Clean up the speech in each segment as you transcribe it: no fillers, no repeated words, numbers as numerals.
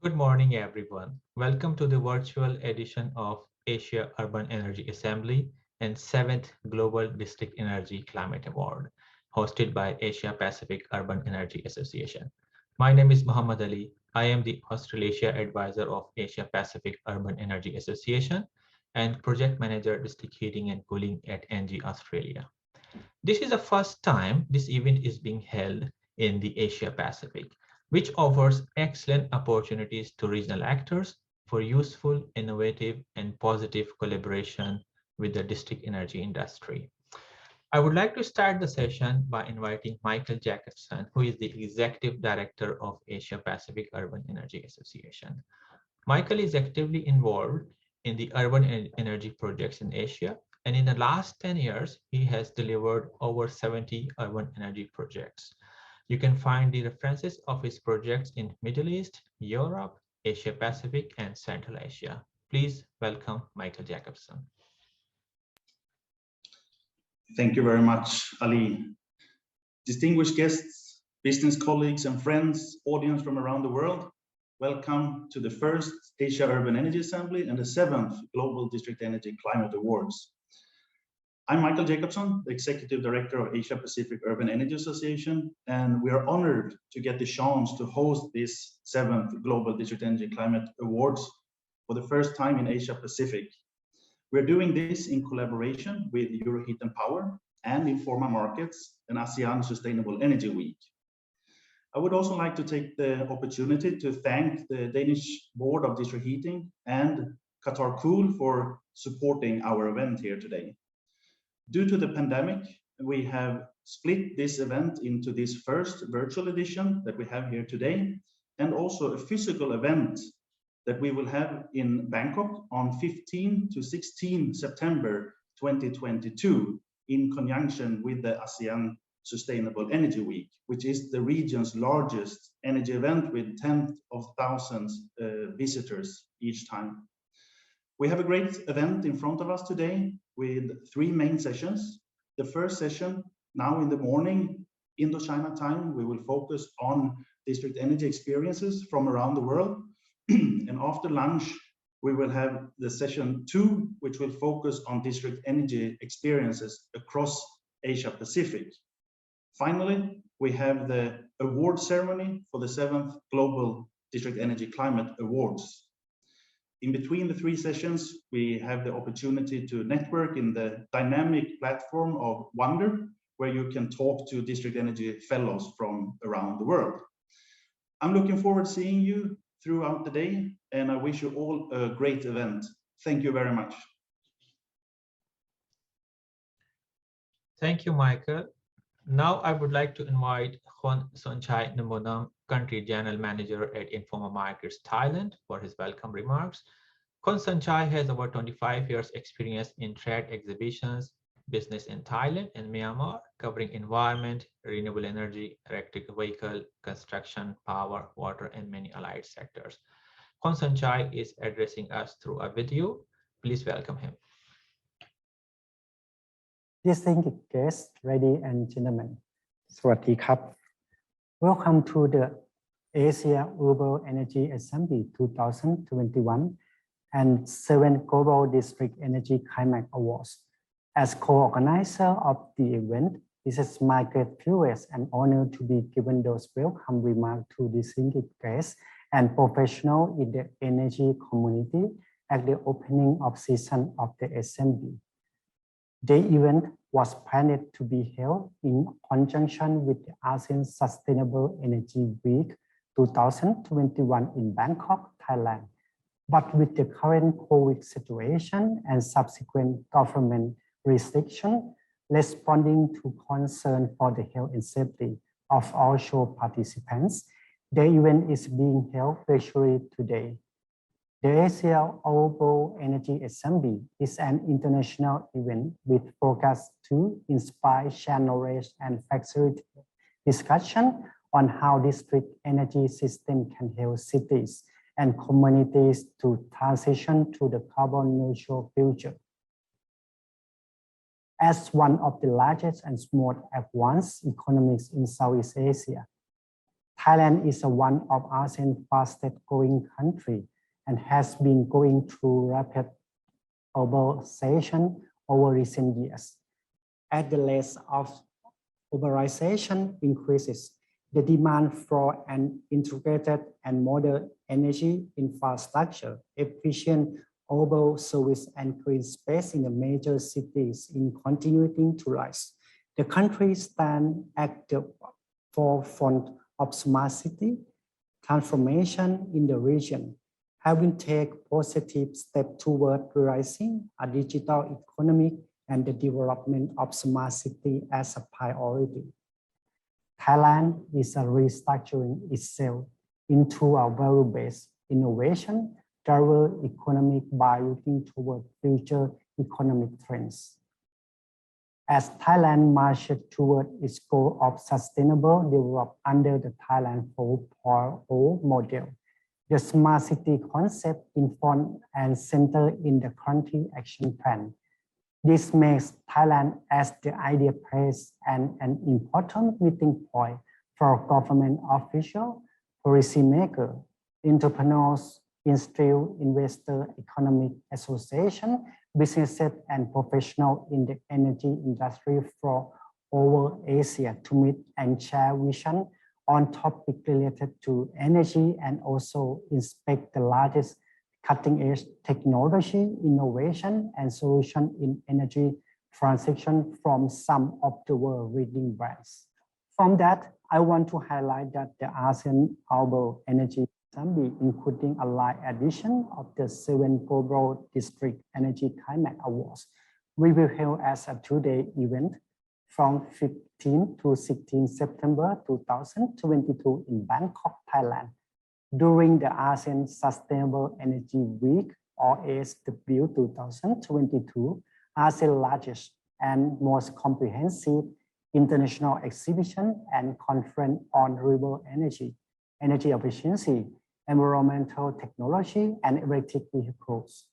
Good morning, everyone. Welcome to the virtual edition of Asia Urban Energy Assembly and 7th Global District Energy Climate Award, hosted by Asia Pacific Urban Energy Association. My name is Muhammad Ali. I am the Australasia Advisor of Asia Pacific Urban Energy Association and Project Manager District Heating and Cooling at ENGIE Australia. This is the first time this event is being held in the Asia Pacific, which offers excellent opportunities to regional actors for useful, innovative, and positive collaboration with the district energy industry. I would like to start the session by inviting Michael Jacobson, who is the Executive Director of Asia Pacific Urban Energy Association. Michael is actively involved in the urban energy projects in Asia, and in the last 10 years, he has delivered over 70 urban energy projects. You can find the references of his projects in Middle East, Europe, Asia Pacific, and Central Asia. Please welcome Michael Jacobson. Thank you very much, Ali. Distinguished guests, business colleagues and friends, audience from around the world, welcome to the first Asia Urban Energy Assembly and the 7th Global District Energy Climate Awards. I'm Michael Jacobson, the Executive Director of Asia Pacific Urban Energy Association, and we are honored to get the chance to host this 7th Global District Energy Climate Awards for the first time in Asia Pacific. We're doing this in collaboration with Euroheat and Power and Informa Markets and ASEAN Sustainable Energy Week. I would also like to take the opportunity to thank the Danish Board of District Heating and Qatar Cool for supporting our event here today. Due to the pandemic, we have split this event into this first virtual edition that we have here today, and also a physical event that we will have in Bangkok on 15 to 16 September 2022 in conjunction with the ASEAN Sustainable Energy Week, which is the region's largest energy event with tens of thousands visitors each time. We have a great event in front of us today with 3 main sessions. The first session, now in the morning, Indochina time, we will focus on district energy experiences from around the world. And after lunch, we will have the session 2, which will focus on district energy experiences across Asia Pacific. Finally, we have the award ceremony for the 7th Global District Energy Climate Awards. In between the 3 sessions, we have the opportunity to network in the dynamic platform of Wonder, where you can talk to district energy fellows from around the world. I'm looking forward to seeing you throughout the day, and I wish you all a great event. Thank you very much. Thank you, Michael. Now I would like to invite Khun Sonchai Namonam, Country General Manager at Informa Markets Thailand, for his welcome remarks. Khun Sonchai has over 25 years experience in trade exhibitions, business in Thailand and Myanmar, covering environment, renewable energy, electric vehicle, construction, power, water, and many allied sectors. Khun Sonchai is addressing us through a video. Please welcome him. Distinguished guests, ladies and gentlemen, Sawasdee Krap. Welcome to the Asia Urban Energy Assembly 2021 and 7th Global District Energy Climate Awards. As co-organizer of the event, this is my great privilege and honor to be given those welcome remarks to distinguished guests and professionals in the energy community at the opening of season of the assembly. The event was planned to be held in conjunction with the ASEAN Sustainable Energy Week 2021 in Bangkok, Thailand. But with the current COVID situation and subsequent government restriction, responding to concern for the health and safety of all show participants, the event is being held virtually today. The Asia Global Energy Assembly is an international event with focus to inspire, share knowledge, and facilitate discussion on how district energy system can help cities and communities to transition to the carbon neutral future. As one of the largest and most advanced economies in Southeast Asia, Thailand is one of ASEAN's fastest growing country and has been going through rapid urbanization over recent years. As the rate of urbanization increases, the demand for an integrated and modern energy infrastructure, efficient urban service and green space in the major cities is continuing to rise. The country stands at the forefront of smart city transformation in the region, having taken positive steps toward realizing a digital economy and the development of smart city as a priority. Thailand is restructuring itself into a value-based innovation driven economy by looking toward future economic trends. As Thailand marches toward its goal of sustainable development under the Thailand 4.0 model, the smart city concept is front and center in the country action plan. This makes Thailand as the ideal place and an important meeting point for government officials, policymakers, entrepreneurs, institutional investors, economic associations, businesses, and professionals in the energy industry from over Asia to meet and share vision on topics related to energy and also inspect the largest cutting-edge technology, innovation, and solution in energy transition from some of the world's leading brands. From that, I want to highlight that the ASEAN Urban Energy Assembly, including a live edition of the 7th Global District Energy Climate Awards, will be held as a two-day event from 15 to 16 September 2022 in Bangkok, Thailand. During the ASEAN Sustainable Energy Week, or ASW 2022, ASEAN's largest and most comprehensive international exhibition and conference on renewable energy, energy efficiency, environmental technology, and electric vehicles.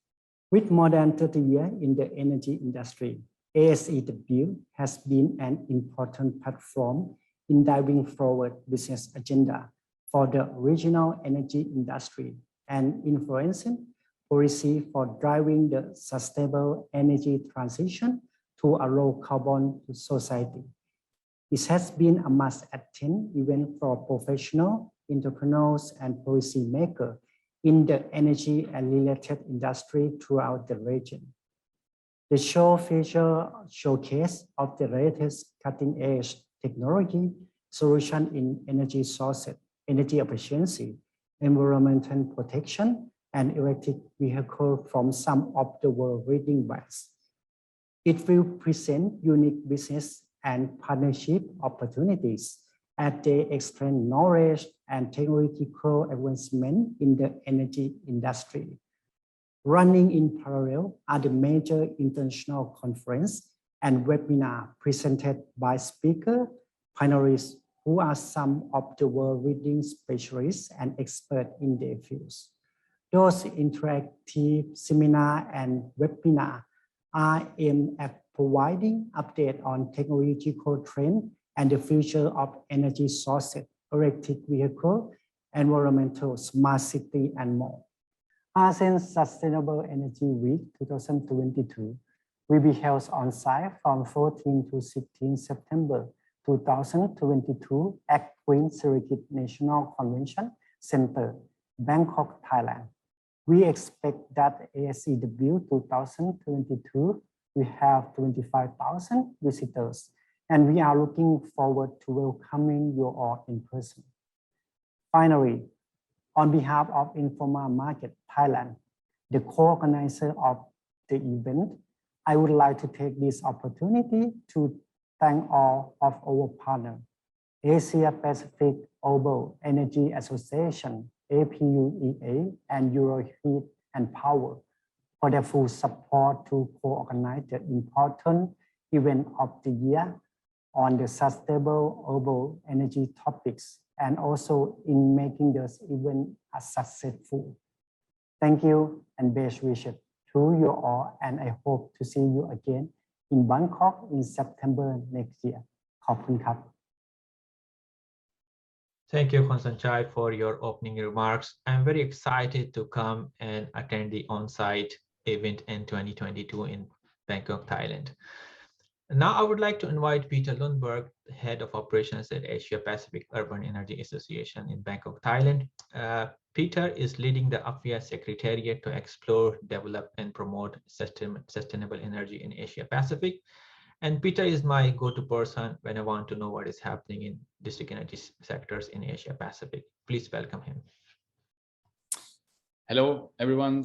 With more than 30 years in the energy industry, ASEW has been an important platform in driving forward business agenda for the regional energy industry and influencing policy for driving the sustainable energy transition to a low carbon society. It has been a must-attend event for professionals, entrepreneurs, and policymakers in the energy and related industry throughout the region. The show features showcase of the latest cutting-edge technology solution in energy sources, energy efficiency, environmental protection, and electric vehicles from some of the world's leading brands. It will present unique business and partnership opportunities as they extend knowledge and technological advancement in the energy industry. Running in parallel are the major international conference and webinar presented by speakers, panelists who are some of the world's leading specialists and experts in their fields. Those interactive seminars and webinars are aimed at providing updates on technological trends and the future of energy sources, electric vehicles, environmental, smart city, and more. ASEAN Sustainable Energy Week 2022 will be held on site from 14 to 16 September 2022 at Queen Sirikit National Convention Center, Bangkok, Thailand. We expect that ASEW 2022 will have 25,000 visitors, and we are looking forward to welcoming you all in person. Finally, on behalf of Informa Market Thailand, the co-organizer of the event, I would like to take this opportunity to thank all of our partners, Asia Pacific Urban Energy Association, APUEA, and Euroheat and Power for their full support to co-organize the important event of the year on the sustainable urban energy topics, and also in making this event a successful. Thank you and best wishes to you all, and I hope to see you again in Bangkok in September next year. ขอบคุณครับ Thank you, Konstanchai, for your opening remarks. I'm very excited to come and attend the on-site event in 2022 in Bangkok, Thailand. Now, I would like to invite Peter Lundberg, Head of Operations at Asia Pacific Urban Energy Association in Bangkok, Thailand. Peter is leading the AFIA Secretariat to explore, develop, and promote sustainable energy in Asia Pacific. And Peter is my go-to person when I want to know what is happening in district energy sectors in Asia Pacific. Please welcome him. Hello, everyone.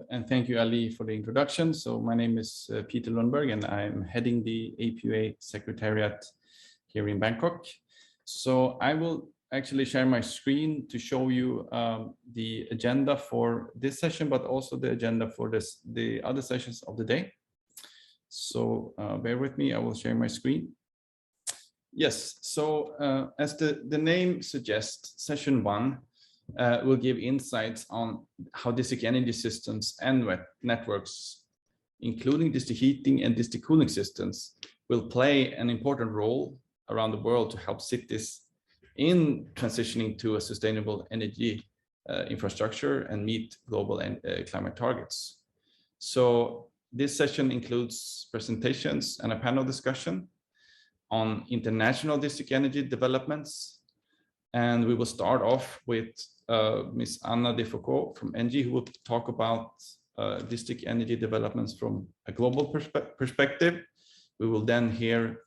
And thank you, Ali, for the introduction. So my name is Peter Lundberg, and I'm heading the APUA Secretariat here in Bangkok. So I will actually share my screen to show you the agenda for this session, but also the agenda for the other sessions of the day. So bear with me, I will share my screen. Yes, so as the name suggests, session 1 will give insights on how district energy systems and networks, including district heating and district cooling systems, will play an important role around the world to help cities in transitioning to a sustainable energy infrastructure and meet global climate targets. So this session includes presentations and a panel discussion on international district energy developments. And we will start off with Ms. Anna Defoucault from ENGIE, who will talk about district energy developments from a global perspective. We will then hear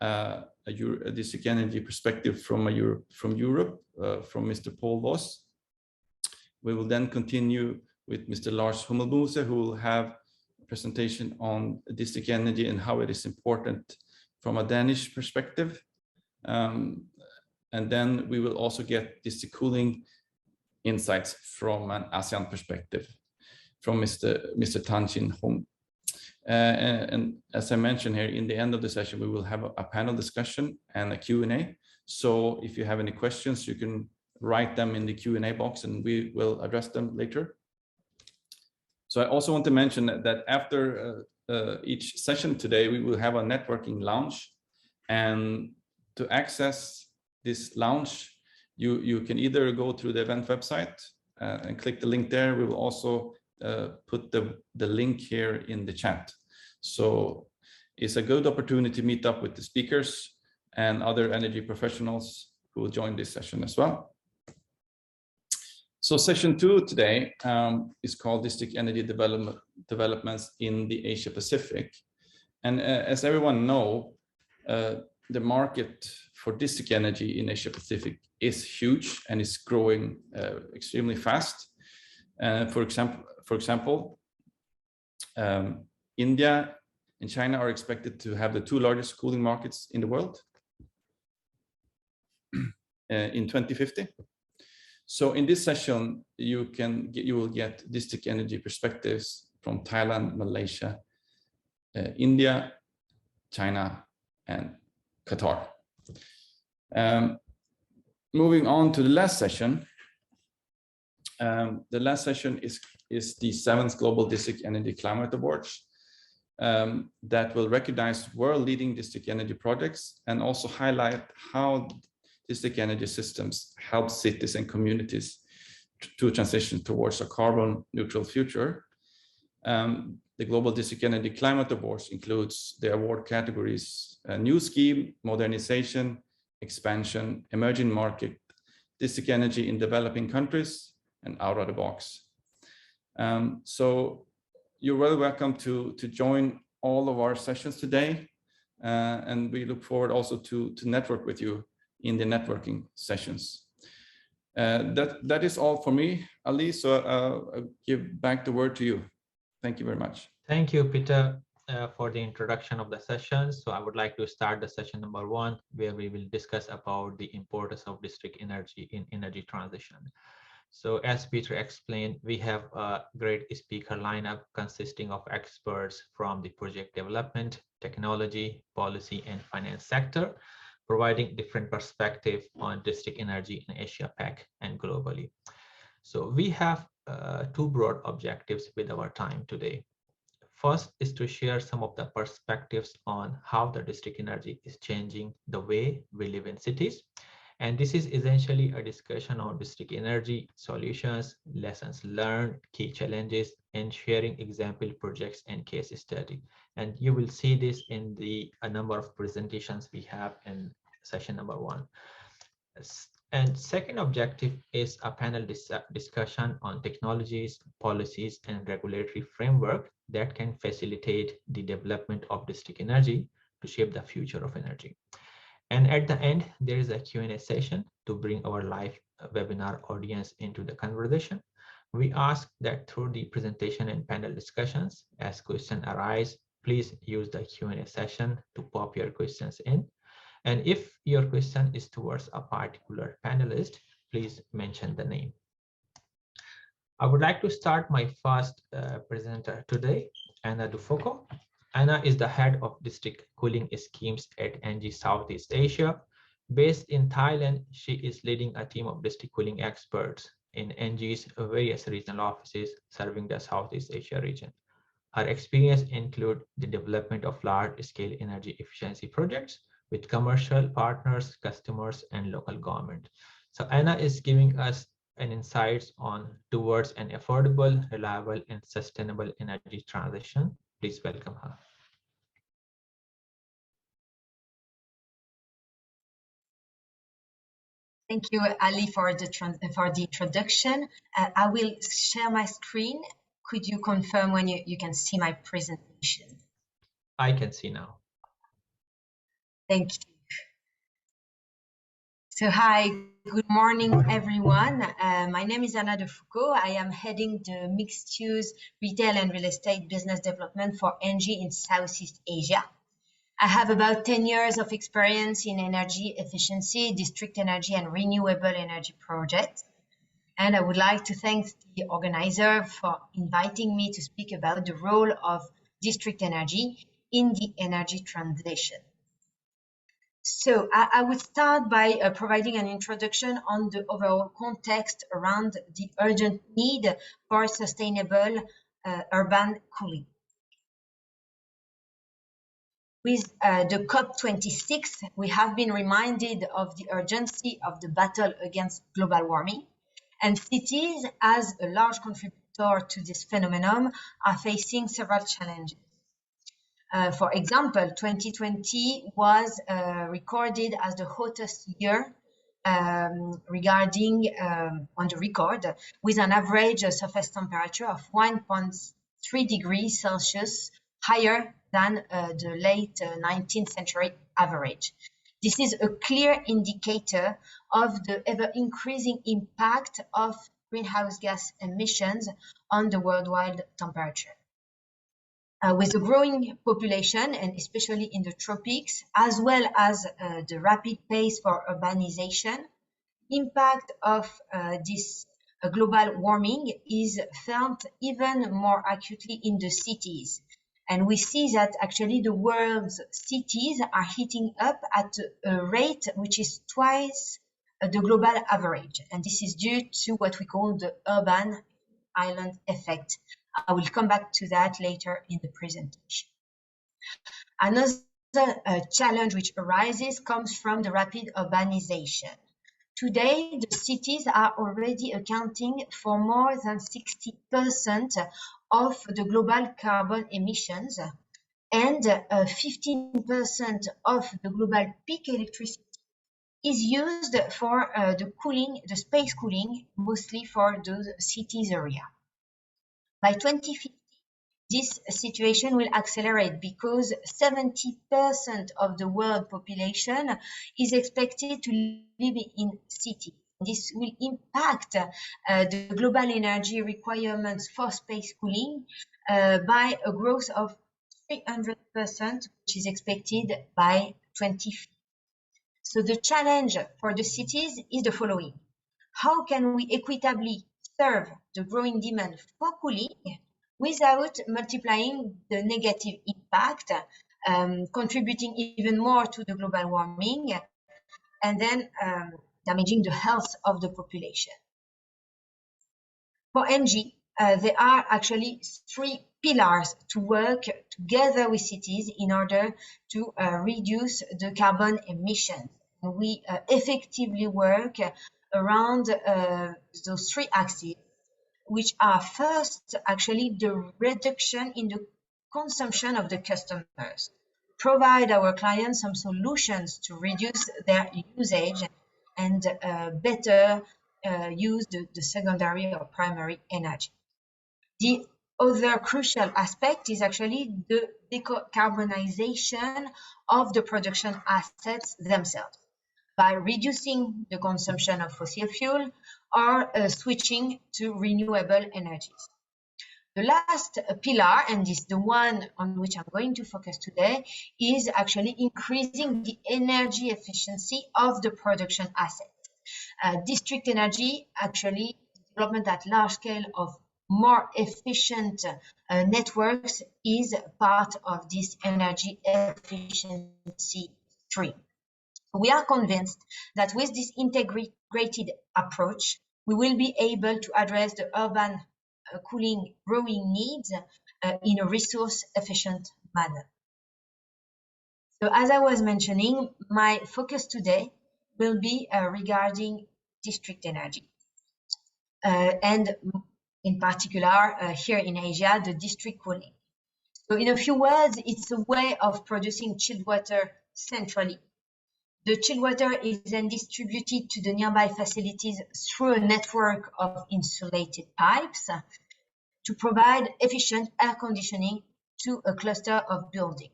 a district energy perspective from Europe, from Mr. Paul Voss. We will then continue with Mr. Lars Hummelbuse, who will have a presentation on district energy and how it is important from a Danish perspective. And then we will also get district cooling insights from an ASEAN perspective from Mr. Tan Chin Hung. And as I mentioned here, in the end of the session, we will have a panel discussion and a Q&A. So if you have any questions, you can write them in the Q&A box and we will address them later. So I also want to mention that after each session today, we will have a networking lounge. And to access this lounge, you can either go through the event website and click the link there. We will also put the link here in the chat. So it's a good opportunity to meet up with the speakers and other energy professionals who will join this session as well. So session 2 today is called District Energy Developments in the Asia Pacific. And as everyone knows, the market for district energy in Asia Pacific is huge and is growing extremely fast. For example, India and China are expected to have the 2 largest cooling markets in the world in 2050. So in this session, you will get district energy perspectives from Thailand, Malaysia, India, China, and Qatar. Moving on to the last session. The last session is the 7th Global District Energy Climate Awards that will recognize world-leading district energy projects and also highlight how district energy systems help cities and communities to transition towards a carbon neutral future. The Global District Energy Climate Awards includes the award categories, new scheme, modernization, expansion, emerging market, district energy in developing countries, and out of the box. So you're very welcome to join all of our sessions today. And we look forward also to network with you in the networking sessions. That is all for me, Ali. So I'll give back the word to you. Thank you very much. Thank you, Peter, for the introduction of the session. So I would like to start the session number 1, where we will discuss about the importance of district energy in energy transition. So as Peter explained, we have a great speaker lineup consisting of experts from the project development, technology, policy, and finance sector, providing different perspective on district energy in Asia Pac and globally. So we have 2 broad objectives with our time today. First is to share some of the perspectives on how the district energy is changing the way we live in cities. And this is essentially a discussion on district energy solutions, lessons learned, key challenges, and sharing example projects and case study. And you will see this in a number of presentations we have in session number 1. And second objective is a panel discussion on technologies, policies, and regulatory framework that can facilitate the development of district energy to shape the future of energy. And at the end, there is a Q&A session to bring our live webinar audience into the conversation. We ask that through the presentation and panel discussions, as questions arise, please use the Q&A session to pop your questions in. And if your question is towards a particular panelist, please mention the name. I would like to start my first presenter today, Anna Dufocco. Anna is the head of district cooling schemes at ENGIE Southeast Asia. Based in Thailand, she is leading a team of district cooling experts in ENGIE's various regional offices serving the Southeast Asia region. Her experience includes the development of large-scale energy efficiency projects with commercial partners, customers, and local government. So Anna is giving us an insights on towards an affordable, reliable, and sustainable energy transition. Please welcome her. Thank you, Ali, for the introduction. I will share my screen. Could you confirm when you can see my presentation? I can see now. Thank you. So hi, good morning, everyone. My name is Anna Dufocco. I am heading the mixed-use retail and real estate business development for ENGIE in Southeast Asia. I have about 10 years of experience in energy efficiency, district energy, and renewable energy projects. And I would like to thank the organizer for inviting me to speak about the role of district energy in the energy transition. So I would start by providing an introduction on the overall context around the urgent need for sustainable urban cooling. With the COP26, we have been reminded of the urgency of the battle against global warming, and cities, as a large contributor to this phenomenon, are facing several challenges. For example, 2020 was recorded as the hottest year regarding on the record, with an average surface temperature of 1.3 degrees Celsius higher than the late 19th century average. This is a clear indicator of the ever-increasing impact of greenhouse gas emissions on the worldwide temperature. With a growing population, and especially in the tropics, as well as the rapid pace for urbanization, impact of this global warming is felt even more acutely in the cities. And we see that actually the world's cities are heating up at a rate which is twice the global average. And this is due to what we call the urban island effect. I will come back to that later in the presentation. Another challenge which arises comes from the rapid urbanization. Today, the cities are already accounting for more than 60% of the global carbon emissions, and 15% of the global peak electricity is used for the space cooling, mostly for those cities area. By 2050, this situation will accelerate because 70% of the world population is expected to live in cities. This will impact the global energy requirements for space cooling by a growth of 300%, which is expected by 2050. So the challenge for the cities is the following. How can we equitably serve the growing demand for cooling without multiplying the negative impact, contributing even more to the global warming, and then damaging the health of the population? For ENGIE, there are actually three pillars to work together with cities in order to reduce the carbon emissions. we effectively work around those three axes, which are first actually the reduction in the consumption of the customers, provide our clients some solutions to reduce their usage and better use the secondary or primary energy. The other crucial aspect is actually the decarbonization of the production assets themselves by reducing the consumption of fossil fuel or switching to renewable energies. The last pillar, and this is the one on which I'm going to focus today, is actually increasing the energy efficiency of the production assets. District energy, actually, development at large scale of more efficient networks is part of this energy efficiency stream. We are convinced that with this integrated approach, we will be able to address the urban cooling growing needs in a resource-efficient manner. So as I was mentioning, my focus today will be regarding district energy. And in particular, here in Asia, the district cooling. So in a few words, it's a way of producing chilled water centrally. The chilled water is then distributed to the nearby facilities through a network of insulated pipes to provide efficient air conditioning to a cluster of buildings.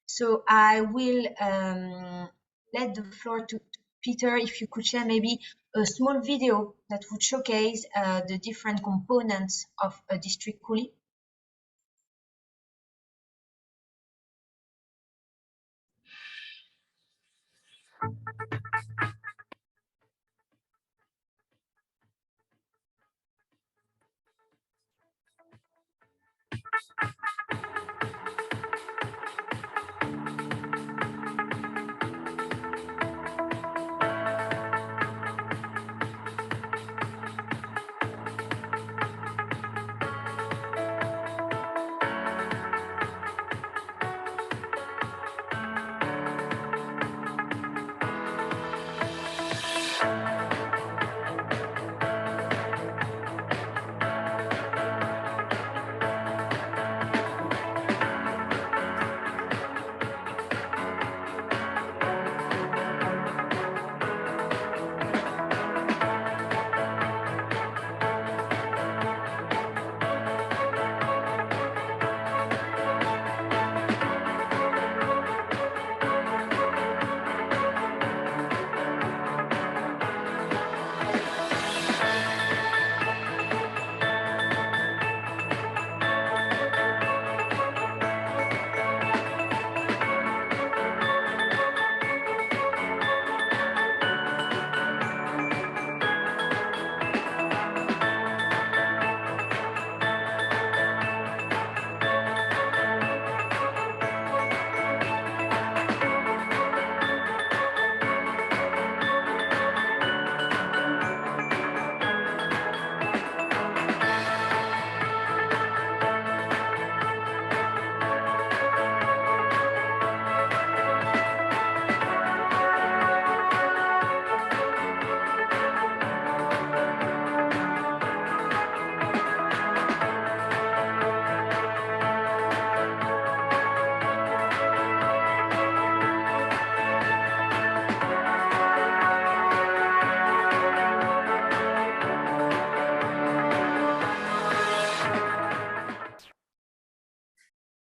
So I will let the floor to Peter, if you could share maybe a small video that would showcase the different components of a district cooling.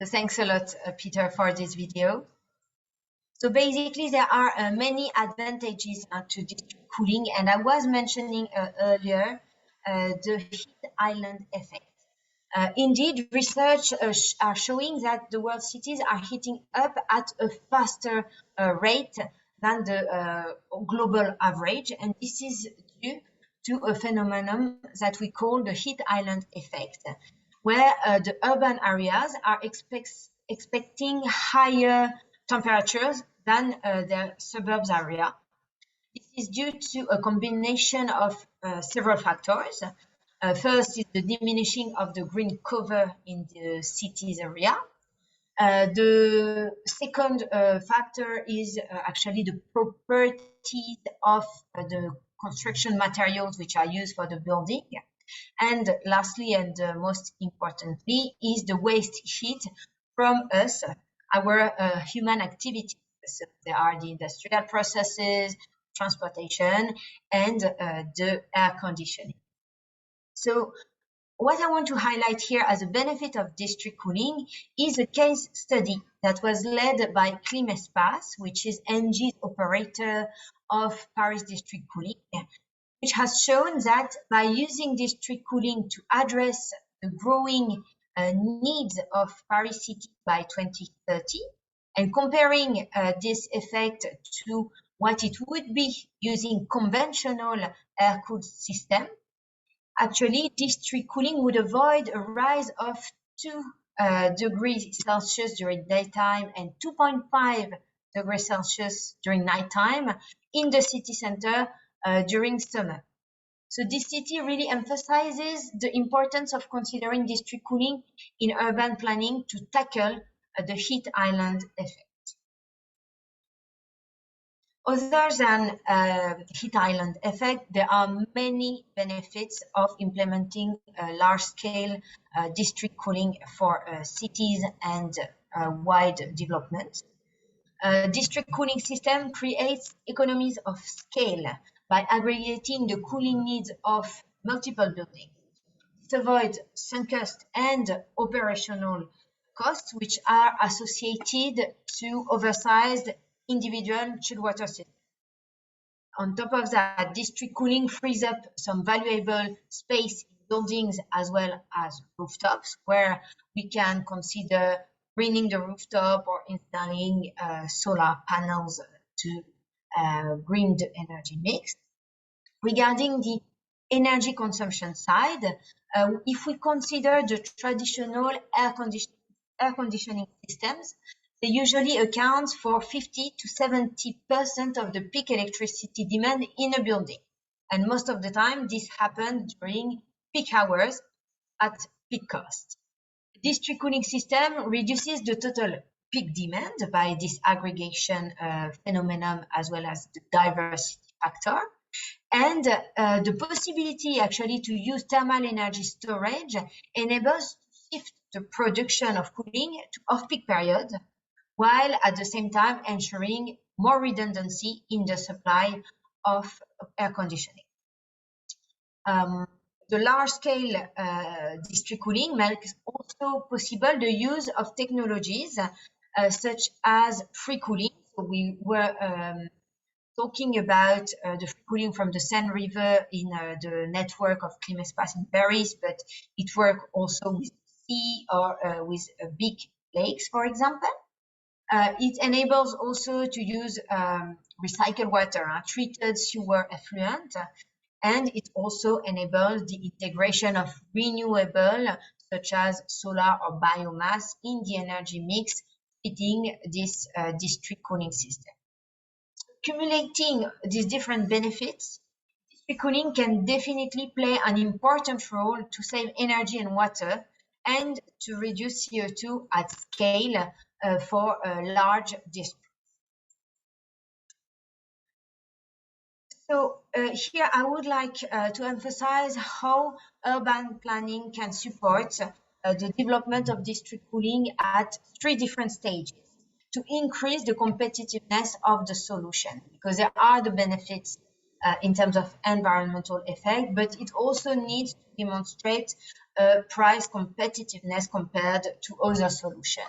So thanks a lot, Peter, for this video. So basically, there are many advantages to district cooling, and I was mentioning earlier the heat island effect. Indeed, research are showing that the world cities are heating up at a faster rate than the global average, and this is due to a phenomenon that we call the heat island effect, where the urban areas are expecting higher temperatures than their suburbs area. This is due to a combination of several factors. First is the diminishing of the green cover in the cities area. The second factor is actually the properties of the construction materials which are used for the building. And lastly, and most importantly, is the waste heat from us, our human activities. So there are the industrial processes, transportation, and the air conditioning. So what I want to highlight here as a benefit of district cooling is a case study that was led by Climespace, which is ENGIE's operator of Paris district cooling, which has shown that by using district cooling to address the growing needs of Paris City by 2030, and comparing this effect to what it would be using conventional air-cooled system, actually district cooling would avoid a rise of 2 degrees Celsius during daytime and 2.5 degrees Celsius during nighttime in the city center during summer. So this city really emphasizes the importance of considering district cooling in urban planning to tackle the heat island effect. Other than heat island effect, there are many benefits of implementing large-scale district cooling for cities and wide development. District cooling system creates economies of scale by aggregating the cooling needs of multiple buildings. It avoids sunk costs and operational costs, which are associated to oversized individual chilled water system. On top of that, district cooling frees up some valuable space in buildings as well as rooftops, where we can consider greening the rooftop or installing solar panels to green the energy mix. Regarding the energy consumption side, if we consider the traditional air conditioning systems, they usually account for 50 to 70% of the peak electricity demand in a building. And most of the time, this happens during peak hours at peak cost. The district cooling system reduces the total peak demand by this aggregation phenomenon as well as the diversity factor. And the possibility actually to use thermal energy storage enables to shift the production of cooling to off-peak period, while at the same time ensuring more redundancy in the supply of air conditioning. The large-scale district cooling makes also possible the use of technologies such as free cooling. So we were talking about the free cooling from the Seine River in the network of Climespace in Paris, but it works also with sea or with big lakes, for example. It enables also to use recycled water, treated sewer effluent, and it also enables the integration of renewable, such as solar or biomass, in the energy mix, fitting this district cooling system. Accumulating these different benefits, district cooling can definitely play an important role to save energy and water and to reduce CO2 at scale for large districts. So here I would like to emphasize how urban planning can support the development of district cooling at 3 different stages to increase the competitiveness of the solution, because there are the benefits in terms of environmental effect, but it also needs to demonstrate price competitiveness compared to other solutions.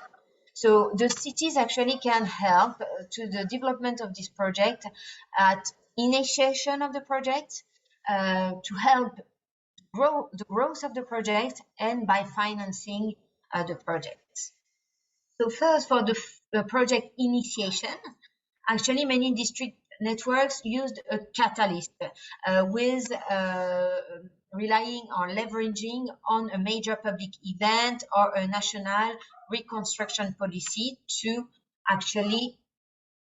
So the cities actually can help to the development of this project at initiation of the project, to help grow the growth of the project, and by financing the project. So first, for the project initiation, actually many district networks used a catalyst with relying or leveraging on a major public event or a national reconstruction policy to actually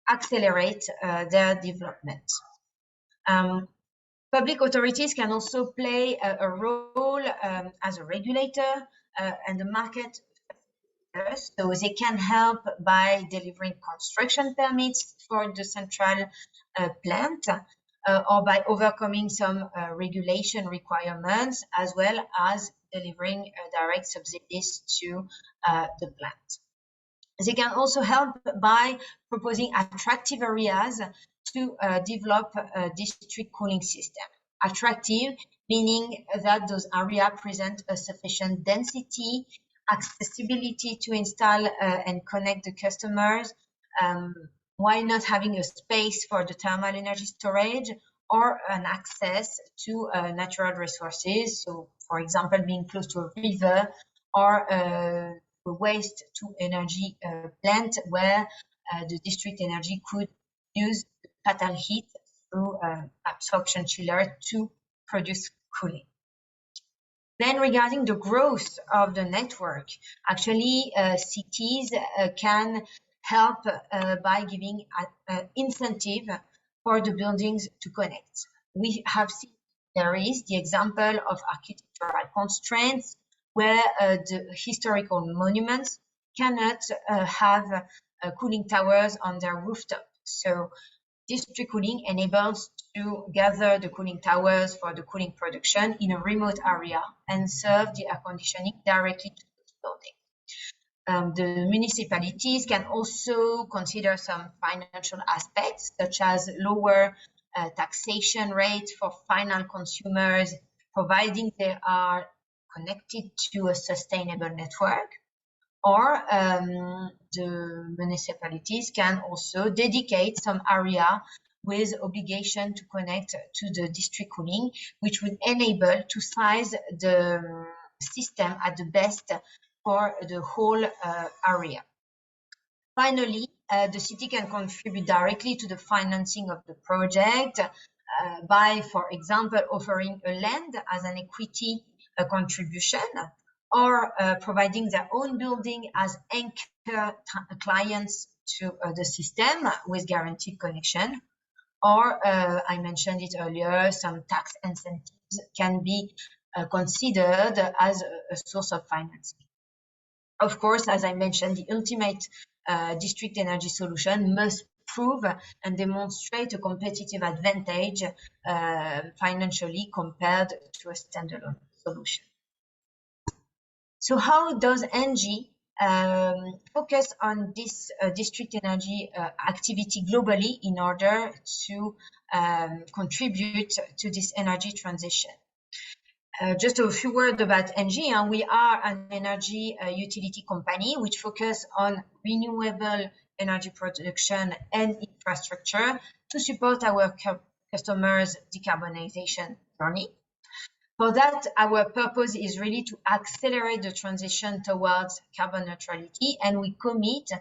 accelerate their development. Public authorities can also play a role as a regulator and the market operators. So they can help by delivering construction permits for the central plant or by overcoming some regulation requirements, as well as delivering direct subsidies to the plant. They can also help by proposing attractive areas to develop a district cooling system. Attractive, meaning that those areas present a sufficient density, accessibility to install and connect the customers, while not having a space for the thermal energy storage or an access to natural resources. So, for example, being close to a river or a waste to energy plant where the district energy could use fatal heat through absorption chiller to produce cooling. Then regarding the growth of the network, actually cities can help by giving incentive for the buildings to connect. We have seen there is the example of architectural constraints where the historical monuments cannot have cooling towers on their rooftop. So district cooling enables to gather the cooling towers for the cooling production in a remote area and serve the air conditioning directly to the building. The municipalities can also consider some financial aspects, such as lower taxation rates for final consumers, providing they are connected to a sustainable network. Or the municipalities can also dedicate some area with obligation to connect to the district cooling, which would enable to size the system at the best for the whole area. Finally, the city can contribute directly to the financing of the project by, for example, offering a land as an equity contribution, or providing their own building as anchor clients to the system with guaranteed connection. Or, I mentioned it earlier, some tax incentives can be considered as a source of financing. Of course, as I mentioned, the ultimate district energy solution must prove and demonstrate a competitive advantage financially compared to a standalone solution. So how does ENGIE focus on this district energy activity globally in order to contribute to this energy transition? Just a few words about ENGIE. We are an energy utility company which focuses on renewable energy production and infrastructure to support our customers' decarbonization journey. For that, our purpose is really to accelerate the transition towards carbon neutrality, and we commit to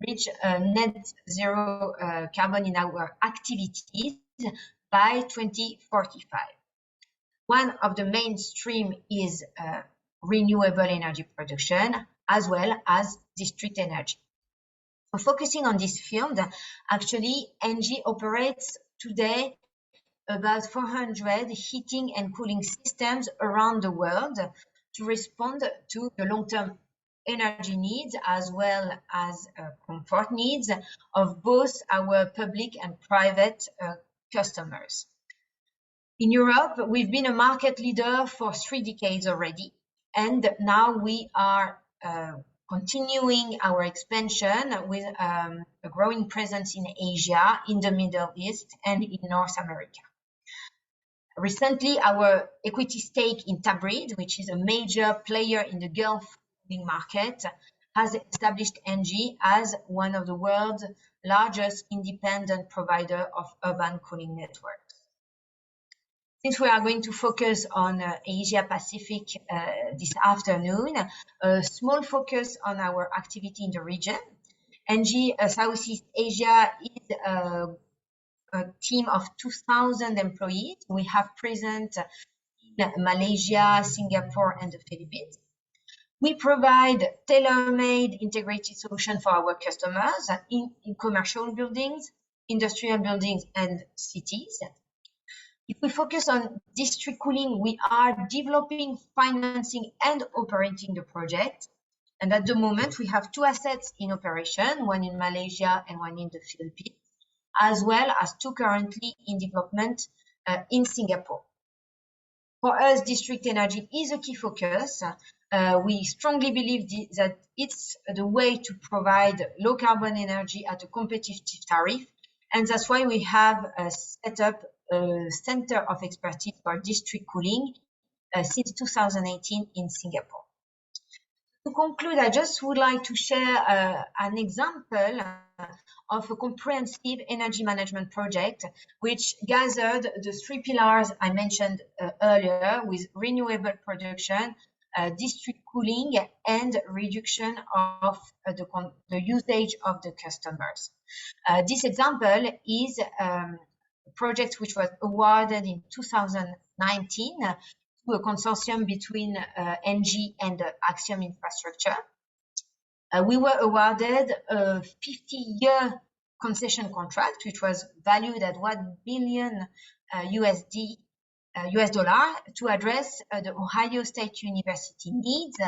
reach net zero carbon in our activities by 2045. One of the mainstream is renewable energy production, as well as district energy. So focusing on this field, actually, ENGIE operates today about 400 heating and cooling systems around the world to respond to the long-term energy needs as well as comfort needs of both our public and private customers. In Europe, we've been a market leader for 3 decades already, and now we are continuing our expansion with a growing presence in Asia, in the Middle East, and in North America. Recently, our equity stake in Tabreed, which is a major player in the Gulf cooling market, has established ENGIE as one of the world's largest independent provider of urban cooling networks. Since we are going to focus on Asia Pacific this afternoon, a small focus on our activity in the region. ENGIE Southeast Asia is a team of 2,000 employees. We have present in Malaysia, Singapore, and the Philippines. We provide tailor-made integrated solution for our customers in commercial buildings, industrial buildings, and cities. If we focus on district cooling, we are developing, financing, and operating the project. And at the moment, we have 2 assets in operation, one in Malaysia and one in the Philippines, as well as 2 currently in development in Singapore. For us, district energy is a key focus. We strongly believe that it's the way to provide low carbon energy at a competitive tariff. And that's why we have set up a center of expertise for district cooling since 2018 in Singapore. To conclude, I just would like to share an example of a comprehensive energy management project which gathered the 3 pillars I mentioned earlier, with renewable production, district cooling, and reduction of the usage of the customers. This example is a project which was awarded in 2019 to a consortium between ENGIE and Axiom Infrastructure. We were awarded a 50-year concession contract, which was valued at $1 billion US dollar, to address the Ohio State University needs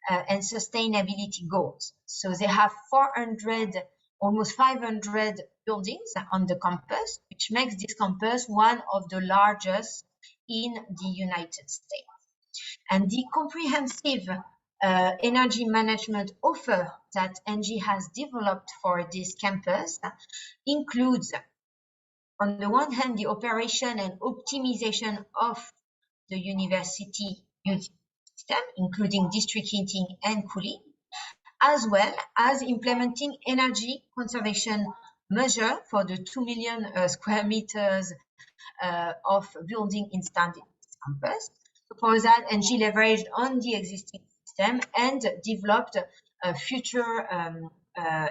and sustainability goals. So they have 400, almost 500 buildings on the campus, which makes this campus one of the largest in the United States. And the comprehensive energy management offer that ENGIE has developed for this campus includes, on the one hand, the operation and optimization of the university system, including district heating and cooling, as well as implementing energy conservation measure for the 2 million square meters of building installed in this campus. So for that, ENGIE leveraged on the existing system and developed a future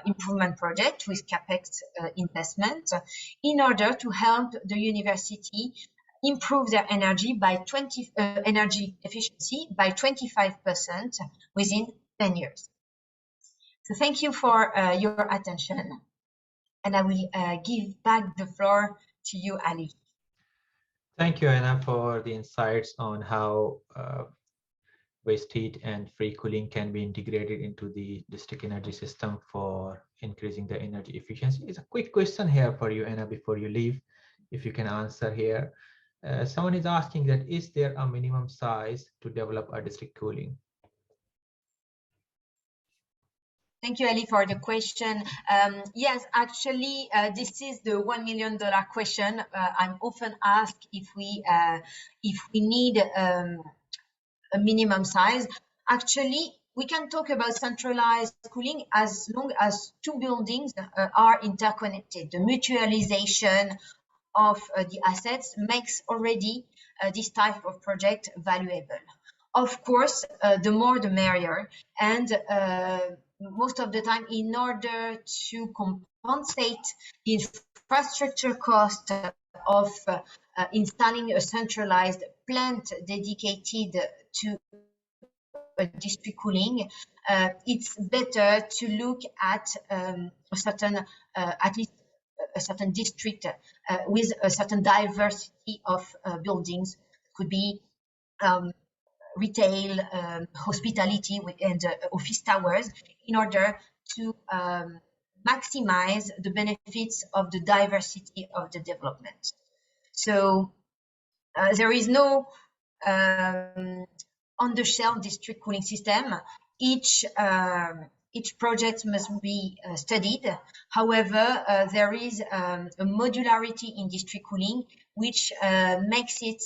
improvement project with CapEx investment in order to help the university improve their energy efficiency by 25% within 10 years. So thank you for your attention, and I will give back the floor to you, Ali. Thank you, Anna, for the insights on how waste heat and free cooling can be integrated into the district energy system for increasing the energy efficiency. It's a quick question here for you, Anna, before you leave, if you can answer here. Someone is asking that, is there a minimum size to develop a district cooling? Thank you, Ali, for the question. Yes, actually, this is the $1 million question. I'm often asked if we need a minimum size. Actually, we can talk about centralized cooling as long as 2 buildings are interconnected. The mutualization of the assets makes already this type of project valuable. Of course, the more the merrier, and most of the time, in order to compensate the infrastructure cost of installing a centralized plant dedicated to district cooling, it's better to look at a certain, at least a certain district with a certain diversity of buildings. Could be retail, hospitality, and office towers, in order to maximize the benefits of the diversity of the development. So there is no on-the-shelf district cooling system. Each project must be studied. However, there is a modularity in district cooling, which makes it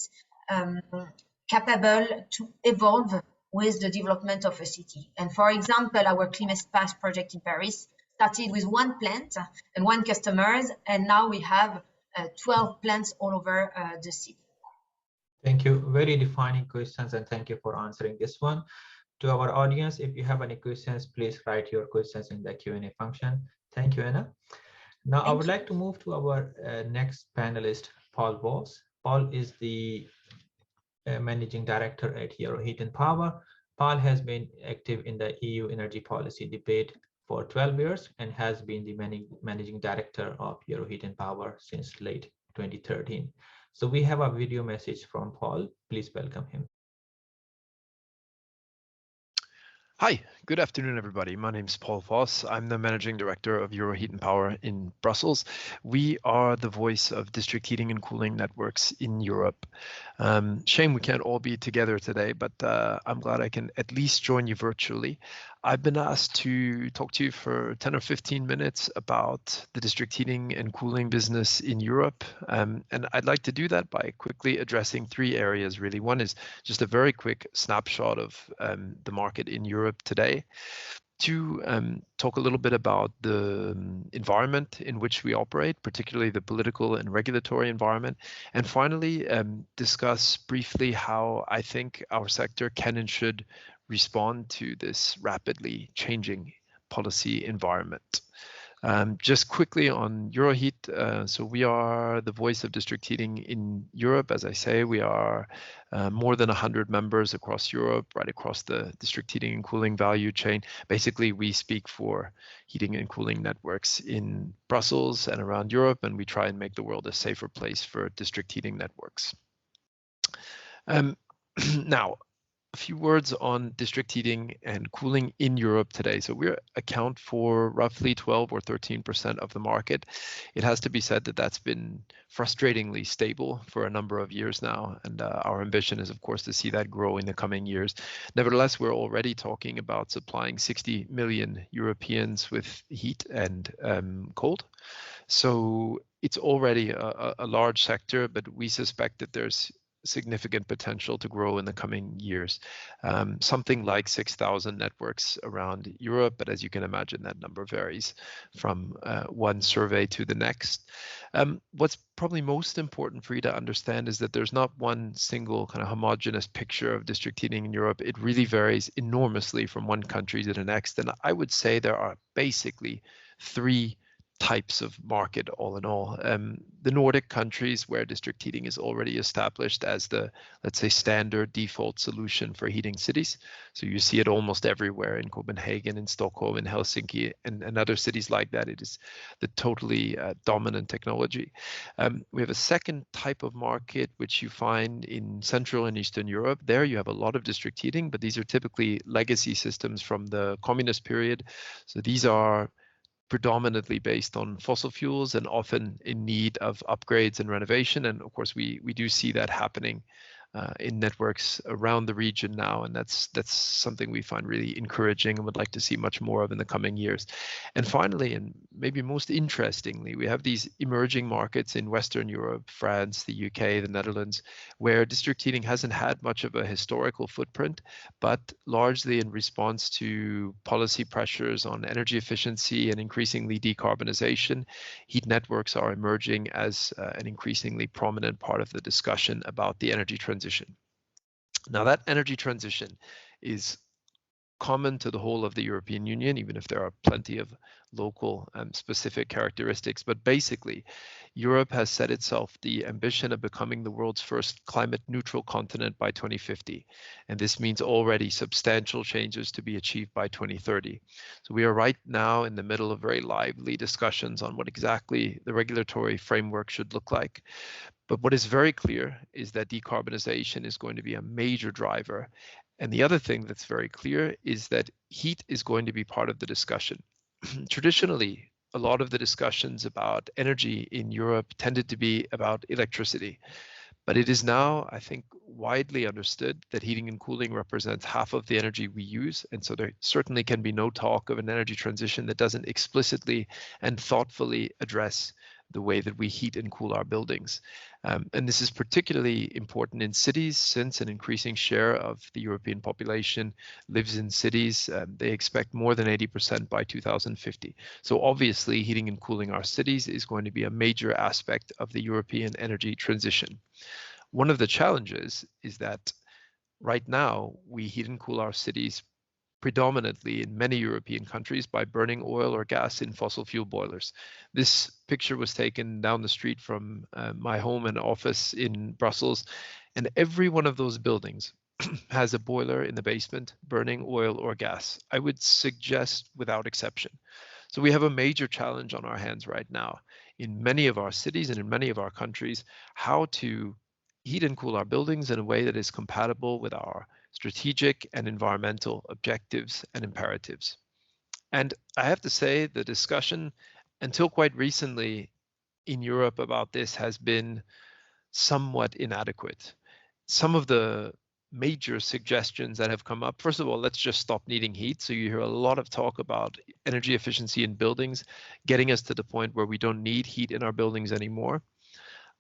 capable to evolve with the development of a city. And for example, our Climespace project in Paris started with 1 plant and 1 customer, and now we have 12 plants all over the city. Thank you. Very defining questions, and thank you for answering this one. To our audience, if you have any questions, please write your questions in the Q&A function. Thank you, Anna. Now, I would like to move to our next panelist, Paul Voss. Paul is the Managing Director at Euroheat and Power. Paul has been active in the EU energy policy debate for 12 years and has been the Managing Director of Euroheat and Power since late 2013. So we have a video message from Paul. Please welcome him. Hi, good afternoon, everybody. My name is Paul Voss. I'm the Managing Director of Euroheat and Power in Brussels. We are the voice of district heating and cooling networks in Europe. Shame we can't all be together today, but I'm glad I can at least join you virtually. I've been asked to talk to you for 10 or 15 minutes about the district heating and cooling business in Europe. And I'd like to do that by quickly addressing three areas, really. One is just a very quick snapshot of the market in Europe today. Two, talk a little bit about the environment in which we operate, particularly the political and regulatory environment. And finally, discuss briefly how I think our sector can and should respond to this rapidly changing policy environment. Just quickly on Euroheat, so we are the voice of district heating in Europe. As I say, we are more than 100 members across Europe, right across the district heating and cooling value chain. Basically, we speak for heating and cooling networks in Brussels and around Europe, and we try and make the world a safer place for district heating networks. Now, a few words on district heating and cooling in Europe today. So we account for roughly 12 or 13% of the market. It has to be said that that's been frustratingly stable for a number of years now. And our ambition is, of course, to see that grow in the coming years. Nevertheless, we're already talking about supplying 60 million Europeans with heat and cold. So it's already a large sector, but we suspect that there's significant potential to grow in the coming years. Something like 6,000 networks around Europe, but as you can imagine, that number varies from one survey to the next. What's probably most important for you to understand is that there's not one single kind of homogeneous picture of district heating in Europe. It really varies enormously from one country to the next. And I would say there are basically three types of market all in all. The Nordic countries where district heating is already established as the, let's say, standard default solution for heating cities. So you see it almost everywhere in Copenhagen, in Stockholm, in Helsinki, and other cities like that. It is the totally dominant technology. We have a second type of market, which you find in Central and Eastern Europe. There you have a lot of district heating, but these are typically legacy systems from the communist period. So these are predominantly based on fossil fuels and often in need of upgrades and renovation. And of course, we do see that happening in networks around the region now, and that's something we find really encouraging and would like to see much more of in the coming years. And finally, and maybe most interestingly, we have these emerging markets in Western Europe, France, the UK, the Netherlands, where district heating hasn't had much of a historical footprint, but largely in response to policy pressures on energy efficiency and increasingly decarbonization, heat networks are emerging as an increasingly prominent part of the discussion about the energy transition. Now, that energy transition is common to the whole of the European Union, even if there are plenty of local specific characteristics. But basically, Europe has set itself the ambition of becoming the world's first climate neutral continent by 2050. And this means already substantial changes to be achieved by 2030. So we are right now in the middle of very lively discussions on what exactly the regulatory framework should look like. But what is very clear is that decarbonization is going to be a major driver. And the other thing that's very clear is that heat is going to be part of the discussion. Traditionally, a lot of the discussions about energy in Europe tended to be about electricity. But it is now, I think, widely understood that heating and cooling represents half of the energy we use. And so there certainly can be no talk of an energy transition that doesn't explicitly and thoughtfully address the way that we heat and cool our buildings. And this is particularly important in cities, since an increasing share of the European population lives in cities. They expect more than 80% by 2050. So obviously, heating and cooling our cities is going to be a major aspect of the European energy transition. One of the challenges is that right now, we heat and cool our cities predominantly in many European countries by burning oil or gas in fossil fuel boilers. This picture was taken down the street from my home and office in Brussels, and every one of those buildings has a boiler in the basement burning oil or gas. I would suggest without exception. So we have a major challenge on our hands right now in many of our cities and in many of our countries, how to heat and cool our buildings in a way that is compatible with our strategic and environmental objectives and imperatives. And I have to say the discussion until quite recently in Europe about this has been somewhat inadequate. Some of the major suggestions that have come up, first of all, let's just stop needing heat. So you hear a lot of talk about energy efficiency in buildings, getting us to the point where we don't need heat in our buildings anymore.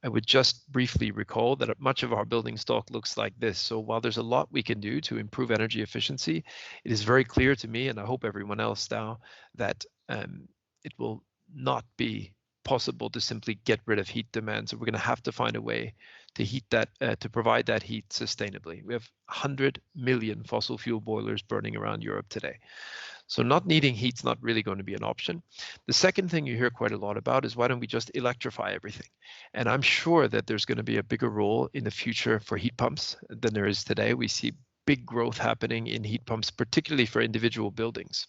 I would just briefly recall that much of our building stock looks like this. So while there's a lot we can do to improve energy efficiency, it is very clear to me, and I hope everyone else now, that it will not be possible to simply get rid of heat demand. So we're going to have to find a way to heat that, to provide that heat sustainably. We have 100 million fossil fuel boilers burning around Europe today. So not needing heat's not really going to be an option. The second thing you hear quite a lot about is why don't we just electrify everything? And I'm sure that there's going to be a bigger role in the future for heat pumps than there is today. We see big growth happening in heat pumps, particularly for individual buildings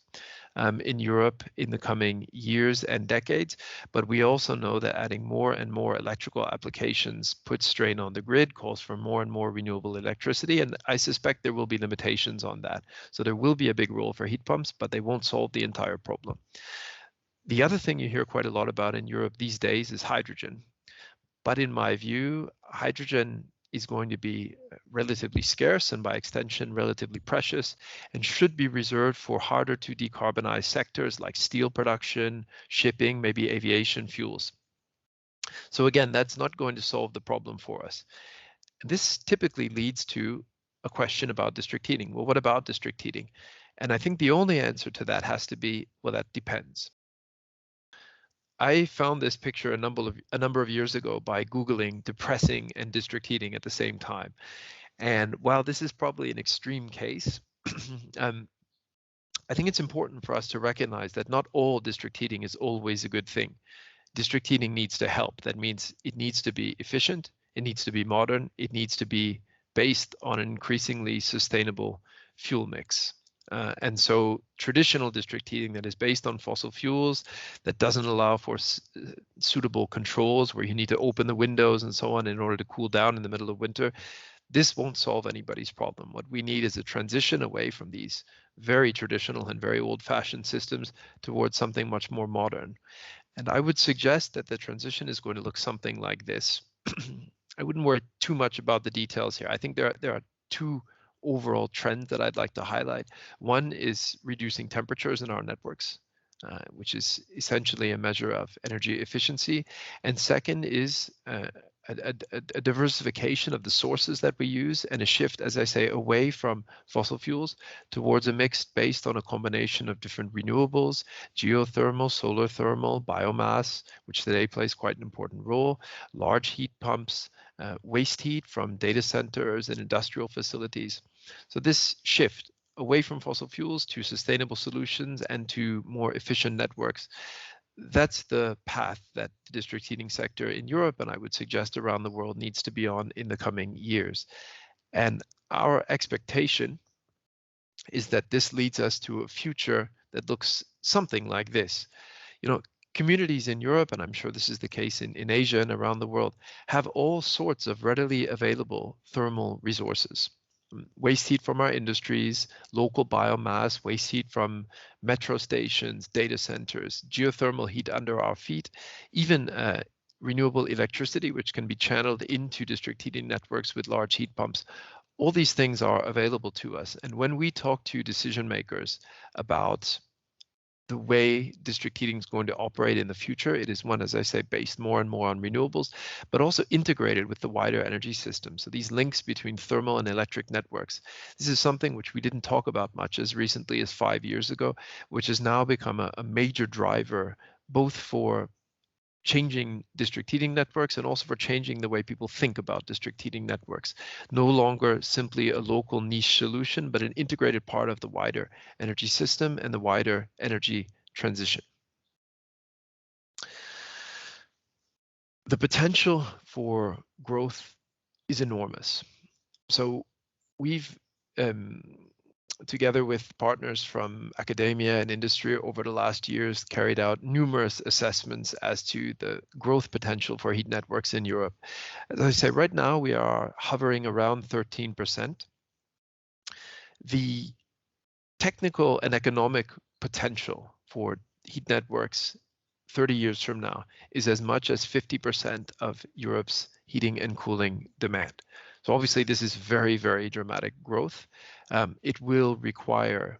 in Europe in the coming years and decades. But we also know that adding more and more electrical applications puts strain on the grid, calls for more and more renewable electricity. And I suspect there will be limitations on that. So there will be a big role for heat pumps, but they won't solve the entire problem. The other thing you hear quite a lot about in Europe these days is hydrogen. But in my view, hydrogen is going to be relatively scarce and by extension relatively precious, and should be reserved for harder to decarbonize sectors like steel production, shipping, maybe aviation fuels. So again, that's not going to solve the problem for us. This typically leads to a question about district heating. Well, what about district heating? And I think the only answer to that has to be, well, that depends. I found this picture a number of years ago by Googling depressing and district heating at the same time. And while this is probably an extreme case, I think it's important for us to recognize that not all district heating is always a good thing. District heating needs to help. That means it needs to be efficient, it needs to be modern, it needs to be based on an increasingly sustainable fuel mix. And so traditional district heating that is based on fossil fuels, that doesn't allow for suitable controls where you need to open the windows and so on in order to cool down in the middle of winter, this won't solve anybody's problem. What we need is a transition away from these very traditional and very old-fashioned systems towards something much more modern. And I would suggest that the transition is going to look something like this. I wouldn't worry too much about the details here. I think there are two overall trends that I'd like to highlight. One is reducing temperatures in our networks, which is essentially a measure of energy efficiency. And second is a diversification of the sources that we use and a shift, as I say, away from fossil fuels towards a mix based on a combination of different renewables, geothermal, solar thermal, biomass, which today plays quite an important role, large heat pumps, waste heat from data centers and industrial facilities. So this shift away from fossil fuels to sustainable solutions and to more efficient networks, that's the path that the district heating sector in Europe, and I would suggest around the world, needs to be on in the coming years. And our expectation is that this leads us to a future that looks something like this. You know, communities in Europe, and I'm sure this is the case in Asia and around the world, have all sorts of readily available thermal resources. Waste heat from our industries, local biomass, waste heat from metro stations, data centers, geothermal heat under our feet, even renewable electricity, which can be channeled into district heating networks with large heat pumps. All these things are available to us. And when we talk to decision makers about the way district heating is going to operate in the future, it is one, as I say, based more and more on renewables, but also integrated with the wider energy system. So these links between thermal and electric networks. This is something which we didn't talk about much as recently as 5 years ago, which has now become a major driver, both for changing district heating networks and also for changing the way people think about district heating networks. No longer simply a local niche solution, but an integrated part of the wider energy system and the wider energy transition. The potential for growth is enormous. So we've together with partners from academia and industry over the last years, carried out numerous assessments as to the growth potential for heat networks in Europe. As I say, right now we are hovering around 13%. The technical and economic potential for heat networks 30 years from now is as much as 50% of Europe's heating and cooling demand. So obviously this is very, very dramatic growth. It will require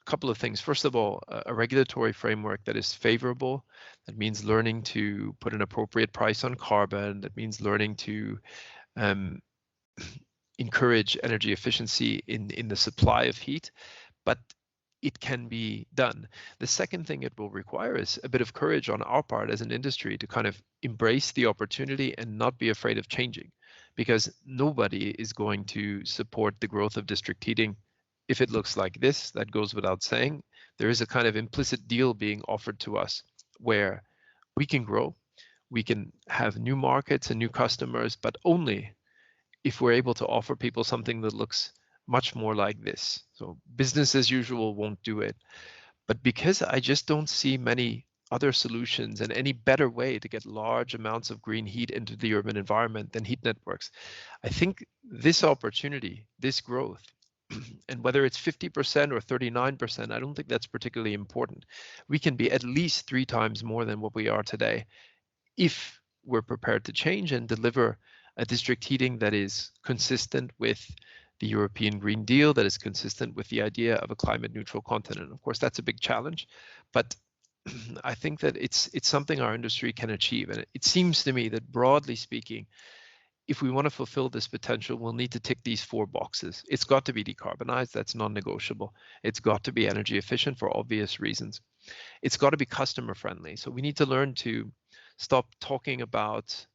a couple of things. First of all, a regulatory framework that is favorable. That means learning to put an appropriate price on carbon. That means learning to encourage energy efficiency in the supply of heat, but it can be done. The second thing it will require is a bit of courage on our part as an industry to kind of embrace the opportunity and not be afraid of changing, because nobody is going to support the growth of district heating if it looks like this. That goes without saying. There is a kind of implicit deal being offered to us where we can grow, we can have new markets and new customers, but only if we're able to offer people something that looks much more like this. So business as usual won't do it. But because I just don't see many other solutions and any better way to get large amounts of green heat into the urban environment than heat networks, I think this opportunity, this growth, and whether it's 50% or 39%, I don't think that's particularly important. We can be at least 3 times more than what we are today if we're prepared to change and deliver a district heating that is consistent with the European Green Deal, that is consistent with the idea of a climate neutral continent. Of course, that's a big challenge, but I think that it's something our industry can achieve. And it seems to me that broadly speaking, if we want to fulfill this potential, we'll need to tick these 4 boxes. It's got to be decarbonized, that's non-negotiable. It's got to be energy efficient for obvious reasons. It's got to be customer friendly. So we need to learn to stop talking about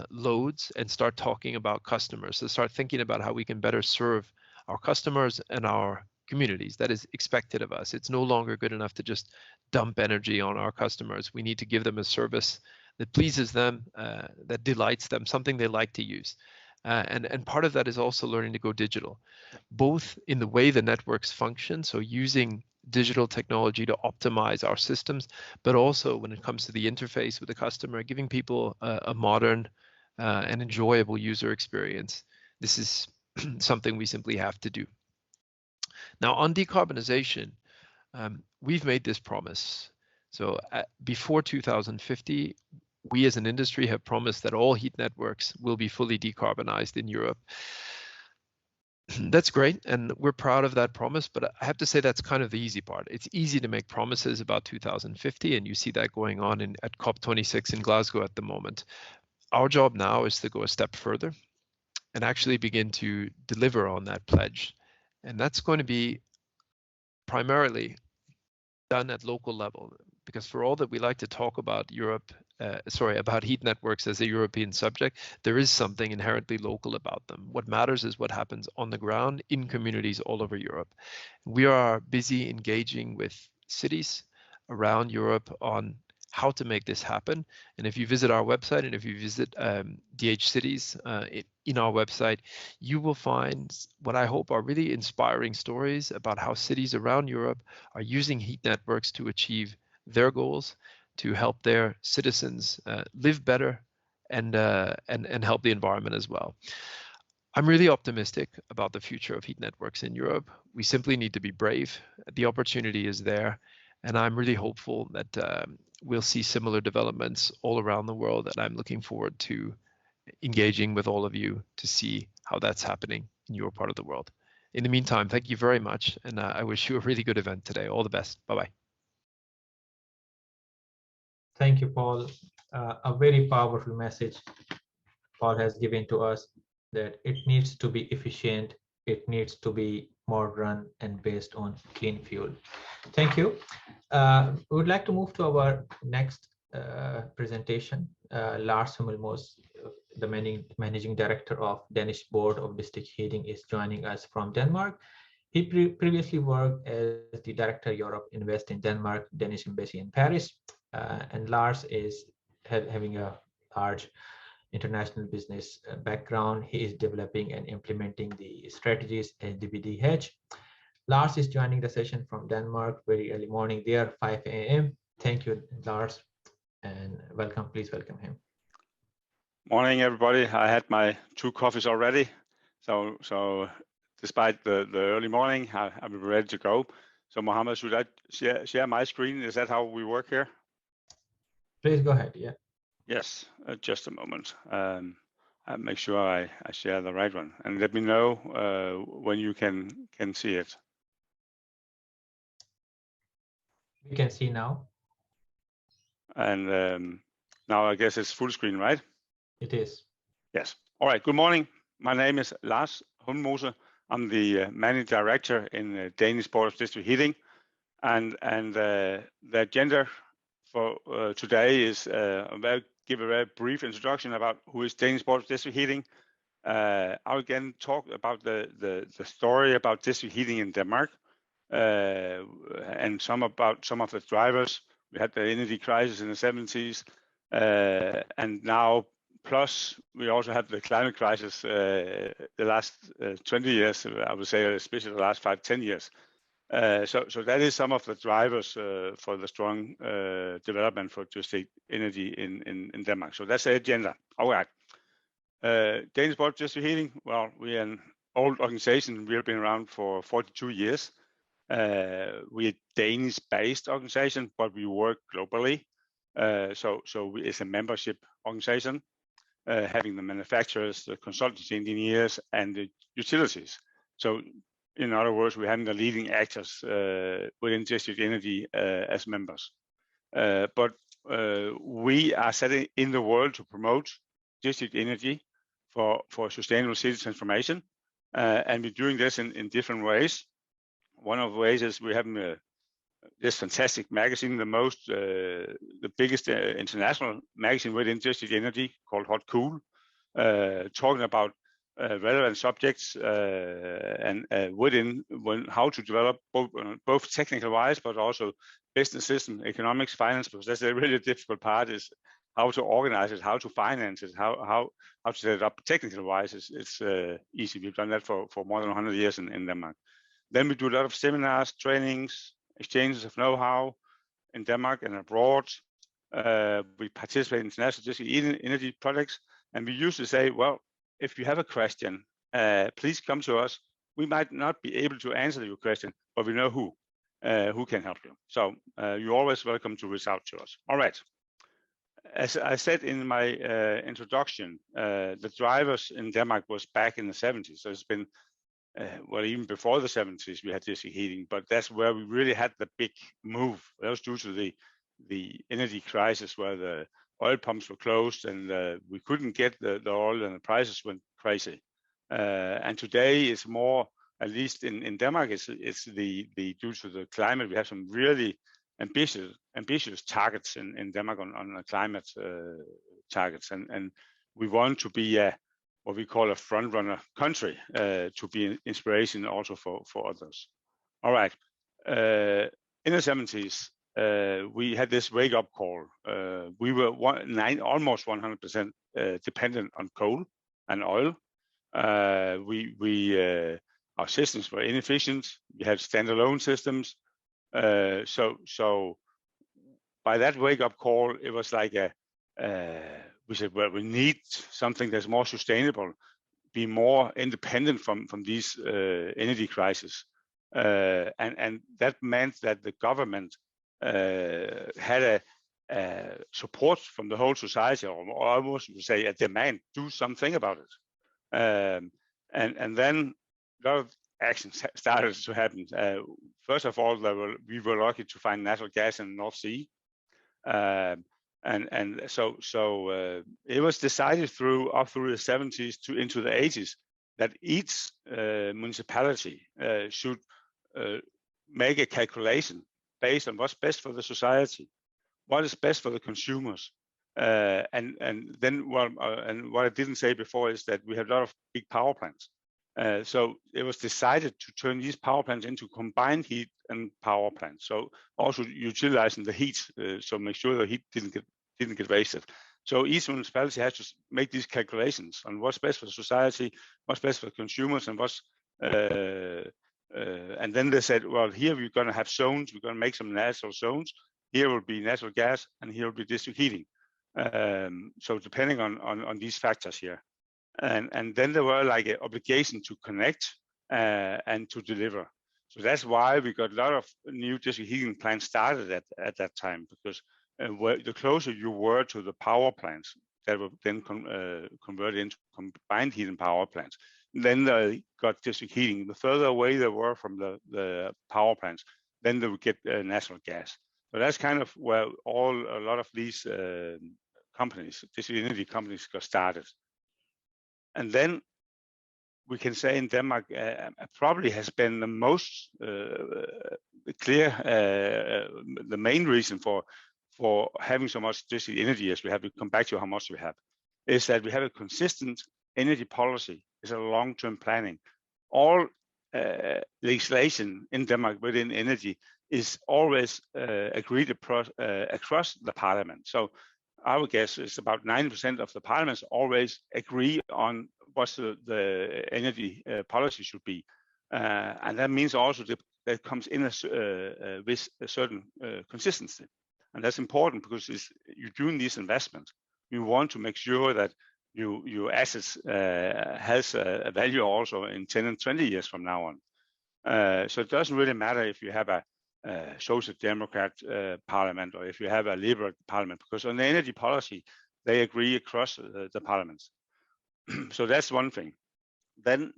loads and start talking about customers. So start thinking about how we can better serve our customers and our communities. That is expected of us. It's no longer good enough to just dump energy on our customers. We need to give them a service that pleases them, that delights them, something they like to use. And part of that is also learning to go digital, both in the way the networks function, so using digital technology to optimize our systems, but also when it comes to the interface with the customer, giving people a modern and enjoyable user experience. This is something we simply have to do. Now on decarbonization, we've made this promise. So before 2050, we as an industry have promised that all heat networks will be fully decarbonized in Europe. That's great, and we're proud of that promise, but I have to say that's kind of the easy part. It's easy to make promises about 2050, and you see that going on at COP26 in Glasgow at the moment. Our job now is to go a step further and actually begin to deliver on that pledge. And that's going to be primarily done at local level, because for all that we like to talk about about heat networks as a European subject, there is something inherently local about them. What matters is what happens on the ground in communities all over Europe. We are busy engaging with cities around Europe on how to make this happen. And if you visit our website and if you visit DH Cities in our website, you will find what I hope are really inspiring stories about how cities around Europe are using heat networks to achieve their goals, to help their citizens live better and help the environment as well. I'm really optimistic about the future of heat networks in Europe. We simply need to be brave. The opportunity is there, and I'm really hopeful that we'll see similar developments all around the world, and I'm looking forward to engaging with all of you to see how that's happening in your part of the world. In the meantime, thank you very much, and I wish you a really good event today. All the best. Bye-bye. Thank you, Paul. A very powerful message Paul has given to us, that it needs to be efficient, it needs to be modern and based on clean fuel. Thank you. We would like to move to our next presentation. Lars Hummelmose, the managing director of Danish Board of District Heating, is joining us from Denmark. He previously worked as the Director Europe Invest in Denmark, Danish Embassy in Paris. And Lars is having a large international business background. He is developing and implementing the strategies at DBDH. Lars is joining the session from Denmark, very early morning there, 5 a.m. Thank you, Lars, and welcome. Please welcome him. Morning, everybody. I had my 2 coffees already, so despite the early morning, I'm ready to go. So Mohammed, should I share my screen? Is that how we work here? Please go ahead. Yeah. Yes, just a moment. I'll make sure I share the right one, and let me know when you can see it. We can see now. And now I guess it's full screen, right? It is. Yes. All right. Good morning. My name is Lars Hundmose. I'm the managing director in Danish Board of District Heating, and the agenda for today is I'll give a very brief introduction about who is Danish Board of District Heating. I'll again talk about the story about district heating in Denmark, and some of the drivers. We had the energy crisis in the 70s, and now plus we also had the climate crisis the last 20 years, I would say, especially the last 5-10 years. So that is some of the drivers for the strong development for district energy in Denmark. So that's the agenda. All right. Danish Board of District Heating, well, we're an old organization. We have been around for 42 years. We're a Danish-based organization, but we work globally. So it's a membership organization, having the manufacturers, the consultancy engineers, and the utilities. So in other words, we're having the leading actors within district energy as members. But we are setting in the world to promote district energy for sustainable city transformation. And we're doing this in different ways. One of the ways is we have this fantastic magazine, the biggest international magazine within district energy called Hot Cool, talking about relevant subjects and within how to develop both technical wise, but also business system, economics, finance, because that's a really difficult part is how to organize it, how to finance it, how to set it up technical wise. It's easy. We've done that for more than 100 years in Denmark. Then we do a lot of seminars, trainings, exchanges of know-how in Denmark and abroad. We participate in international district energy projects, and we usually say, well, if you have a question, please come to us. We might not be able to answer your question, but we know who can help you. So you're always welcome to reach out to us. All right. As I said in my introduction, the drivers in Denmark was back in the 70s. So it's been, well, even before the 70s, we had district heating, but that's where we really had the big move. That was due to the energy crisis where the oil pumps were closed and we couldn't get the oil and the prices went crazy. And today it's more, at least in Denmark, it's the due to the climate, we have some really ambitious targets in Denmark on the climate targets, and we want to be what we call a front runner country to be an inspiration also for others. All right. In the 70s, we had this wake up call. We were almost 100% dependent on coal and oil. Our systems were inefficient. We had standalone systems. So by that wake up call, it was like we said, well, we need something that's more sustainable, be more independent from these energy crises. And that meant that the government had a support from the whole society, or almost would say a demand, do something about it. And then a lot of actions started to happen. First of all, we were lucky to find natural gas in the North Sea. And so it was decided up through the 70s into the 80s that each municipality should make a calculation based on what's best for the society, what is best for the consumers, and then what I didn't say before is that we have a lot of big power plants. So it was decided to turn these power plants into combined heat and power plants. So also utilizing the heat, so make sure the heat didn't get wasted. So each municipality has to make these calculations on what's best for the society, what's best for consumers, and what's and then they said, well, here we're going to have zones. We're going to make some natural zones. Here will be natural gas, and here will be district heating. So depending on these factors here. And then there were like an obligation to connect and to deliver. So that's why we got a lot of new district heating plants started at that time, because the closer you were to the power plants that were then converted into combined heat and power plants, then they got district heating. The further away they were from the power plants, then they would get natural gas. So that's kind of where a lot of these companies, district energy companies, got started. And then we can say in Denmark probably has been the most clear, the main reason for having so much district energy as we have. We come back to how much we have, is that we have a consistent energy policy. It's a long-term planning. All legislation in Denmark within energy is always agreed across the parliament. So our guess is about 90% of the parliaments always agree on what the energy policy should be. And that means also that comes in with a certain consistency. And that's important because you're doing these investments. You want to make sure that your assets has a value also in 10 and 20 years from now on. So it doesn't really matter if you have a Social Democrat parliament or if you have a Liberal parliament, because on the energy policy, they agree across the parliaments. So that's one thing. Then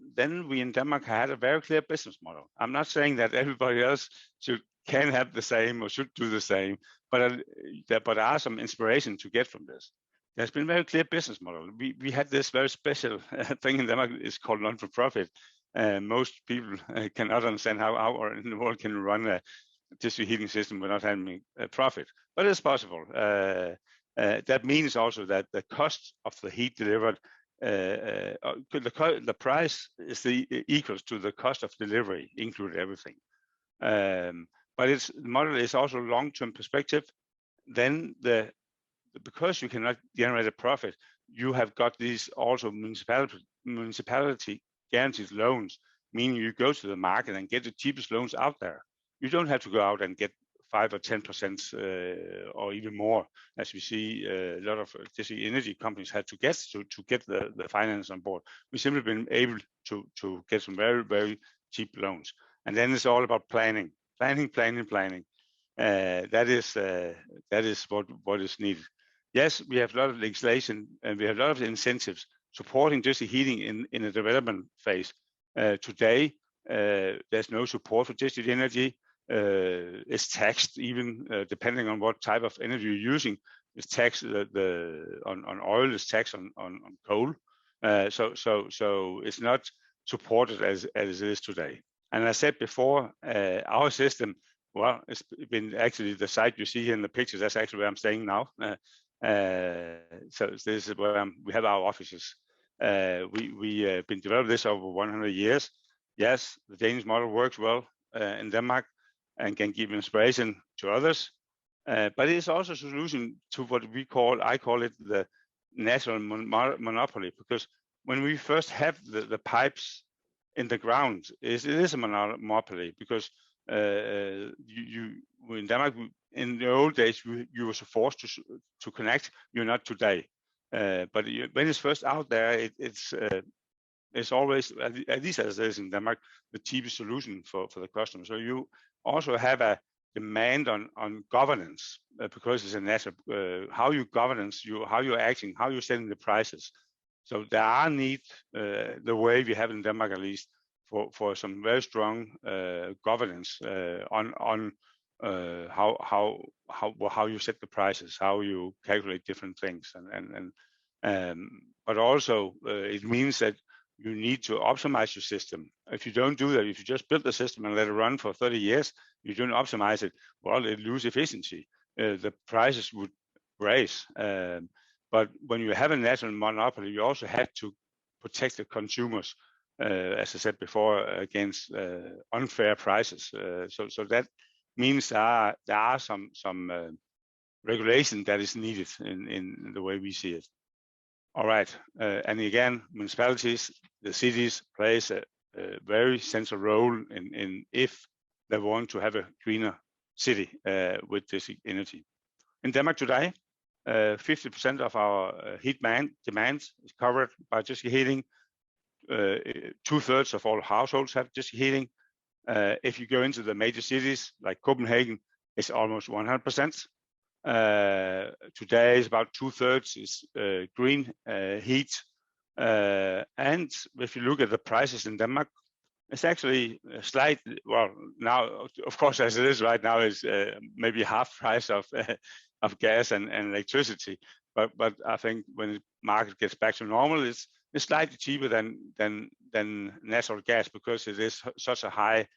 we in Denmark had a very clear business model. I'm not saying that everybody else can have the same or should do the same, but there are some inspiration to get from this. There's been a very clear business model. We had this very special thing in Denmark. It's called non-for-profit. Most people cannot understand how in the world can run a district heating system without having a profit, but it's possible. That means also that the cost of the heat delivered, the price is equals to the cost of delivery, included everything. But the model is also long-term perspective. Then because you cannot generate a profit, you have got these also municipality guaranteed loans, meaning you go to the market and get the cheapest loans out there. You don't have to go out and get 5 or 10% or even more, as we see a lot of district energy companies had to get the finance on board. We've simply been able to get some very, very cheap loans. And then it's all about planning. That is what is needed. Yes, we have a lot of legislation and we have a lot of incentives supporting district heating in a development phase. Today, there's no support for district energy. It's taxed even depending on what type of energy you're using. It's taxed on oil. It's taxed on coal. So it's not supported as it is today. And I said before, our system, well, it's been actually the site you see here in the pictures. That's actually where I'm staying now. So this is where we have our offices. We been developing this over 100 years. Yes, the Danish model works well in Denmark and can give inspiration to others. But it is also a solution to what I call it the natural monopoly, because when we first have the pipes in the ground, it is a monopoly, because in Denmark, in the old days, you were so forced to connect. You're not today. But when it's first out there, it's always, at least as it is in Denmark, the cheapest solution for the customer. So you also have a demand on governance, because it's a natural, how you governance, how you're acting, how you're setting the prices. So there are need, the way we have in Denmark at least, for some very strong governance on how you set the prices, how you calculate different things, but also it means that you need to optimize your system. If you don't do that, if you just build the system and let it run for 30 years, you don't optimize it, well, it loses efficiency. The prices would raise. But when you have a national monopoly, you also have to protect the consumers, as I said before, against unfair prices. So that means there are some regulation that is needed in the way we see it. All right, and again, municipalities, the cities plays a very central role in if they want to have a greener city with this energy. In Denmark today, 50% of our heat demand is covered by district heating. 2/3 of all households have district heating. If you go into the major cities like Copenhagen, it's almost 100%. Today is about 2/3 is green heat. And if you look at the prices in Denmark, it's actually slightly, well, now, of course, as it is right now, is maybe half price of gas and electricity. But I think when the market gets back to normal, it's slightly cheaper than natural gas, because it is such a high,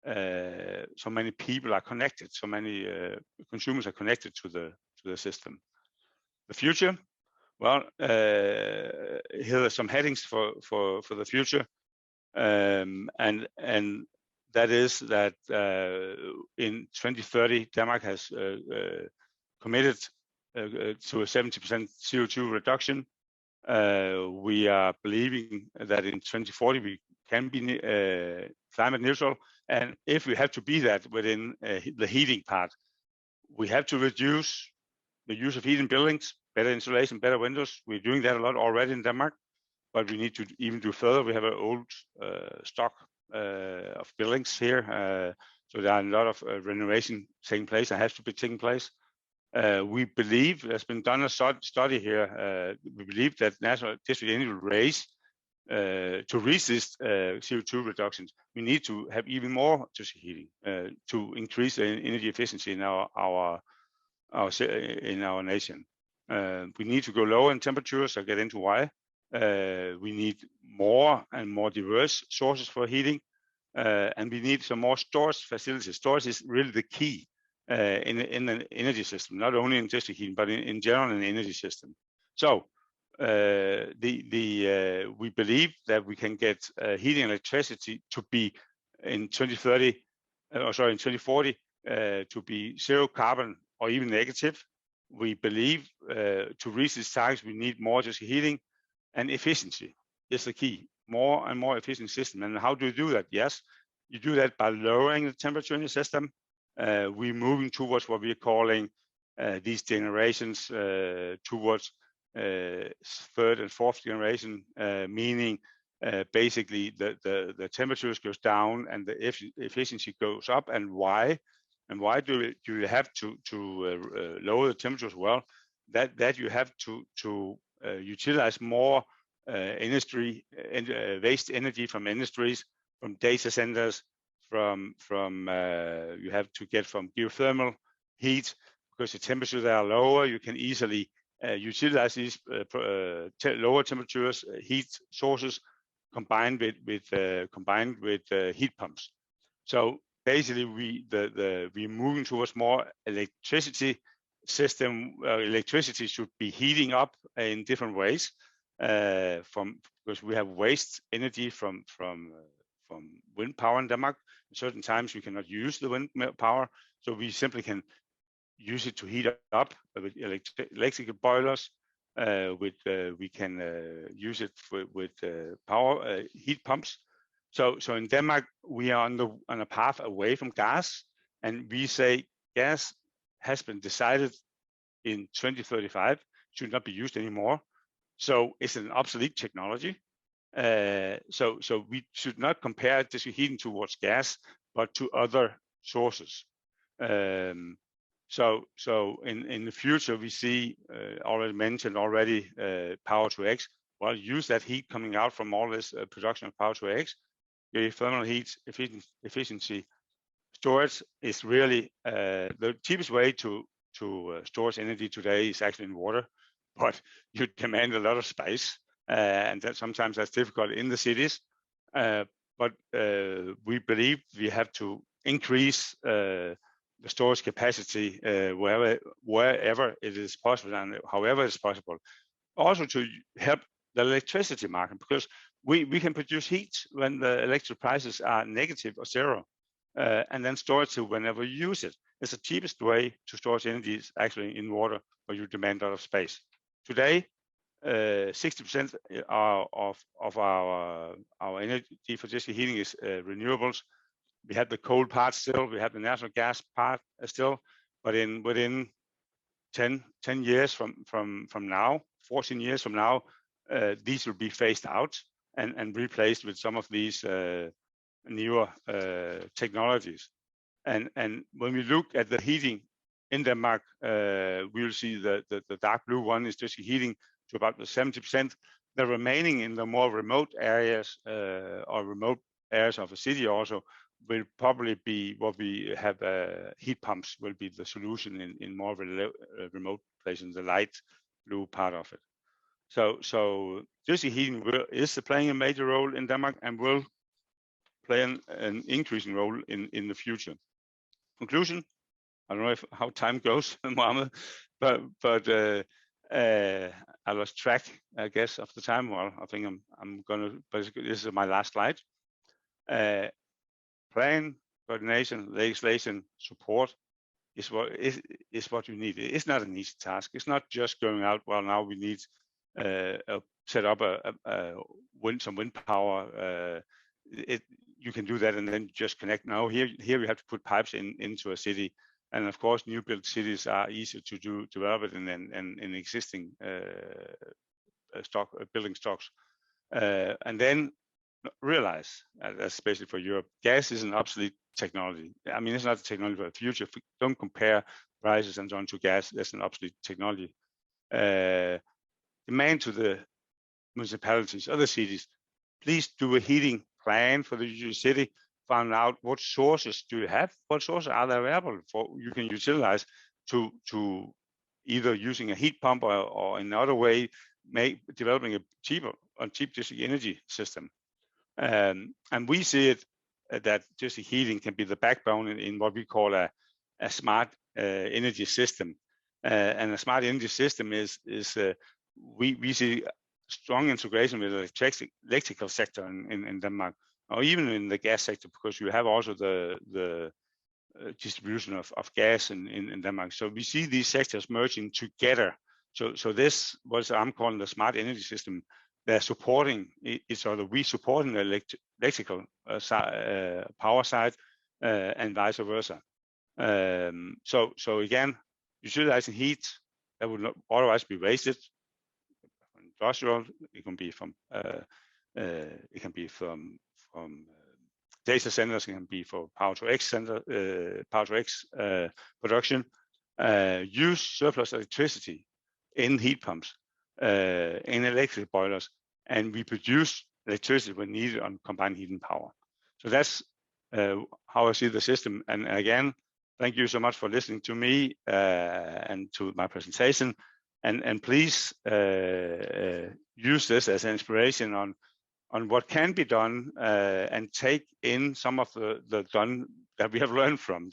so many people are connected, so many consumers are connected to the system. The future, well, here are some headings for the future. And that is that in 2030, Denmark has committed to a 70% CO2 reduction. We are believing that in 2040 we can be climate neutral, and if we have to be that within the heating part, we have to reduce the use of heating buildings, better insulation, better windows. We're doing that a lot already in Denmark, but we need to even do further. We have an old stock of buildings here, so there are a lot of renovation taking place and has to be taking place. We believe there's been done a study here. We believe that national district energy will raise to reach this CO2 reductions. We need to have even more district heating to increase the energy efficiency in our nation. We need to go lower in temperatures. I'll get into why. We need more and more diverse sources for heating, and we need some more storage facilities. Storage is really the key in an energy system, not only in district heating, but in general in the energy system. So we believe that we can get heating and electricity to be in 2040 to be zero carbon or even negative. We believe to reach these targets, we need more district heating, and efficiency is the key. More and more efficient system. And how do you do that? Yes, you do that by lowering the temperature in the system. We're moving towards what we're calling these generations towards third and fourth generation, meaning basically the temperatures goes down and the efficiency goes up. And why? And why do you have to lower the temperatures? Well, that you have to utilize more industry and waste energy from industries, from data centers, from you have to get from geothermal heat, because the temperatures are lower. You can easily utilize these lower temperatures heat sources combined with heat pumps. So basically, we're moving towards more electricity system. Electricity should be heating up in different ways, because we have waste energy from wind power in Denmark. Certain times we cannot use the wind power, so we simply can use it to heat up with electrical boilers. We can use it with power heat pumps. So in Denmark we are on a path away from gas, and we say gas has been decided in 2035 should not be used anymore. So it's an obsolete technology. So we should not compare district heating towards gas, but to other sources. So in the future we see already mentioned power to X. Well, use that heat coming out from all this production of power to X. Thermal heat efficiency storage is really the cheapest way to store energy today is actually in water, but you demand a lot of space, and that sometimes that's difficult in the cities. But we believe we have to increase the storage capacity wherever it is possible and however it's possible. Also to help the electricity market, because we can produce heat when the electric prices are negative or zero, and then store it whenever you use it. It's the cheapest way to store energy is actually in water, where you demand a lot of space. Today, 60% of our energy for district heating is renewables. We have the coal part still, we have the natural gas part still, but within 10 years from now, 14 years from now, these will be phased out. and replaced with some of these newer technologies. And when we look at the heating in Denmark, we'll see the dark blue one is just heating to about the 70%. The remaining in the more remote areas or remote areas of a city also will probably be what we have. Heat pumps will be the solution in more remote places, the light blue part of it. So district heating is playing a major role in Denmark and will play an increasing role in the future. Conclusion, I don't know how time goes, Mohammed, but I lost track, I guess, of the time. Well, I think I'm gonna basically, this is my last slide. Plan, coordination, legislation, support is what you need. It's not an easy task. It's not just going out, well, now we need set up some wind power. You can do that and then just connect. Now here we have to put pipes into a city, and of course new built cities are easier to develop it in existing building stocks, and then realize, especially for Europe, gas is an obsolete technology. I mean, it's not a technology for the future. If we don't compare prices and so on to gas, that's an obsolete technology. Demand to the municipalities, other cities, please do a heating plan for the city. Find out what sources do you have, what sources are there available for you can utilize to either using a heat pump or in another way, developing a cheap district energy system. And we see it that district heating can be the backbone in what we call a smart energy system. And a smart energy system is we see strong integration with the electrical sector in Denmark, or even in the gas sector, because you have also the distribution of gas in Denmark. So we see these sectors merging together. So this, what I'm calling the smart energy system, they're supporting each other. We supporting the electrical power side and vice versa. So again, utilizing heat that would not otherwise be wasted. Industrial, it can be from data centers, it can be for power to X production. Use surplus electricity in heat pumps, in electric boilers, and we produce electricity when needed on combined heat and power. So that's how I see the system. And again, thank you so much for listening to me and to my presentation. And please use this as an inspiration on what can be done and take in some of the done that we have learned from.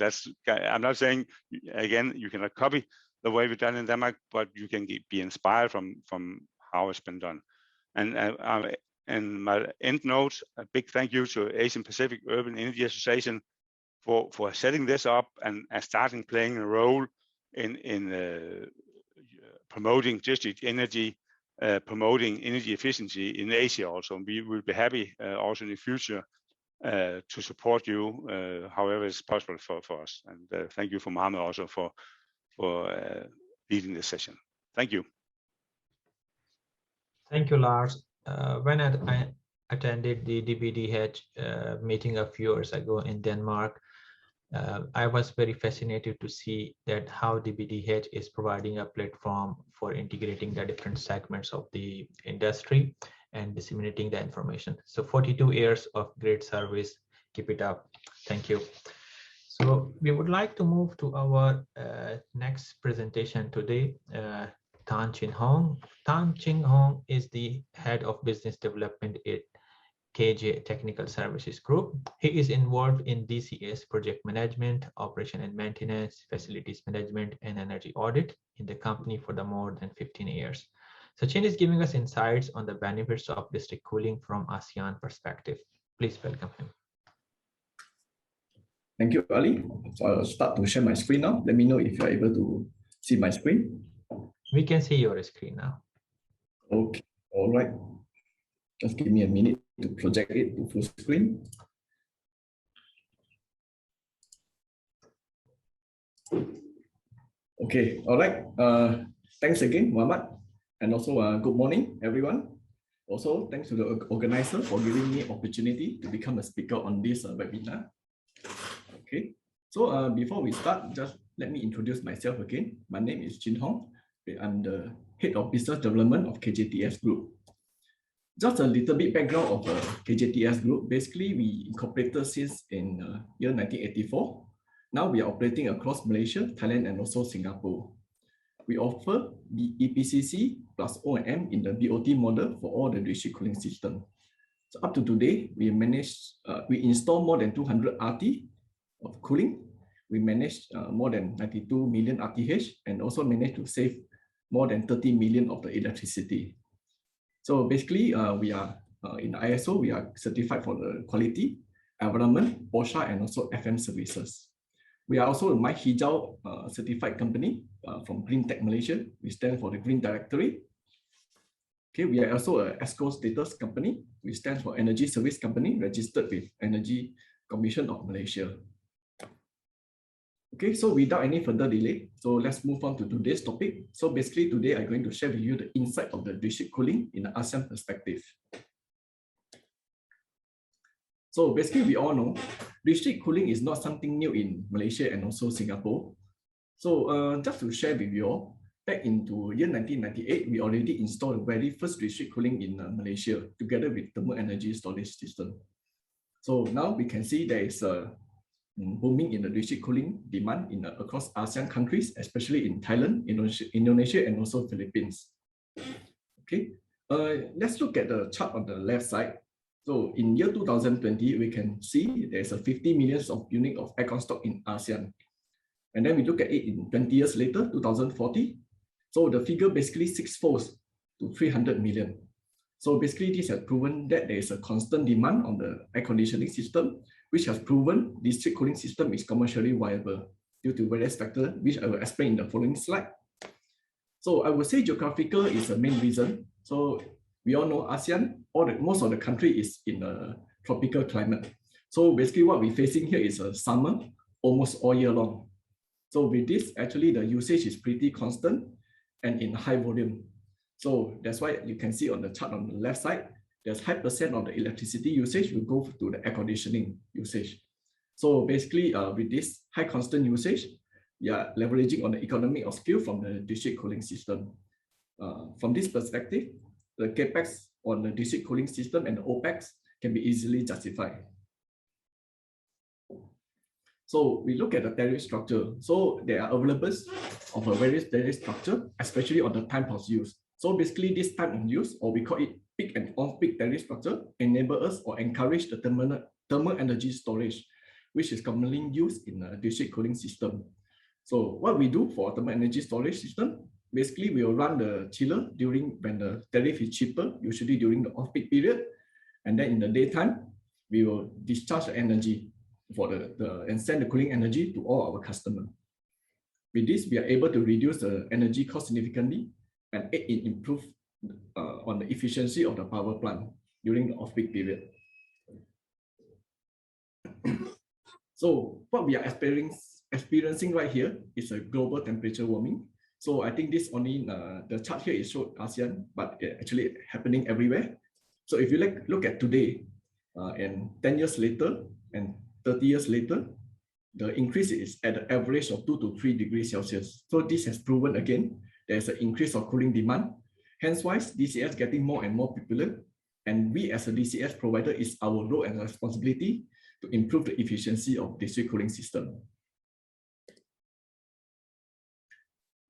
I'm not saying, again, you cannot copy the way we've done in Denmark, but you can be inspired from how it's been done. And my end note, a big thank you to Asian Pacific Urban Energy Association for setting this up and starting playing a role in promoting district energy, promoting energy efficiency in Asia also. And we will be happy also in the future to support you however it's possible for us. And thank you for Mohammed also for leading this session. Thank you. Thank you, Lars. When I attended the DBDH meeting a few years ago in Denmark, I was very fascinated to see that how DBDH is providing a platform for integrating the different segments of the industry and disseminating the information. So 42 years of great service. Keep it up. Thank you. So we would like to move to our next presentation today. Tan Chin Hong. Tan Chin Hong is the head of business development at KJ Technical Services Group. He is involved in DCS project management, operation and maintenance, facilities management, and energy audit in the company for the more than 15 years. Sachin is giving us insights on the benefits of district cooling from ASEAN perspective. Please welcome him. Thank you, Ali. So I'll start to share my screen now. Let me know if you're able to see my screen. We can see your screen now. Okay, all right. Just give me a minute to project it to full screen. Okay, all right. Thanks again, Mohammed. And also good morning, everyone. Also, thanks to the organizer for giving me opportunity to become a speaker on this webinar. Okay, so before we start, just let me introduce myself again. My name is Chin Hong. I'm the Head of Business Development of KJTS Group. Just a little bit background of KJTS Group. Basically, we incorporated since in year 1984. Now we are operating across Malaysia, Thailand, and also Singapore. We offer the EPCC plus O&M in the BOT model for all the district cooling system. So up to today, we install more than 200 RT of cooling. We managed more than 92 million RTH and also managed to save more than 30 million of the electricity. So basically, we are in ISO, we are certified for the quality, environment, OSHA, and also FM services. We are also a My Hijau certified company from Green Tech Malaysia. We stand for the Green Directory. Okay, we are also a ESCO status company. We stand for Energy Service Company registered with Energy Commission of Malaysia. Okay, so without any further delay, so let's move on to today's topic. So basically today I'm going to share with you the insight of the district cooling in the ASEAN perspective. So basically we all know district cooling is not something new in Malaysia and also Singapore. So just to share with you all, back into year 1998, we already installed the very first district cooling in Malaysia together with thermal energy storage system. So now we can see there is a booming in the district cooling demand in across ASEAN countries, especially in Thailand, Indonesia, and also Philippines. Okay, let's look at the chart on the left side. So in year 2020, we can see there's a 50 million of unit of aircon stock in ASEAN. And then we look at it in 20 years later, 2040. So the figure basically six-folds to 300 million. So basically this has proven that there is a constant demand on the air conditioning system, which has proven district cooling system is commercially viable due to various factors, which I will explain in the following slide. So I would say geographical is the main reason. So we all know ASEAN, most of the country is in a tropical climate. So basically what we're facing here is a summer almost all year long. So with this, actually the usage is pretty constant and in high volume. So that's why you can see on the chart on the left side, there's high percent of the electricity usage will go to the air conditioning usage. So basically with this high constant usage, we are leveraging on the economy of scale from the district cooling system. From this perspective, the capex on the district cooling system and the OPEX can be easily justified. So we look at the tariff structure. So there are availables of a various tariff structure, especially on the time of use. So basically this time of use, or we call it peak and off-peak tariff structure, enable us or encourage the thermal energy storage, which is commonly used in a district cooling system. So what we do for thermal energy storage system, basically we will run the chiller during when the tariff is cheaper, usually during the off-peak period. And then in the daytime, we will discharge the energy for and send the cooling energy to all our customers. With this, we are able to reduce the energy cost significantly and improve on the efficiency of the power plant during the off-peak period. So what we are experiencing right here is a global temperature warming. So I think this only, the chart here is showed ASEAN, but it actually happening everywhere. So if you look at today, and 10 years later and 30 years later, the increase is at the average of 2 to 3 degrees Celsius. So this has proven again, there's an increase of cooling demand. Hence why DCS getting more and more popular. And we as a DCS provider, is our role and responsibility to improve the efficiency of district cooling system.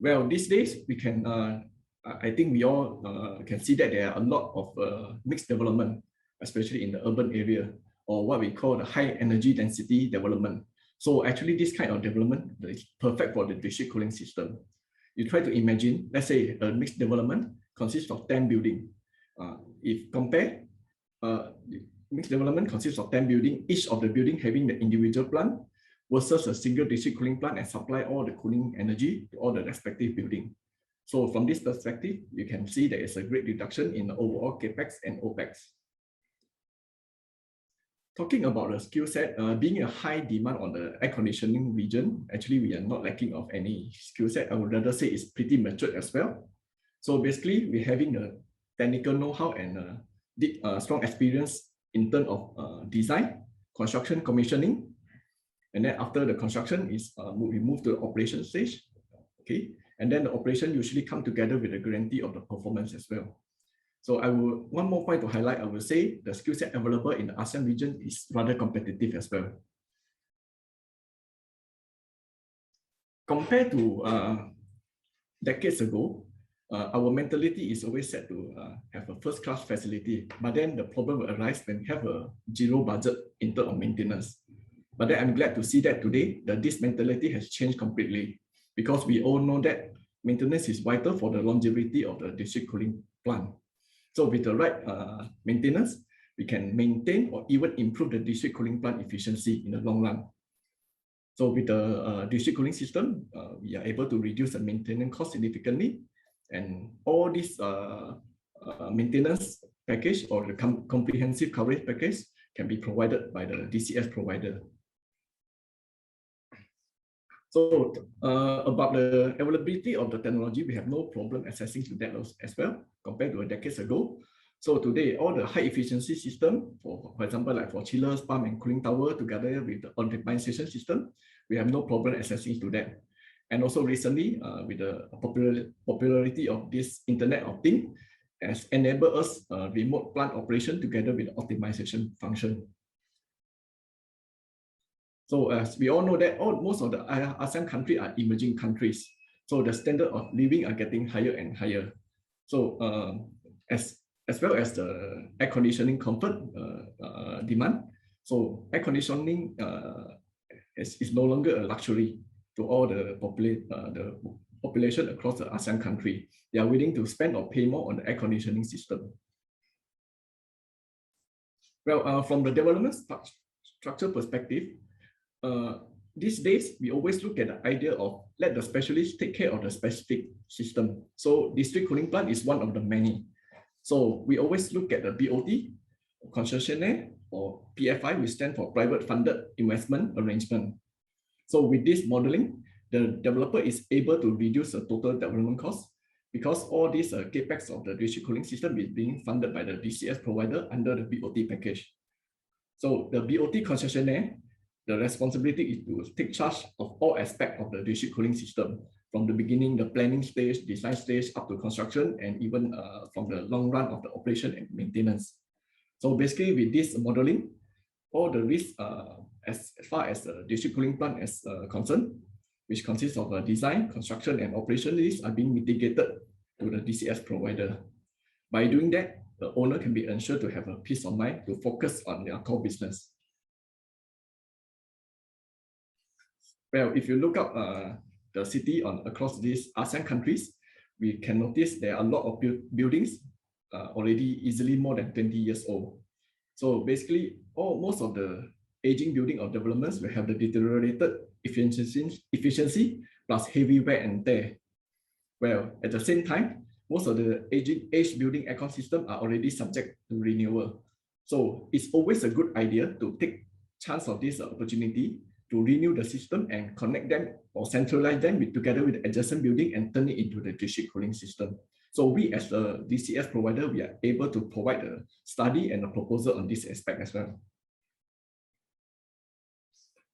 Well, these days we can, I think we all can see that there are a lot of mixed development, especially in the urban area, or what we call the high energy density development. So actually this kind of development is perfect for the district cooling system. You try to imagine, let's say a mixed development consists of 10 buildings. If compare, mixed development consists of 10 buildings, each of the building having the individual plant versus a single district cooling plant and supply all the cooling energy to all the respective buildings. So from this perspective, you can see there is a great reduction in the overall capex and opex. Talking about the skill set, being a high demand on the air conditioning region, actually we are not lacking of any skill set. I would rather say it's pretty matured as well. So basically we're having a technical know-how and strong experience in terms of design, construction, commissioning, and then after the construction is we move to the operation stage. Okay, and then the operation usually come together with a guarantee of the performance as well. So one more point to highlight, I will say the skill set available in the ASEAN region is rather competitive as well. Compared to decades ago, our mentality is always set to have a first-class facility, but then the problem will arise when we have a zero budget in terms of maintenance. But then I'm glad to see that today that this mentality has changed completely, because we all know that maintenance is vital for the longevity of the district cooling plant. So with the right maintenance, we can maintain or even improve the district cooling plant efficiency in the long run. So with the district cooling system, we are able to reduce the maintenance cost significantly, and all this maintenance package or the comprehensive coverage package can be provided by the DCS provider. So about the availability of the technology, we have no problem accessing to that as well compared to a decade ago. So today, all the high efficiency system, for example, like for chillers, pump and cooling tower together with the optimization system, we have no problem accessing to that. And also recently, with the popularity of this Internet of Things, has enabled us remote plant operation together with the optimization function. So as we all know that most of the ASEAN countries are emerging countries. So the standard of living are getting higher and higher. So as well as the air conditioning comfort demand. So air conditioning is no longer a luxury to all the population across the ASEAN country. They are willing to spend or pay more on the air conditioning system. Well, from the development structure perspective, these days, we always look at the idea of let the specialist take care of the specific system. So district cooling plant is one of the many. So we always look at the BOT, concessionaire, or PFI, which stand for private funded investment arrangement. So with this modeling, the developer is able to reduce the total development cost because all these capex of the district cooling system is being funded by the DCS provider under the BOT package. So the BOT concessionaire, the responsibility is to take charge of all aspects of the district cooling system, from the beginning, the planning stage, design stage, up to construction, and even from the long run of the operation and maintenance. So basically with this modeling, all the risks as far as the district cooling plant is concerned, which consists of design, construction, and operation risks are being mitigated to the DCS provider. By doing that, the owner can be ensured to have a peace of mind to focus on their core business. Well, if you look up the city across these ASEAN countries, we can notice there are a lot of buildings already easily more than 20 years old. So basically, most of the aging building or developments will have the deteriorated efficiency plus heavy wear and tear. Well, at the same time, most of the aged building aircon system are already subject to renewal. So it's always a good idea to take chance of this opportunity to renew the system and connect them or centralize them together with the adjacent building and turn it into the district cooling system. So we as a DCS provider, we are able to provide a study and a proposal on this aspect as well.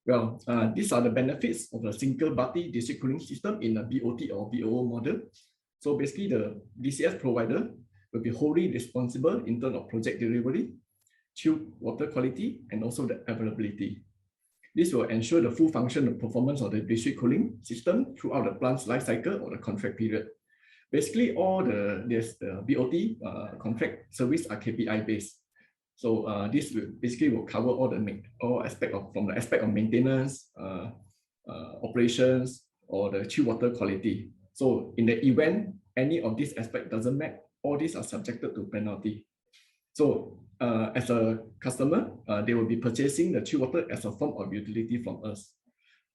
Well, these are the benefits of a single body district cooling system in a BOT or BOO model. So basically the DCS provider will be wholly responsible in terms of project delivery, chilled water quality, and also the availability. This will ensure the full function and performance of the district cooling system throughout the plant's life cycle or the contract period. Basically, all the BOT contract service are KPI based. So this will cover all aspect from the aspect of maintenance, operations, or the chill water quality. So in the event any of these aspects doesn't match, all these are subjected to penalty. So as a customer, they will be purchasing the chill water as a form of utility from us.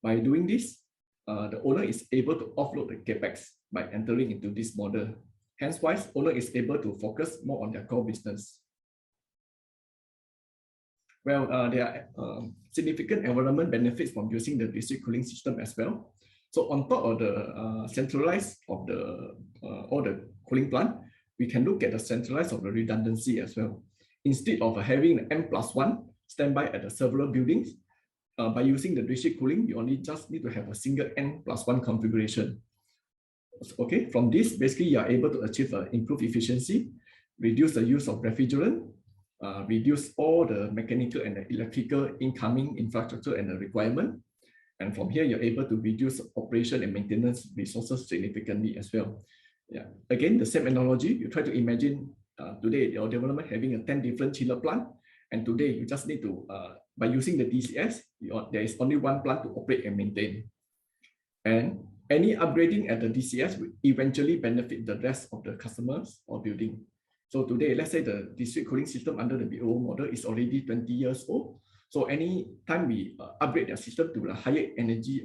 By doing this, the owner is able to offload the capex by entering into this model. Hence why owner is able to focus more on their core business. Well, there are significant environment benefits from using the district cooling system as well. So on top of the centralized of all the cooling plant, we can look at the centralized of the redundancy as well. instead of having an N+1 standby at the several buildings, by using the district cooling, you only just need to have a single N+1 configuration. Okay, from this, basically you are able to achieve improved efficiency, reduce the use of refrigerant, reduce all the mechanical and the electrical incoming infrastructure and the requirement. And from here, you're able to reduce operation and maintenance resources significantly as well. Yeah. Again, the same analogy, you try to imagine today your development having a 10 different chiller plant. And today you just need to, by using the DCS, there is only one plant to operate and maintain. And any upgrading at the DCS will eventually benefit the rest of the customers or building. So today, let's say the district cooling system under the BOO model is already 20 years old. So any time we upgrade their system to a higher energy,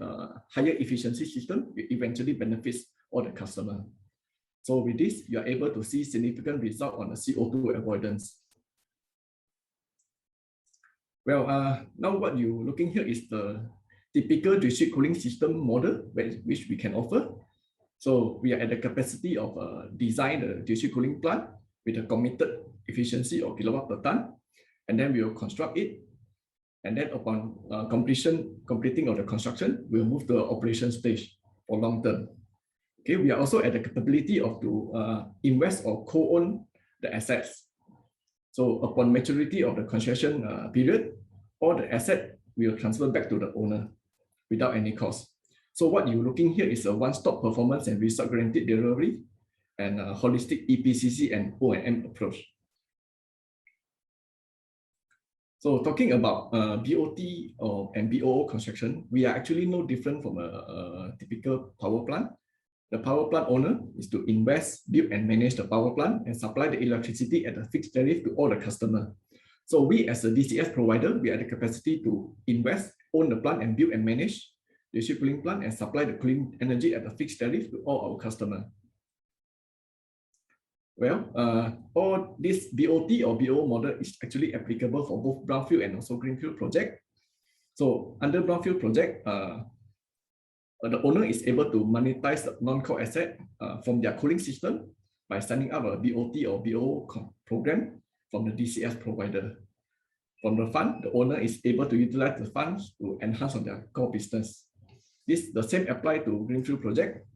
higher efficiency system, it eventually benefits all the customer. So with this, you are able to see significant result on the CO2 avoidance. Well, now what you're looking here is the typical district cooling system model which we can offer. So we are at the capacity of design the district cooling plant with a committed efficiency of kilowatt per ton, and then we will construct it. And then upon completing of the construction, we'll move to the operation stage for long term. Okay, we are also at the capability of to invest or co-own the assets. So upon maturity of the concession period, all the asset will transfer back to the owner without any cost. So what you're looking here is a one-stop performance and result guaranteed delivery and a holistic EPCC and O&M approach. So talking about BOT and BOO construction, we are actually no different from a typical power plant. The power plant owner is to invest, build and manage the power plant and supply the electricity at a fixed tariff to all the customers. So we as a DCS provider, we have the capacity to invest, own the plant and build and manage the district cooling plant and supply the cooling energy at a fixed tariff to all our customers. Well, all this BOT or BOO model is actually applicable for both brownfield and also greenfield project. So under brownfield project, the owner is able to monetize the non-core asset from their cooling system by signing up a BOT or BOO program from the DCS provider. From the fund, the owner is able to utilize the funds to enhance on their core business. This the same apply to greenfield project.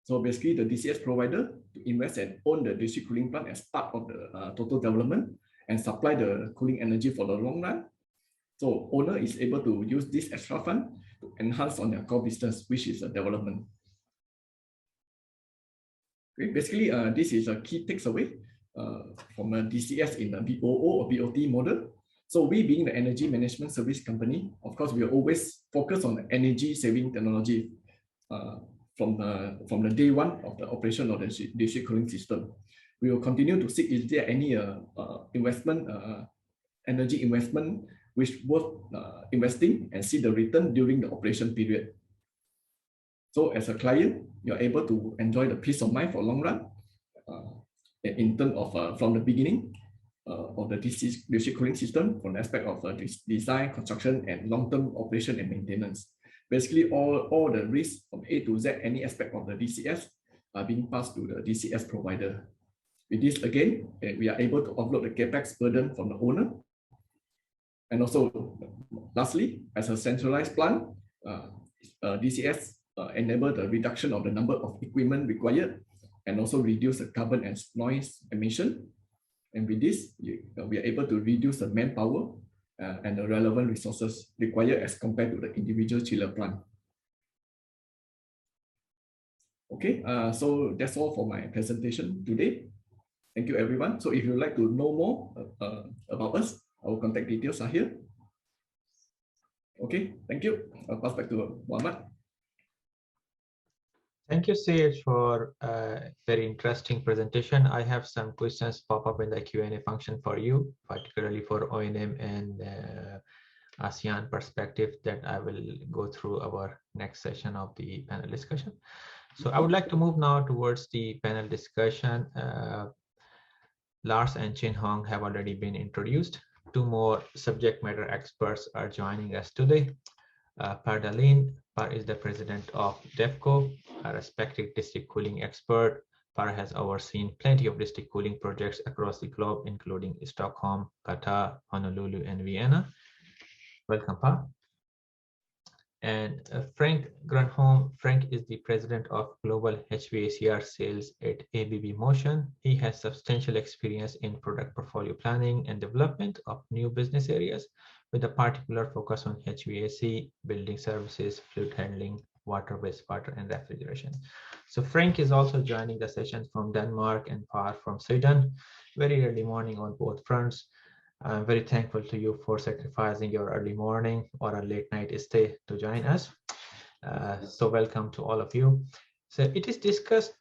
So basically, the DCS provider to invest and own the district cooling plant as part of the total development and supply the cooling energy for the long run. So owner is able to use this extra fund to enhance on their core business, which is a development. Okay, basically, this is a key takeaway from a DCS in the BOO or BOT model. So we being the energy management service company, of course, we are always focused on the energy saving technology from the day one of the operation of the district cooling system. We will continue to seek is there any investment, energy investment which worth investing and see the return during the operation period. So as a client, you're able to enjoy the peace of mind for long run in terms of from the beginning of the district cooling system from the aspect of design, construction, and long-term operation and maintenance. Basically, all the risks from A to Z, any aspect of the DCS are being passed to the DCS provider. With this, again, we are able to offload the CapEx burden from the owner. And also, lastly, as a centralized plant, DCS enable the reduction of the number of equipment required and also reduce the carbon and noise emission. And with this, we are able to reduce the manpower and the relevant resources required as compared to the individual chiller plant. Okay, so that's all for my presentation today. Thank you, everyone. So if you'd like to know more about us, our contact details are here. Okay, thank you. I'll pass back to Muhammad. Thank you, Sage, for a very interesting presentation. I have some questions pop up in the Q&A function for you, particularly for O&M and ASEAN perspective that I will go through our next session of the panel discussion. So I would like to move now towards the panel discussion. Lars and Chin Hong have already been introduced. Two more subject matter experts are joining us today. Par Dalin. Par is the president of DEFCO, a respected district cooling expert Par has overseen plenty of district cooling projects across the globe, including Stockholm, Qatar, Honolulu, and Vienna. Welcome, Par. And Frank Granholm. Frank is the president of Global HVACR Sales at ABB Motion. He has substantial experience in product portfolio planning and development of new business areas, with a particular focus on HVAC, building services, fluid handling, water, wastewater, and refrigeration. So Frank is also joining the session from Denmark and Par from Sweden. Very early morning on both fronts. I'm very thankful to you for sacrificing your early morning or a late night stay to join us. So welcome to all of you. So it is discussed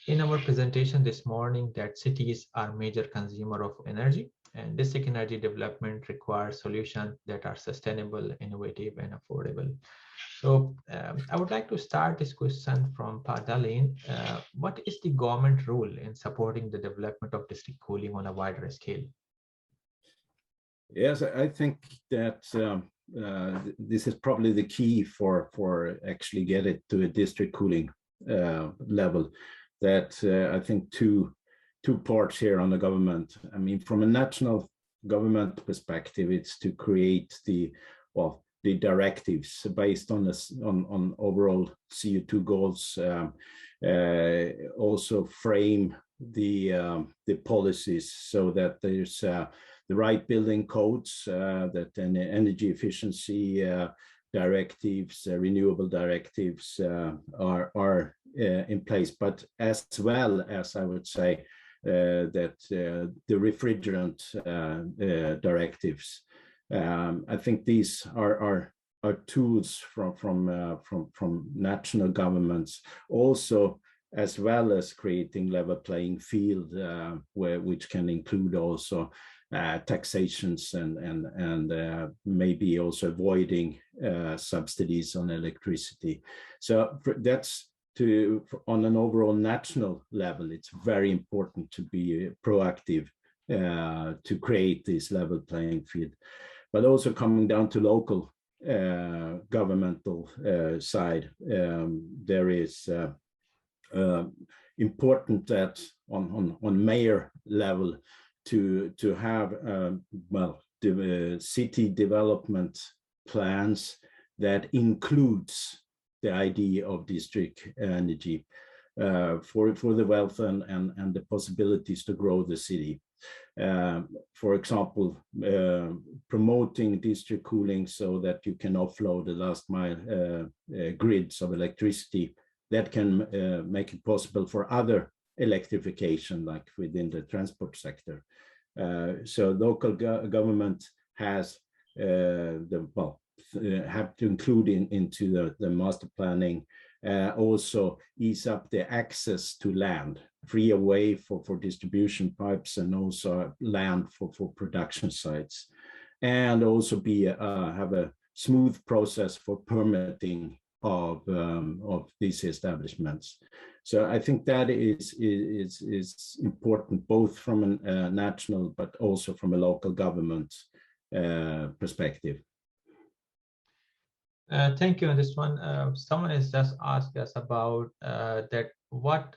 in our presentation this morning that cities are major consumer of energy, and district energy development requires solutions that are sustainable, innovative, and affordable. So I would like to start this question from Pardalin. What is the government role in supporting the development of district cooling on a wider scale? Yes, I think that this is probably the key for actually get it to a district cooling level. That I think two parts here on the government. I mean, from a national government perspective, it's to create the directives based on this on overall CO2 goals. Also frame the policies so that there's the right building codes, that then energy efficiency directives, renewable directives are in place, but as well as I would say that the refrigerant directives. I think these are tools from national governments, also as well as creating level playing field, which can include also taxations and maybe also avoiding subsidies on electricity. So that's on an overall national level, it's very important to be proactive to create this level playing field. But also coming down to local governmental side, there is important that on mayor level to have city development plans that includes the idea of district energy for the wealth and the possibilities to grow the city. For example, promoting district cooling so that you can offload the last mile grids of electricity that can make it possible for other electrification, like within the transport sector. So local government has have to include into the master planning, also ease up the access to land, free a way for distribution pipes and also land for production sites, and also have a smooth process for permitting of these establishments. So I think that is important, both from a national but also from a local government perspective. Thank you on this one. Someone has just asked us about that what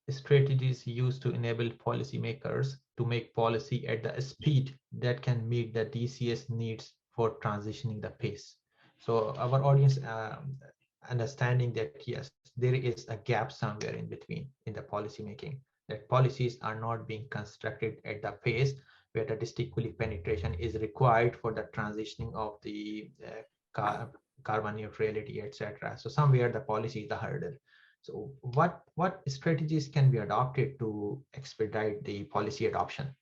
strategies used to enable policymakers to make policy at the speed that can meet the DCS needs for transitioning the pace. So our audience understanding that yes, there is a gap somewhere in between in the policy making, that policies are not being constructed at the pace where the district cooling penetration is required for the transitioning of the carbon neutrality, etc. So somewhere the policy is the hurdle. So what strategies can be adopted to expedite the policy adoption?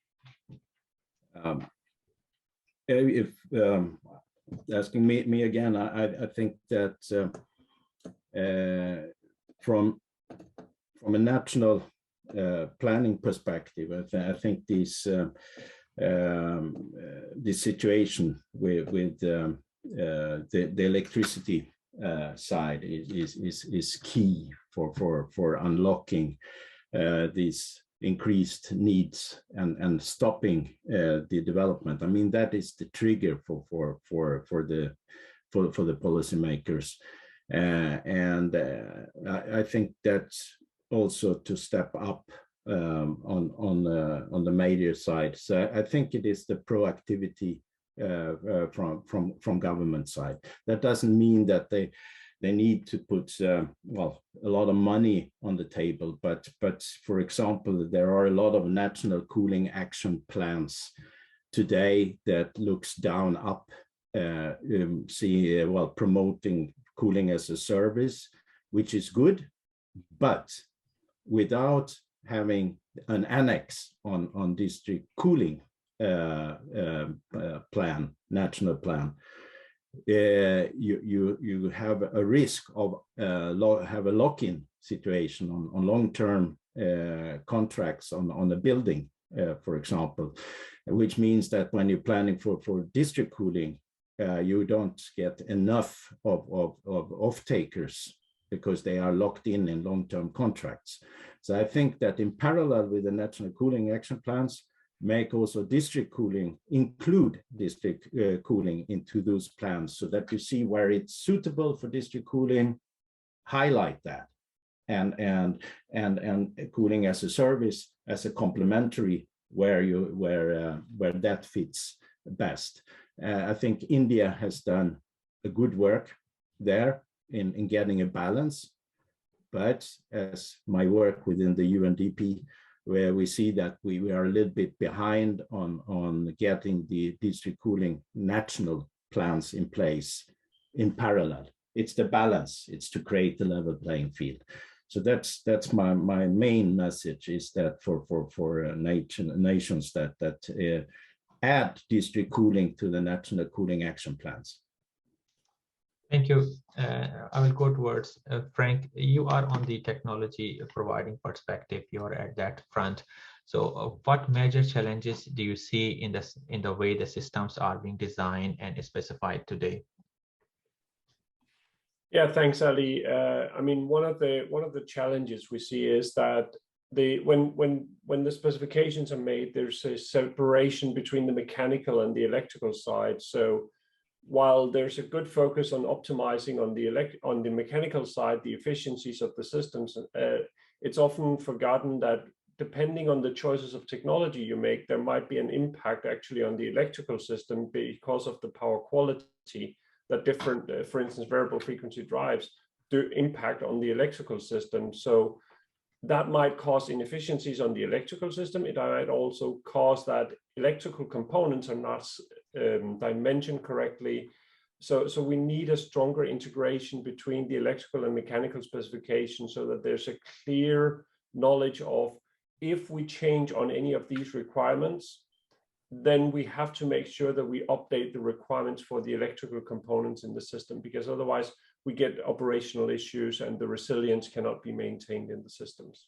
If asking me again, I think that from a national planning perspective, I think this situation with the electricity side is key for unlocking these increased needs and stopping the development. I mean, that is the trigger for the policymakers, and I think that's also to step up on the major side. So I think it is the proactivity from government side. That doesn't mean that they need to put well, a lot of money on the table, but for example, there are a lot of national cooling action plans today that looks down up, well, promoting cooling as a service, which is good, but without having an annex on district cooling plan, national plan, you have a risk of have a lock-in situation on long-term contracts on the building, for example, which means that when you're planning for district cooling, you don't get enough of off-takers because they are locked in long-term contracts. So I think that in parallel with the national cooling action plans, make also district cooling, include district cooling into those plans so that you see where it's suitable for district cooling, highlight that, and cooling as a service as a complementary where that fits best. I think India has done a good work there in getting a balance, but as my work within the UNDP, where we see that we are a little bit behind on getting the district cooling national plans in place in parallel. It's the balance, it's to create a level playing field. So that's my main message, is that for nations that add district cooling to the national cooling action plans. Thank you. I will go towards Frank. You are on the technology providing perspective. You are at that front. So what major challenges do you see in the way the systems are being designed and specified today? Yeah, thanks, Ali. I mean, one of the challenges we see is that when the specifications are made, there's a separation between the mechanical and the electrical side. So while there's a good focus on optimizing on the mechanical side, the efficiencies of the systems, it's often forgotten that depending on the choices of technology you make, there might be an impact actually on the electrical system because of the power quality that different, for instance, variable frequency drives do impact on the electrical system. So that might cause inefficiencies on the electrical system. It might also cause that electrical components are not dimensioned correctly. So we need a stronger integration between the electrical and mechanical specifications so that there's a clear knowledge of, if we change on any of these requirements, then we have to make sure that we update the requirements for the electrical components in the system, because otherwise we get operational issues and the resilience cannot be maintained in the systems.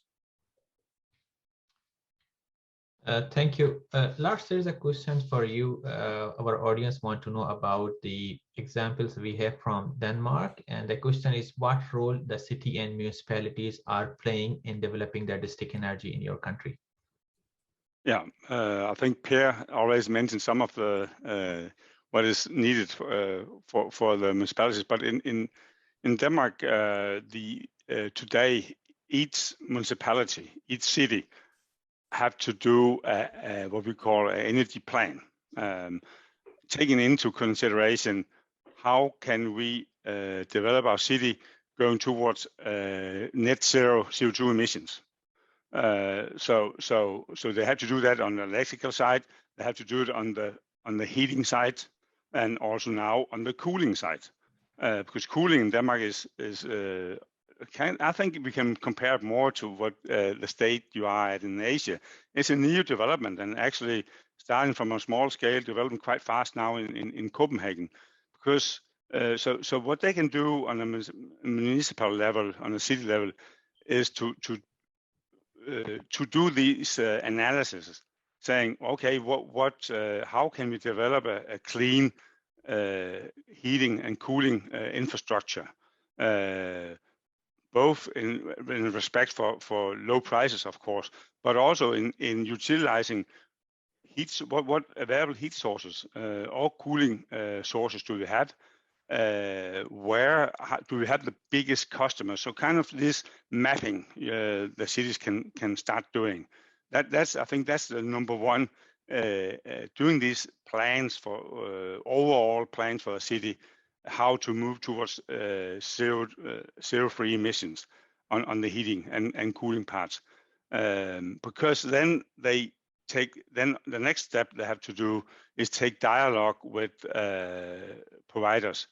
Thank you. Lars, there is a question for you. Our audience want to know about the examples we have from Denmark. And the question is, what role the city and municipalities are playing in developing their district energy in your country? Yeah, I think Per always mentioned some of the what is needed for the municipalities. But in Denmark, today, each municipality, each city, have to do what we call an energy plan, taking into consideration how can we develop our city going towards net zero CO2 emissions. So they have to do that on the electrical side. They have to do it on the heating side, and also now on the cooling side, because cooling in Denmark is I think we can compare it more to what the state you are at in Asia. It's a new development, and actually starting from a small scale, developing quite fast now in Copenhagen. Because so what they can do on a municipal level, on a city level, is to do these analysis, saying, okay, how can we develop a clean heating and cooling infrastructure, both in respect for low prices, of course, but also in utilizing heat. What available heat sources or cooling sources do we have? where do we have the biggest customers? So kind of this mapping the cities can start doing. That's I think that's the number one. Doing these plans for overall plans for a city, how to move towards zero-free emissions on the heating and cooling parts, because then the next step they have to do is take dialogue with providers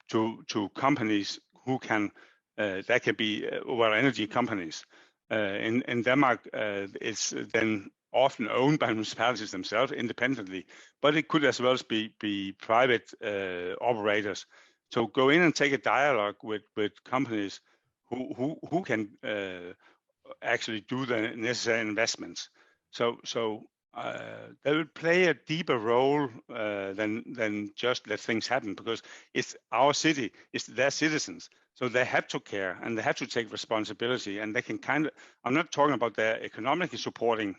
to companies who can that can be energy companies. In Denmark, it's then often owned by municipalities themselves independently, but it could as well be private operators. So go in and take a dialogue with companies who can actually do the necessary investments. So they will play a deeper role than just let things happen, because it's our city, it's their citizens. So they have to care and they have to take responsibility, and they can kind of, I'm not talking about their economically supporting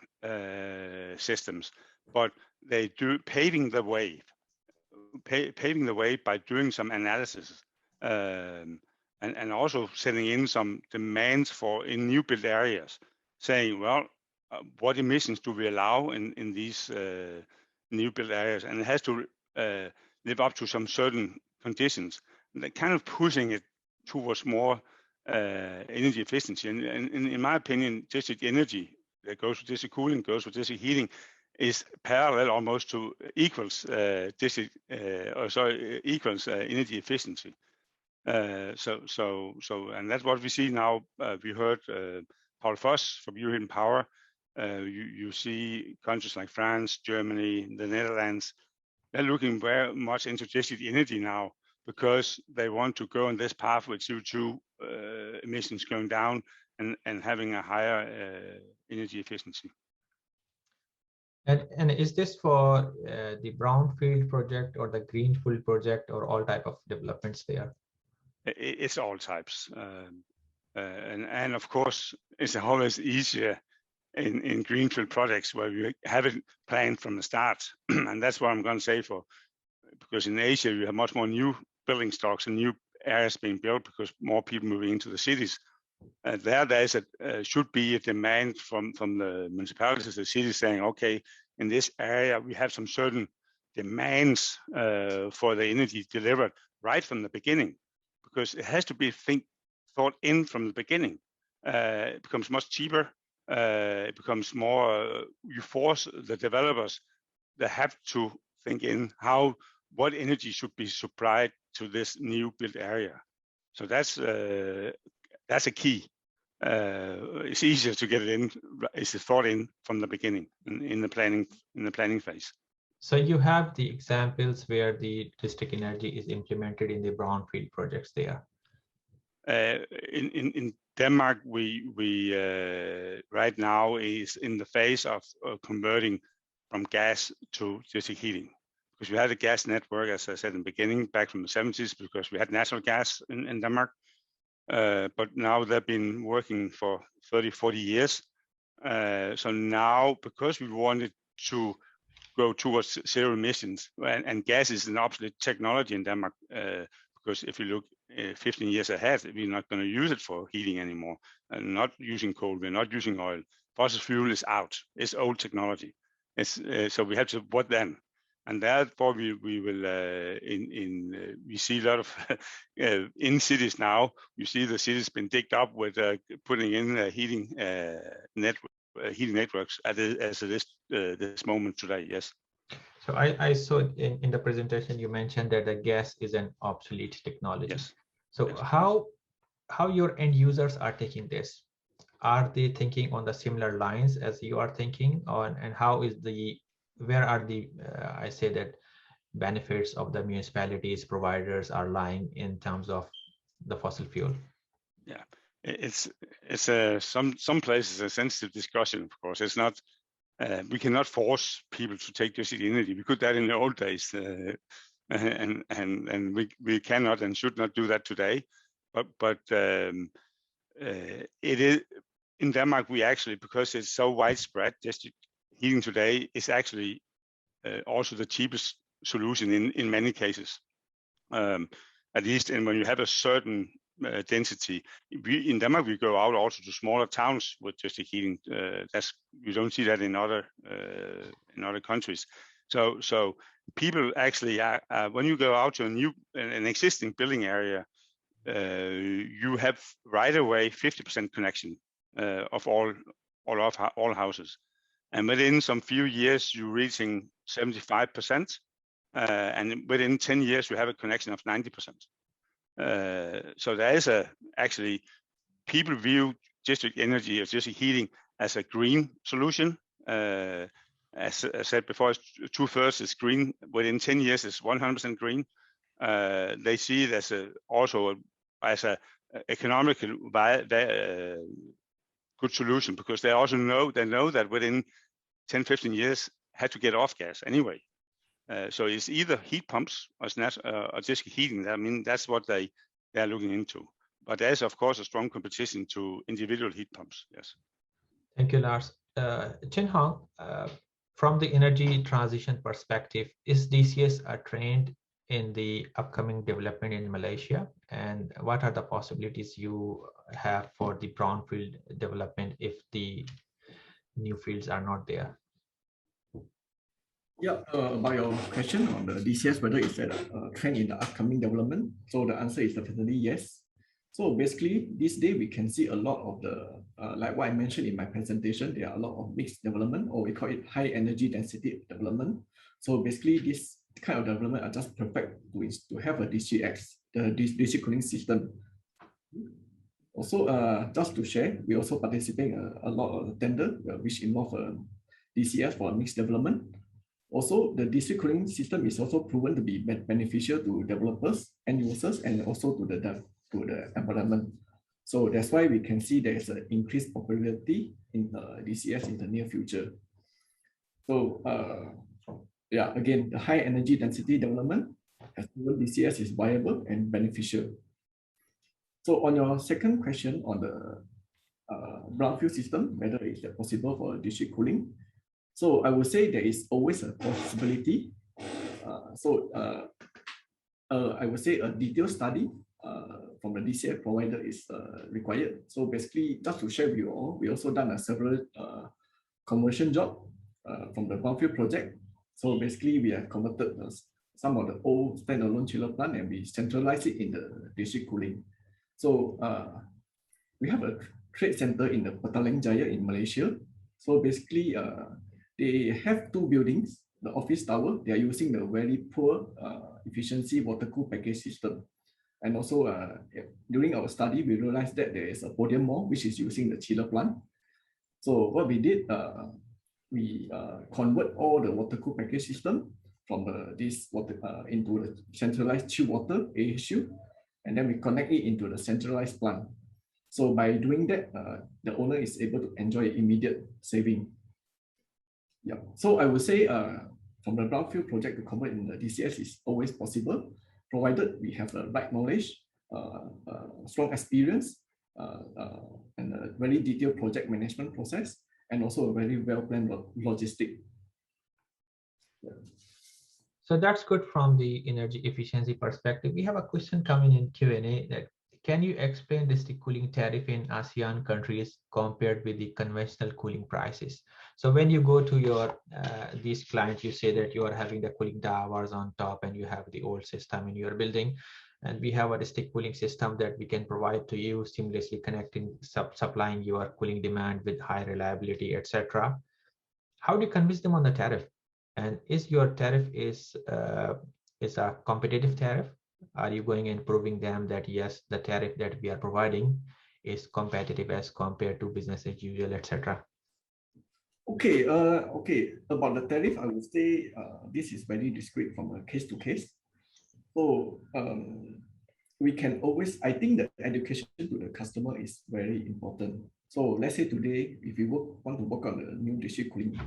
systems, but they do paving the way by doing some analysis and also setting in some demands for in new built areas, saying, well, what emissions do we allow in these new built areas, and it has to live up to some certain conditions. And they're kind of pushing it towards more energy efficiency. And in my opinion, district energy that goes with district cooling, goes with district heating, is parallel almost to equals equals energy efficiency. And that's what we see now. We heard Paul Voss from European Power. You see countries like France, Germany, the Netherlands. They're looking very much into district energy now, because they want to go on this path with CO2 emissions going down and having a higher energy efficiency. And is this for the brownfield project or the greenfield project, or all type of developments there? It's all types, and of course it's always easier in greenfield projects where you have it planned from the start. And that's what I'm going to say because in Asia you have much more new building stocks and new areas being built because more people moving into the cities. There should be a demand from the municipalities, the cities, saying, okay, in this area we have some certain demands for the energy delivered right from the beginning, because it has to be thought in from the beginning. It becomes much cheaper. It becomes more. You force the developers; they have to think in what energy should be supplied to this new built area. So that's a key. It's easier to get it in. It's thought in from the beginning in the planning phase. So you have the examples where the district energy is implemented in the brownfield projects there. In Denmark, we right now is in the phase of converting from gas to district heating, because we had a gas network, as I said in the beginning, back from the 70s, because we had natural gas in Denmark. But now they've been working for 30-40 years. So now, because we wanted to go towards zero emissions, and gas is an obsolete technology in Denmark, because if you look 15 years ahead, we're not going to use it for heating anymore, and not using coal, we're not using oil. Fossil fuel is out, it's old technology. So we have to, what then? And therefore we will, we see a lot of, in cities now, you see the cities been digged up with putting in heating networks as it is this moment today, yes. So I saw in the presentation you mentioned that the gas is an obsolete technology. Yes. So yes. How your end users are taking this? Are they thinking on the similar lines as you are thinking on, and where are the I say that benefits of the municipalities providers are lying in terms of the fossil fuel? Yeah, it's some places a sensitive discussion. Of course, it's not. We cannot force people to take district energy. We could that in the old days, and we cannot and should not do that today. But it is in Denmark. We actually, because it's so widespread, district heating today is actually also the cheapest solution in many cases. at least when you have a certain density. In Denmark, we go out also to smaller towns with district heating. You don't see that in other countries. So people actually when you go out to an existing building area, you have right away 50% connection of all houses, and within some few years you're reaching 75%, and within 10 years you have a connection of 90%. So there is actually people view district energy or district heating as a green solution. As I said before, 2/3 is green. Within 10 years, it's 100% green. They see it as a economical good solution, because they also know that within 10-15 years had to get off gas anyway. So it's either heat pumps or district heating. I mean, that's what they are looking into. But there's of course a strong competition to individual heat pumps. Yes. Thank you, Lars. Chin Hong, from the energy transition perspective, is DCS a trend in the upcoming development in Malaysia? And what are the possibilities you have for the brownfield development if the new fields are not there? Yeah, about your question on the DCS, whether it's a trend in the upcoming development. So the answer is definitely yes. So basically, this day we can see a lot of the, like what I mentioned in my presentation, there are a lot of mixed development, or we call it high energy density development. So basically, this kind of development are just perfect to have a DCX, the district cooling system. Also, just to share, we also participate in a lot of tender which involve DCS for mixed development. Also, the district cooling system is also proven to be beneficial to developers, end users, and also to the environment. So that's why we can see there's an increased popularity in DCS in the near future. So yeah, again, the high energy density development has proven DCS is viable and beneficial. So on your second question on the brownfield system, whether it's possible for district cooling. So I would say there is always a possibility. I would say a detailed study from the DCS provider is required. So basically, just to share with you all, we also done several conversion job from the brownfield project. So basically, we have converted some of the old standalone chiller plant and we centralize it in the district cooling. So we have a trade center in the Petaling Jaya in Malaysia. So basically, they have two buildings, the office tower. They are using the very poor efficiency water cool package system. And also during our study, we realized that there is a podium mall which is using the chiller plant. So what we did, we convert all the water cool package system from this water into the centralized chill water AHU, and then we connect it into the centralized plant. So by doing that, the owner is able to enjoy immediate saving. Yeah. So I would say from the brownfield project to convert in the DCS is always possible, provided we have the right knowledge, strong experience, and a very detailed project management process, and also a very well-planned logistic. Yeah. So that's good from the energy efficiency perspective. We have a question coming in Q&A that, can you explain district cooling tariff in ASEAN countries compared with the conventional cooling prices? So when you go to your these clients, you say that you are having the cooling towers on top and you have the old system in your building, and we have a district cooling system that we can provide to you, seamlessly connecting, supplying your cooling demand with high reliability, etc. How do you convince them on the tariff? And is your tariff is a competitive tariff? Are you going and proving them that yes, the tariff that we are providing is competitive as compared to business as usual, etc.? Okay, okay. About the tariff, I would say this is very discrete from a case to case. So we can always, I think the education to the customer is very important. So let's say today, if we want to work on the new district cooling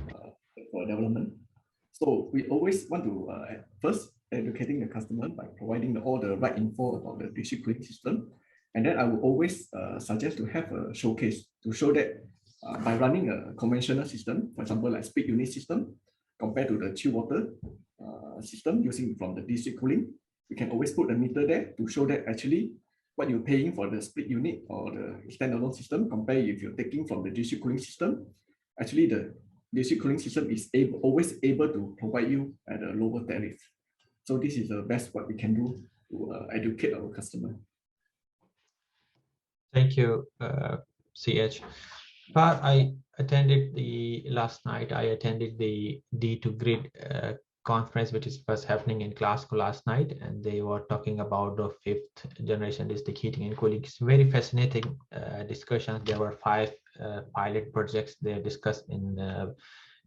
for development, so we always want to first educating the customer by providing all the right info about the district cooling system. And then I will always suggest to have a showcase to show that by running a conventional system, for example, like split unit system, compared to the chill water system using from the district cooling. we can always put a meter there to show that actually what you're paying for the split unit or the standalone system compared if you're taking from the district cooling system, actually the district cooling system is always able to provide you at a lower tariff. So this is the best what we can do to educate our customer. Thank you, CH. But last night I attended the D2Grid conference, which was happening in Glasgow last night, and they were talking about the 5th generation district heating and cooling. It's very fascinating discussions. There were 5 pilot projects they discussed in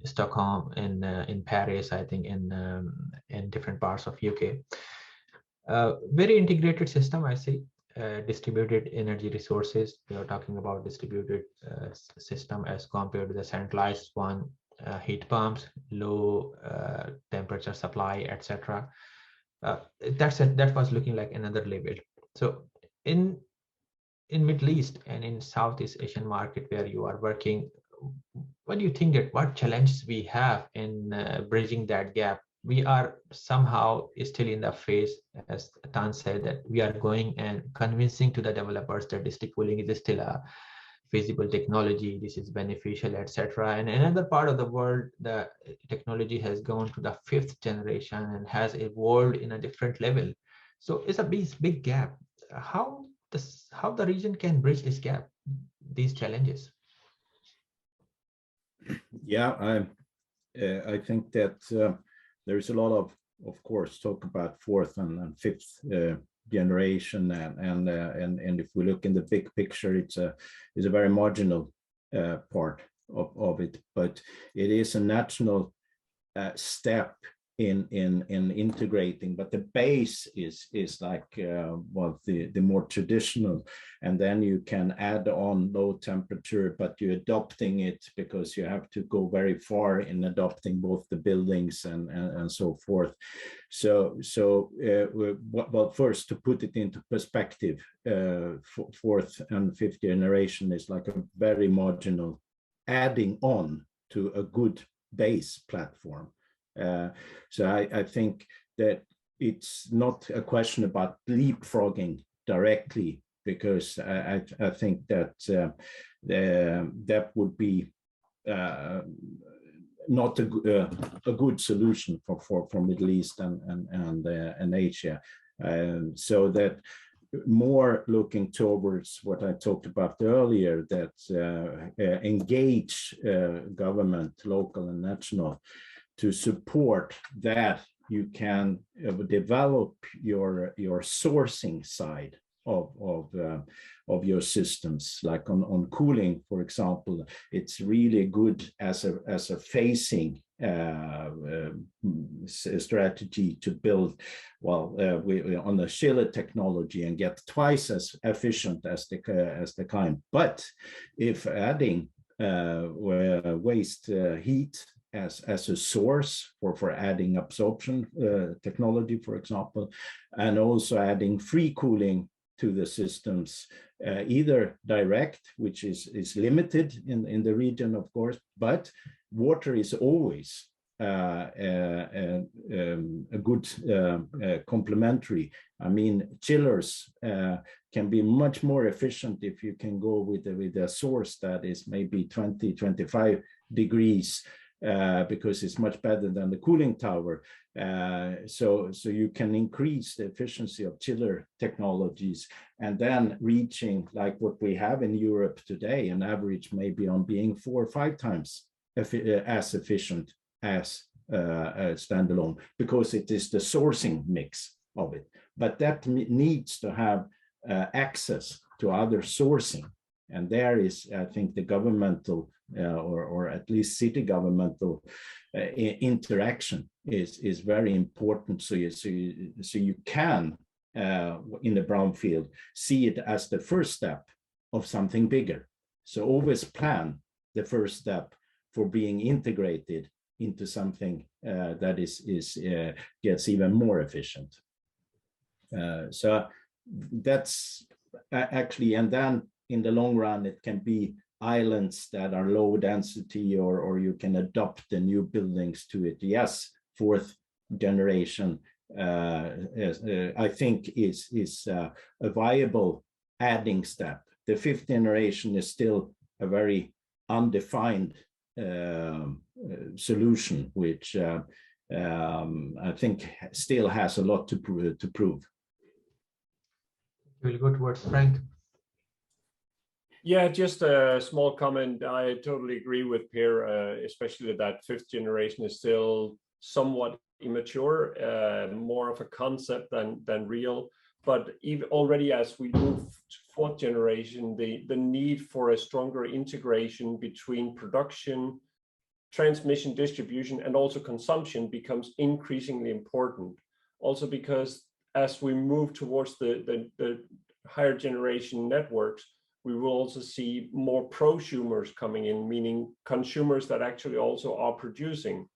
Stockholm, in Paris, I think, in different parts of UK. Very integrated system, I see. Distributed energy resources. We are talking about distributed system as compared to the centralized one. Heat pumps, low temperature supply, etc. That was looking like another level. So in Middle East and in Southeast Asian market where you are working, what do you think that what challenges we have in bridging that gap? We are somehow still in the phase, as Tan said, that we are going and convincing to the developers that district cooling is still a feasible technology, this is beneficial, etc. And another part of the world, the technology has gone to the 5th generation and has evolved in a different level. So it's a big gap. How the region can bridge this gap, these challenges? Yeah, I think that there's a lot of course, talk about 4th and 5th generation, and if we look in the big picture, it's a very marginal part of it, but it is a national step in integrating. But the base is like well, the more traditional, and then you can add on low temperature, but you're adopting it because you have to go very far in adopting both the buildings and so forth. So well, first, to put it into perspective, 4th and 5th generation is like a very marginal adding on to a good base platform. So I think that it's not a question about leapfrogging directly, because I think that that would be not a good solution for Middle East and Asia. So that more looking towards what I talked about earlier, that engage government, local and national, to support that you can develop your sourcing side of your systems. Like on cooling, for example, it's really good as a phasing strategy to build, well, on the chiller technology and get twice as efficient as the kind. But if adding waste heat as a source for adding absorption technology, for example, and also adding free cooling to the systems, either direct, which is limited in the region, of course, but water is always a good complementary. I mean, chillers can be much more efficient if you can go with a source that is maybe 20, 25 degrees, because it's much better than the cooling tower. So you can increase the efficiency of chiller technologies, and then reaching like what we have in Europe today, an average maybe on being 4 or 5 times as efficient as standalone, because it is the sourcing mix of it. But that needs to have access to other sourcing. And there is, I think, the governmental or at least city governmental interaction is very important. So you can, in the brownfield, see it as the first step of something bigger. So always plan the first step for being integrated into something that gets even more efficient. So that's actually, and then in the long run, it can be islands that are low density, or you can adopt the new buildings to it. Yes, 4th generation I think is a viable adding step. The fifth generation is still a very undefined solution, which I think still has a lot to prove. We'll go towards Frank. Yeah, just a small comment. I totally agree with Per, especially that fifth generation is still somewhat immature, more of a concept than real. But even already as we move to fourth generation, the need for a stronger integration between production, transmission, distribution, and also consumption becomes increasingly important. Also because as we move towards the higher generation networks, we will also see more prosumers coming in, meaning consumers that actually also are producing.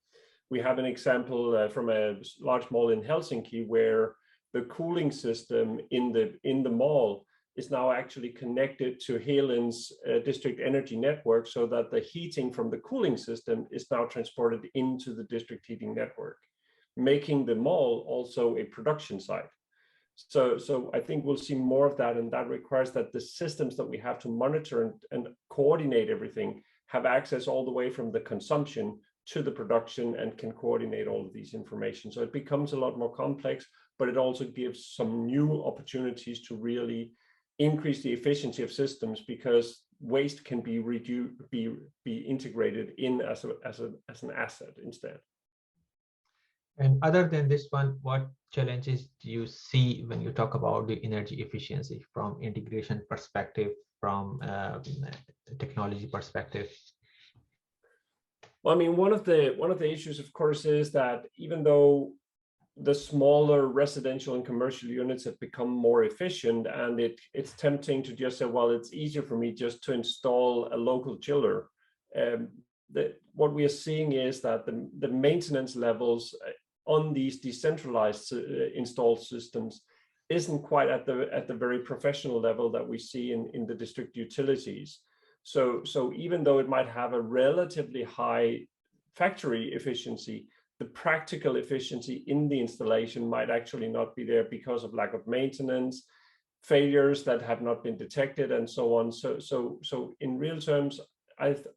We have an example from a large mall in Helsinki where the cooling system in the mall is now actually connected to Helen's district energy network, so that the heating from the cooling system is now transported into the district heating network, making the mall also a production site. So I think we'll see more of that, and that requires that the systems that we have to monitor and coordinate everything have access all the way from the consumption to the production and can coordinate all of these information. So it becomes a lot more complex, but it also gives some new opportunities to really increase the efficiency of systems, because waste can be reduced, be integrated in as an asset instead. And other than this one, what challenges do you see when you talk about the energy efficiency from integration perspective, from technology perspective? Well, I mean, one of the issues, of course, is that even though the smaller residential and commercial units have become more efficient, and it's tempting to just say, well, it's easier for me just to install a local chiller. What we are seeing is that the maintenance levels on these decentralized installed systems isn't quite at the very professional level that we see in the district utilities. So even though it might have a relatively high factory efficiency, the practical efficiency in the installation might actually not be there because of lack of maintenance, failures that have not been detected, and so on. So in real terms,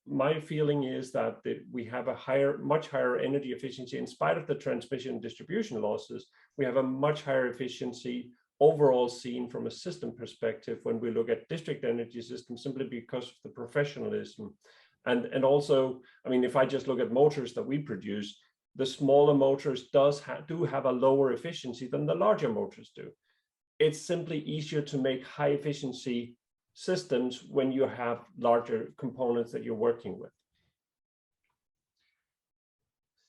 my feeling is that we have a much higher energy efficiency in spite of the transmission and distribution losses. We have a much higher efficiency overall seen from a system perspective when we look at district energy systems, simply because of the professionalism. And also, I mean, if I just look at motors that we produce, the smaller motors do have a lower efficiency than the larger motors do. It's simply easier to make high efficiency systems when you have larger components that you're working with.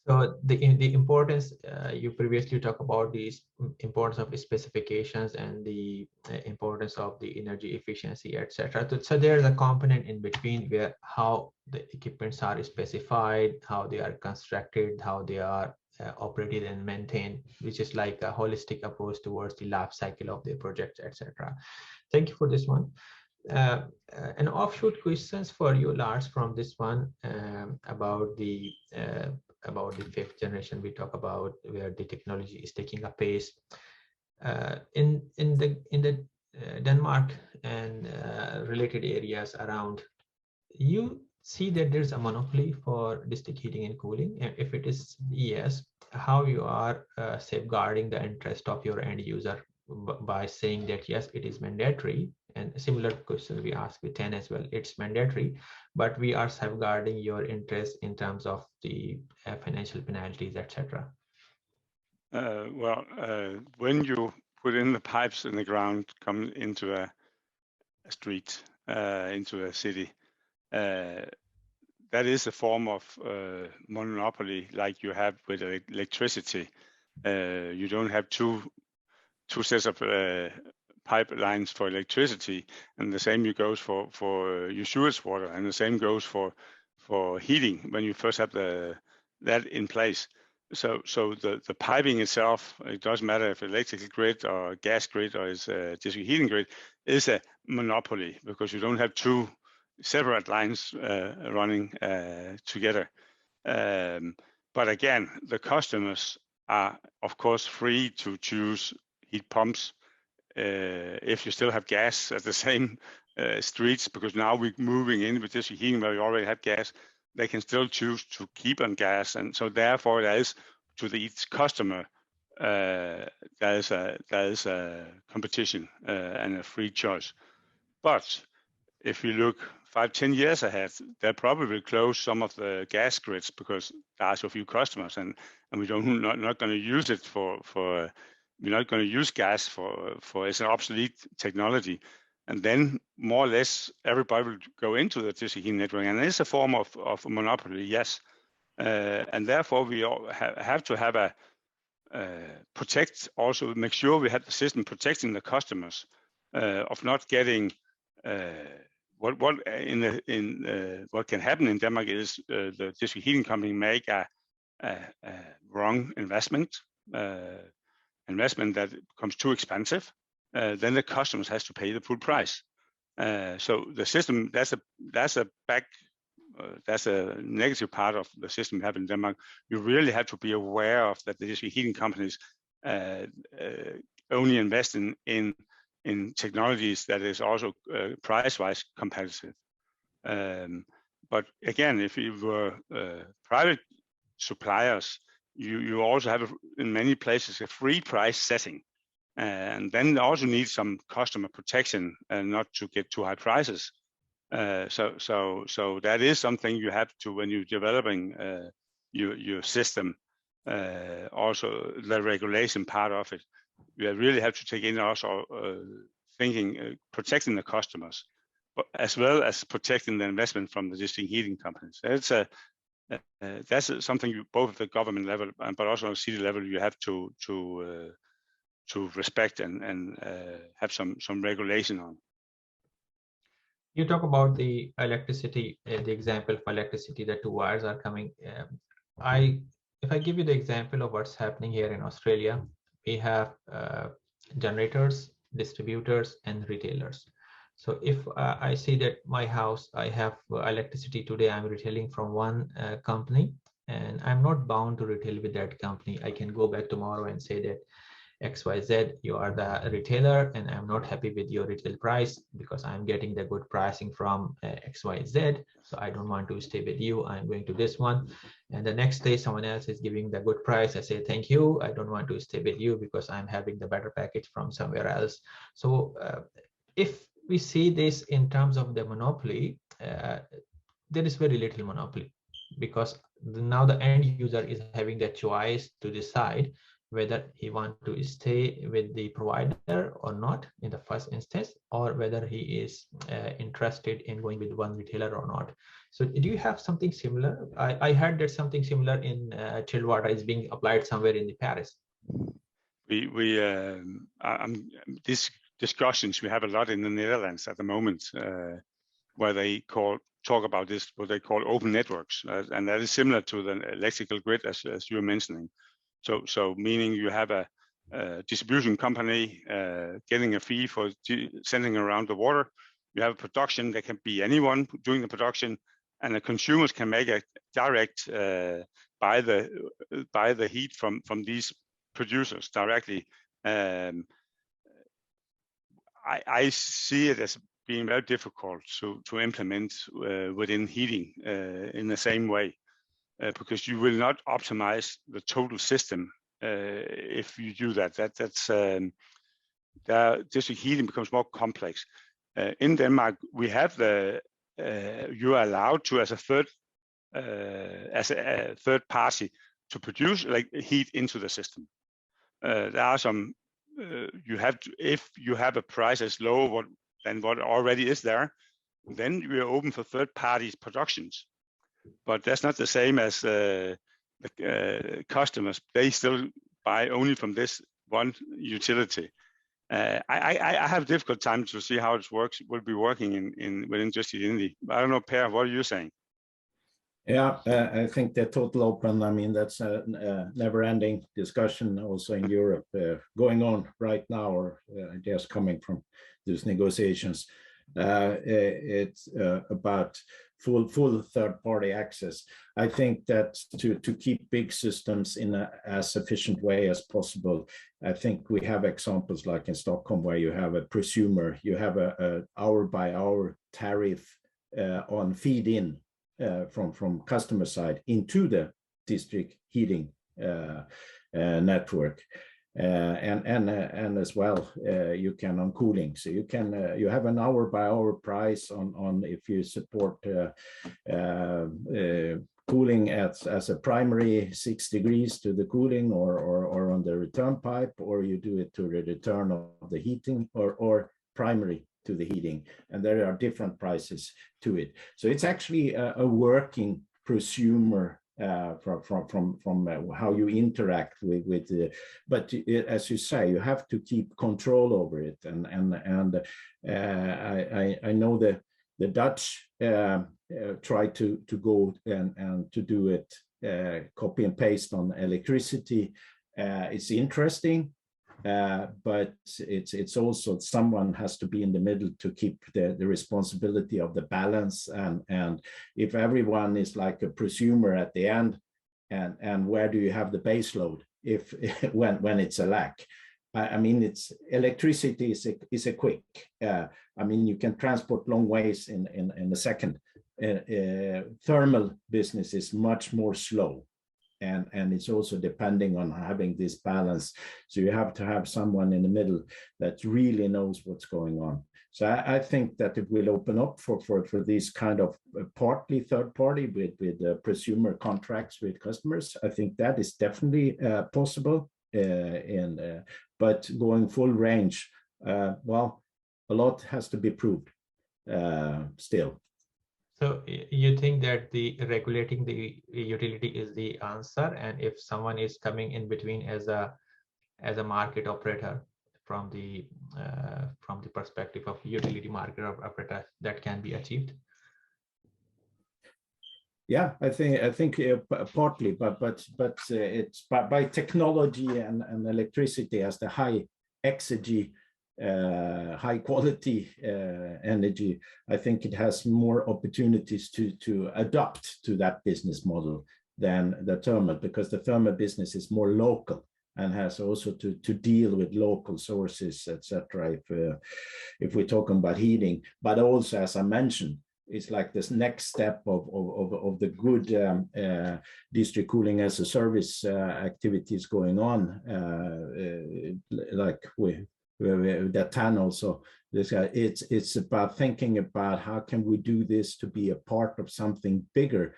So the importance, you previously talked about the importance of specifications and the importance of the energy efficiency, etc. So there's a component in between where how the equipments are specified, how they are constructed, how they are operated and maintained, which is like a holistic approach towards the life cycle of the project, etc. Thank you for this one. An offshoot questions for you, Lars, from this one about the fifth generation we talk about, where the technology is taking a pace in the Denmark and related areas around. You see that there's a monopoly for district heating and cooling, and if it is yes, how you are safeguarding the interest of your end user by saying that yes, it is mandatory. And a similar question we asked with 10 as well. It's mandatory, but we are safeguarding your interest in terms of the financial penalties, etc. When you put in the pipes in the ground, come into a street, into a city, that is a form of monopoly, like you have with electricity. You don't have two sets of pipelines for electricity, and the same goes for your sewage water, and the same goes for heating when you first have that in place. So the piping itself, it doesn't matter if electrical grid or gas grid or is district heating grid, is a monopoly, because you don't have two separate lines running together. But again, the customers are of course free to choose heat pumps if you still have gas at the same streets, because now we're moving in with district heating where we already have gas. They can still choose to keep on gas, and so therefore there is to each customer there is a competition and a free choice. But if you look 5-10 years ahead, they'll probably close some of the gas grids because there are so few customers, and we not going to use it for we're not going to use gas for it's an obsolete technology. And then more or less everybody will go into the district heating network, and it's a form of monopoly, yes. And therefore we all have to have a protect, also make sure we have the system protecting the customers of not getting what can happen in Denmark is the district heating company make a wrong investment that becomes too expensive. Then the customers has to pay the full price. So the system, that's a negative part of the system we have in Denmark. You really have to be aware of that the district heating companies only invest in technologies that is also price-wise competitive. But again, if you were private suppliers, you also have in many places a free price setting. And then also need some customer protection and not to get too high prices. So that is something you have to, when you're developing your system, also the regulation part of it, you really have to take in also thinking, protecting the customers, but as well as protecting the investment from the district heating companies. That's something you, both at the government level but also on the city level, you have to respect and have some regulation on. You talk about the electricity, the example of electricity, the two wires are coming. If I give you the example of what's happening here in Australia, we have generators, distributors, and retailers. So if I see that my house, I have electricity today, I'm retailing from one company, and I'm not bound to retail with that company. I can go back tomorrow and say that XYZ, you are the retailer, and I'm not happy with your retail price because I'm getting the good pricing from XYZ. So I don't want to stay with you. I'm going to this one. And the next day, someone else is giving the good price. I say, thank you. I don't want to stay with you because I'm having the better package from somewhere else. So if we see this in terms of the monopoly, there is very little monopoly because now the end user is having the choice to decide whether he wants to stay with the provider or not in the first instance, or whether he is interested in going with one retailer or not. So do you have something similar? I heard that something similar in chilled water is being applied somewhere in the Paris. These discussions we have a lot in the Netherlands at the moment, where they talk about this, what they call open networks, and that is similar to the electrical grid as you were mentioning. So meaning you have a distribution company getting a fee for sending around the water. You have a production that can be anyone doing the production, and the consumers can make a direct buy the heat from these producers directly. I see it as being very difficult to implement within heating in the same way. Because you will not optimize the total system if you do that. District heating becomes more complex. In Denmark, we have you are allowed to as a third party to produce like heat into the system. There are some you have to, if you have a price that's lower than what already is there, then we are open for third parties productions. But that's not the same as the customers. They still buy only from this one utility. I have a difficult time to see how it will be working within district heating. I don't know, Per, what are you saying? Yeah, I think the total open, I mean, that's a never-ending discussion also in Europe going on right now, or I guess coming from these negotiations. It's about full third-party access. I think that to keep big systems in as efficient way as possible, I think we have examples like in Stockholm where you have a prosumer, you have a hour-by-hour tariff on feed-in from customer side into the district heating network. And as well, you can on cooling. So you can you have an hour-by-hour price on if you support cooling as a primary 6 degrees to the cooling or on the return pipe, or you do it to the return of the heating or primary to the heating. And there are different prices to it. So it's actually a working prosumer from how you interact with the, but as you say, you have to keep control over it. And I know the Dutch try to go and to do it copy and paste on electricity. It's interesting, but it's also someone has to be in the middle to keep the responsibility of the balance, and if everyone is like a prosumer at the end, and where do you have the base load if when it's a lack? I mean, it's electricity is a quick. I mean, you can transport long ways in a second. Thermal business is much more slow. And it's also depending on having this balance. So you have to have someone in the middle that really knows what's going on. So I think that it will open up for these kind of partly third party with prosumer contracts with customers. I think that is definitely possible. But going full range, well, a lot has to be proved still. So you think that the regulating the utility is the answer, and if someone is coming in between as a market operator from the perspective of utility market operator, that can be achieved? Yeah, I think partly, but it's by technology and electricity as the high exergy. High quality energy, I think it has more opportunities to adapt to that business model than the thermal, because the thermal business is more local and has also to deal with local sources, etc. If we're talking about heating, but also, as I mentioned, it's like this next step of the good district cooling as a service activities going on, like that TAN also. It's about thinking about how can we do this to be a part of something bigger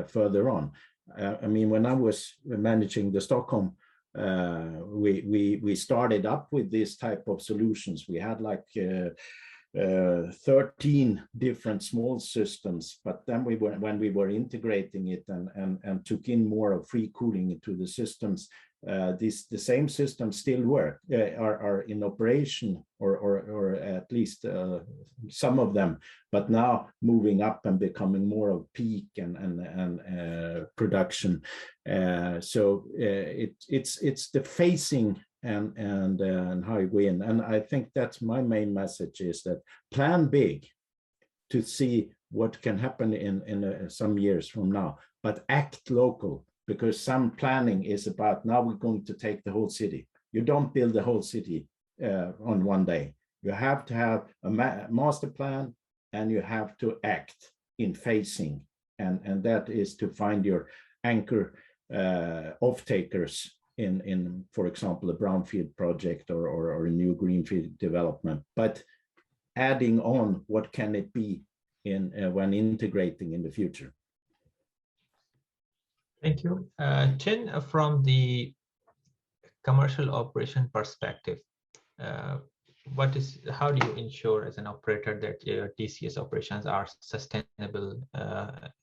further on. I mean, when I was managing the Stockholm, we started up with this type of solutions. We had like 13 different small systems, but then when we were integrating it and took in more of free cooling into the systems, the same systems still work, are in operation, or at least some of them, but now moving up and becoming more of peak and production. So it's the phasing and how you win. And I think that's my main message, is that plan big to see what can happen in some years from now, but act local. Because some planning is about, now we're going to take the whole city. You don't build the whole city on one day. You have to have a master plan, and you have to act in phasing. And that is to find your anchor off-takers in, for example, a brownfield project or a new greenfield development. But adding on, what can it be in when integrating in the future? Thank you. Chin, from the commercial operation perspective, how do you ensure as an operator that your DCS operations are sustainable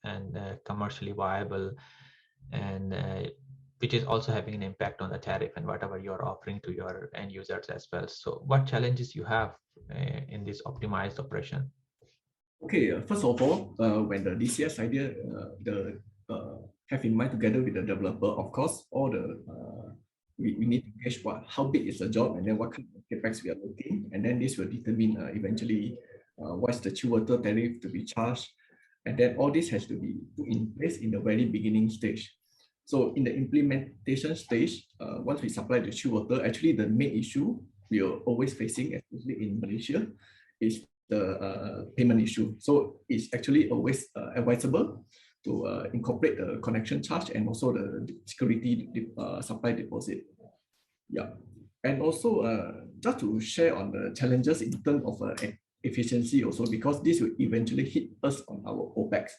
and commercially viable, and which is also having an impact on the tariff and whatever you're offering to your end users as well? So what challenges you have in this optimized operation? Okay, first of all, when the DCS idea, have in mind together with the developer, of course, all the we need to gauge how big is the job, and then what kind of CapEx we are looking, and then this will determine eventually what's the chill water tariff to be charged, and then all this has to be put in place in the very beginning stage. So in the implementation stage, once we supply the chill water, actually the main issue we are always facing, especially in Malaysia, is the payment issue. So it's actually always advisable to incorporate the connection charge and also the security supply deposit. Yeah, and also just to share on the challenges in terms of efficiency also, because this will eventually hit us on our OPEX.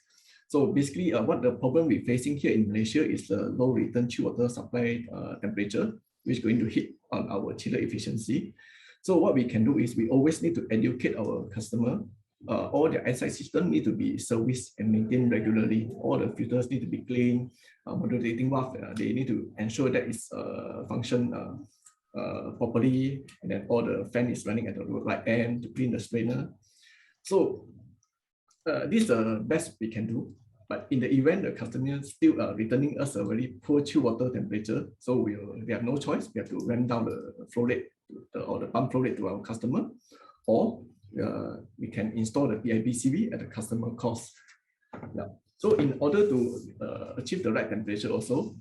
So basically, what the problem we're facing here in Malaysia is the low return chill water supply temperature, which is going to hit on our chiller efficiency. So what we can do is we always need to educate our customer. All their ISI system need to be serviced and maintained regularly. All the filters need to be cleaned. Modulating valve, they need to ensure that it's function properly, and then all the fan is running at the right end to clean the strainer. So this is the best we can do. But in the event the customer is still returning us a very poor chill water temperature, so we have no choice. We have to ramp down the flow rate or the pump flow rate to our customer, or we can install the PIBCV at the customer cost. Yeah. So in order to achieve the right temperature also,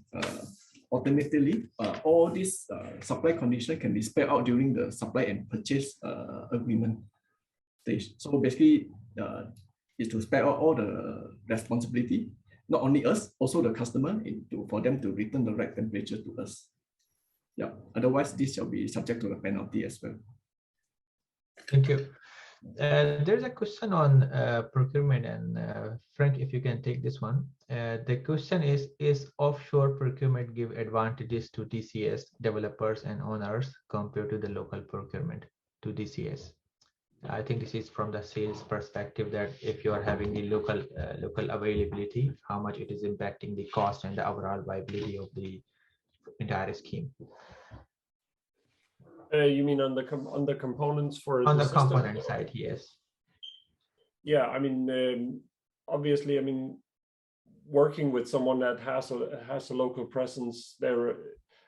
alternatively, all these supply conditions can be spelled out during the supply and purchase agreement stage. So basically, is to spell out all the responsibility, not only us, also the customer, for them to return the right temperature to us. Yeah. Otherwise, this shall be subject to the penalty as well. Thank you. There's a question on procurement, and Frank, if you can take this one. The question is offshore procurement give advantages to DCS developers and owners compared to the local procurement to DCS? I think this is from the sales perspective, that if you are having the local availability, how much it is impacting the cost and the overall viability of the entire scheme. You mean on the components for on the system? component side? Yes. Yeah, I mean, obviously, I mean, working with someone that has a local presence,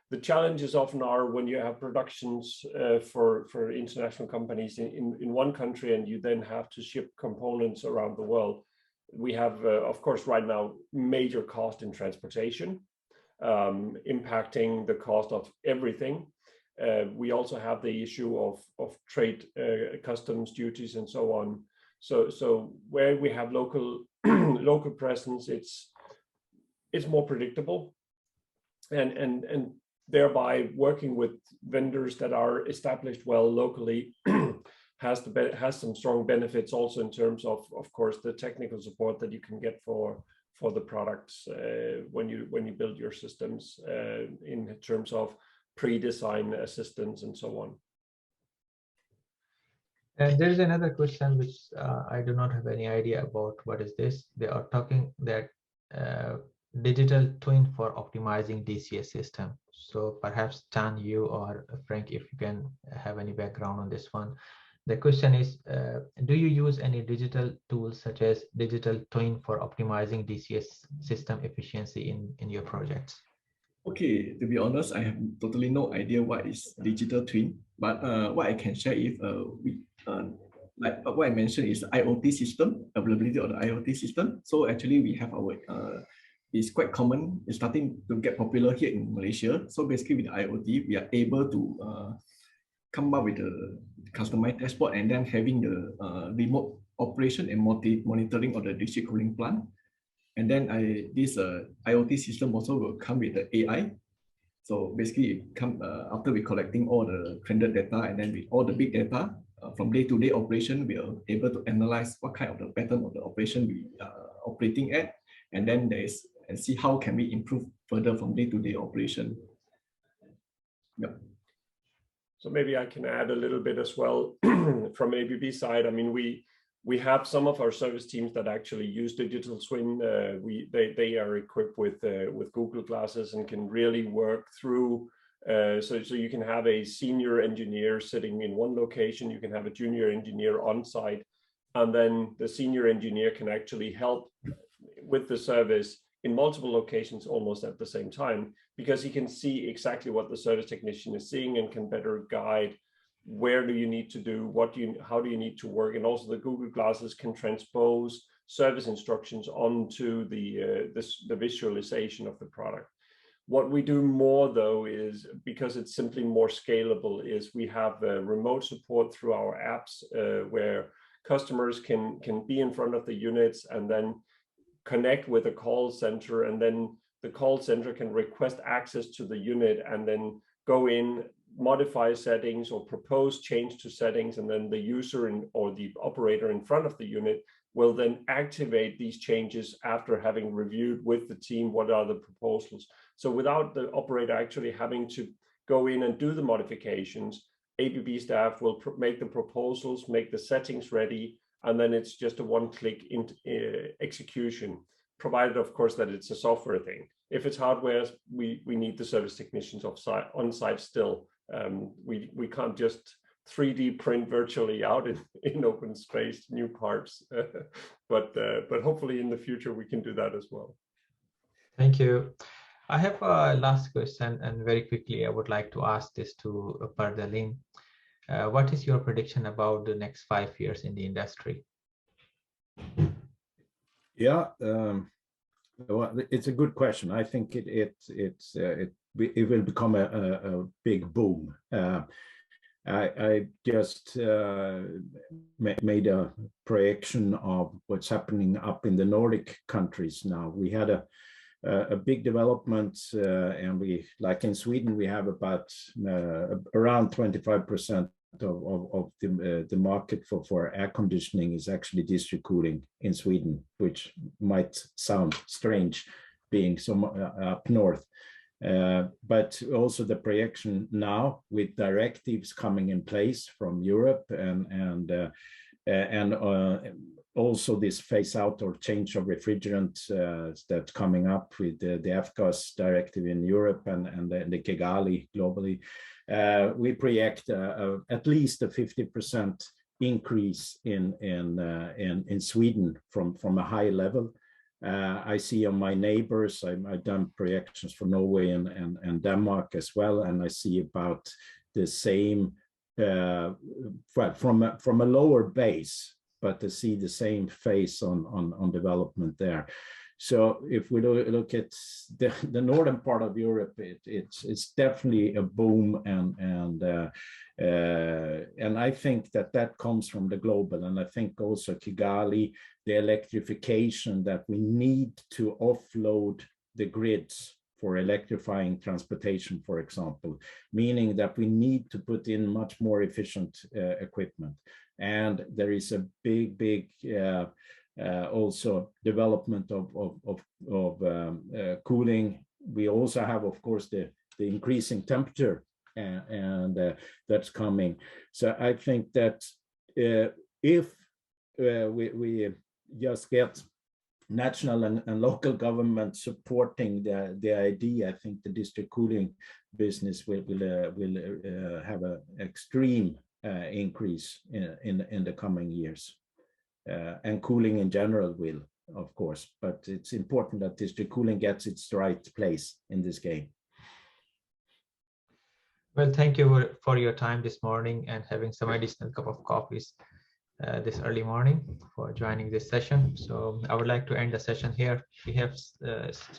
the challenges often are when you have productions for international companies in one country, and you then have to ship components around the world. We have, of course, right now, major cost in transportation, impacting the cost of everything. We also have the issue of trade, customs duties, and so on. So where we have local local presence, it's more predictable, and thereby working with vendors that are established well locally has some strong benefits also in terms of course, the technical support that you can get for the products when you build your systems in terms of pre-design assistance and so on. And there is another question which I do not have any idea about. What is this? They are talking that digital twin for optimizing DCS system. So perhaps Tan, you or Frank, if you can have any background on this one. The question is, do you use any digital tools such as digital twin for optimizing DCS system efficiency in your projects? Okay, to be honest, I have totally no idea what is digital twin, but what I can share is like what I mentioned is IoT system, availability of the IoT system. So actually we have our, it's quite common, it's starting to get popular here in Malaysia. So basically with the IoT, we are able to come up with a customized dashboard and then having the remote operation and monitoring of the district cooling plant. And then this IoT system also will come with the AI. So basically, it come after we collecting all the trended data, and then with all the big data from day-to-day operation, we are able to analyze what kind of the pattern of the operation we are operating at, and then and see how can we improve further from day-to-day operation. Yep. So maybe I can add a little bit as well from ABB side. I mean, we have some of our service teams that actually use digital twin. They are equipped with Google glasses and can really work through. So you can have a senior engineer sitting in one location. You can have a junior engineer on site, and then the senior engineer can actually help with the service in multiple locations almost at the same time, because he can see exactly what the service technician is seeing and can better guide where do you need to do, how do you need to work, and also the Google Glasses can transpose service instructions onto the visualization of the product. What we do more though is, because it's simply more scalable, is we have remote support through our apps where customers can be in front of the units and then connect with a call center, and then the call center can request access to the unit and then go in, modify settings or propose change to settings, and then the user or the operator in front of the unit will then activate these changes after having reviewed with the team what are the proposals. So without the operator actually having to go in and do the modifications, ABB staff will make the proposals, make the settings ready, and then it's just a one-click execution, provided of course that it's a software thing. If it's hardware, we need the service technicians on site still. We can't just 3D print virtually out in open space new parts, but hopefully in the future we can do that as well. Thank you. I have a last question, and very quickly I would like to ask this to Pardalin. What is your prediction about the next 5 years in the industry? Yeah, well, it's a good question. I think it will become a big boom. I just made a projection of what's happening up in the Nordic countries now. We had a big development, and we, like in Sweden, we have about around 25% of the market for air conditioning is actually district cooling in Sweden, which might sound strange being so up north. But also the projection now with directives coming in place from Europe and also this phase out or change of refrigerant that's coming up with the F-gas directive in Europe and the Kigali globally. We project at least a 50% increase in Sweden from a high level. I see on my neighbors, I've done projections for Norway and Denmark as well, and I see about the same from a lower base, but to see the same phase on development there. So if we look at the northern part of Europe, it's definitely a boom, and I think that comes from the global, and I think also Kigali, the electrification, that we need to offload the grids for electrifying transportation, for example, meaning that we need to put in much more efficient equipment. And there is a big also development of cooling. We also have, of course, the increasing temperature, and that's coming. So I think that if we just get national and local government supporting the idea, I think the district cooling business will have an extreme increase in the coming years. And cooling in general will, of course, but it's important that district cooling gets its right place in this game. Well, thank you for your time this morning and having some additional cup of coffees this early morning for joining this session. So I would like to end the session here. We have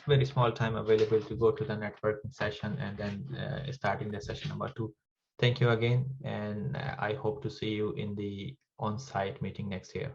very small time available to go to the networking session and then starting the session number 2. Thank you again, and I hope to see you in the on-site meeting next year.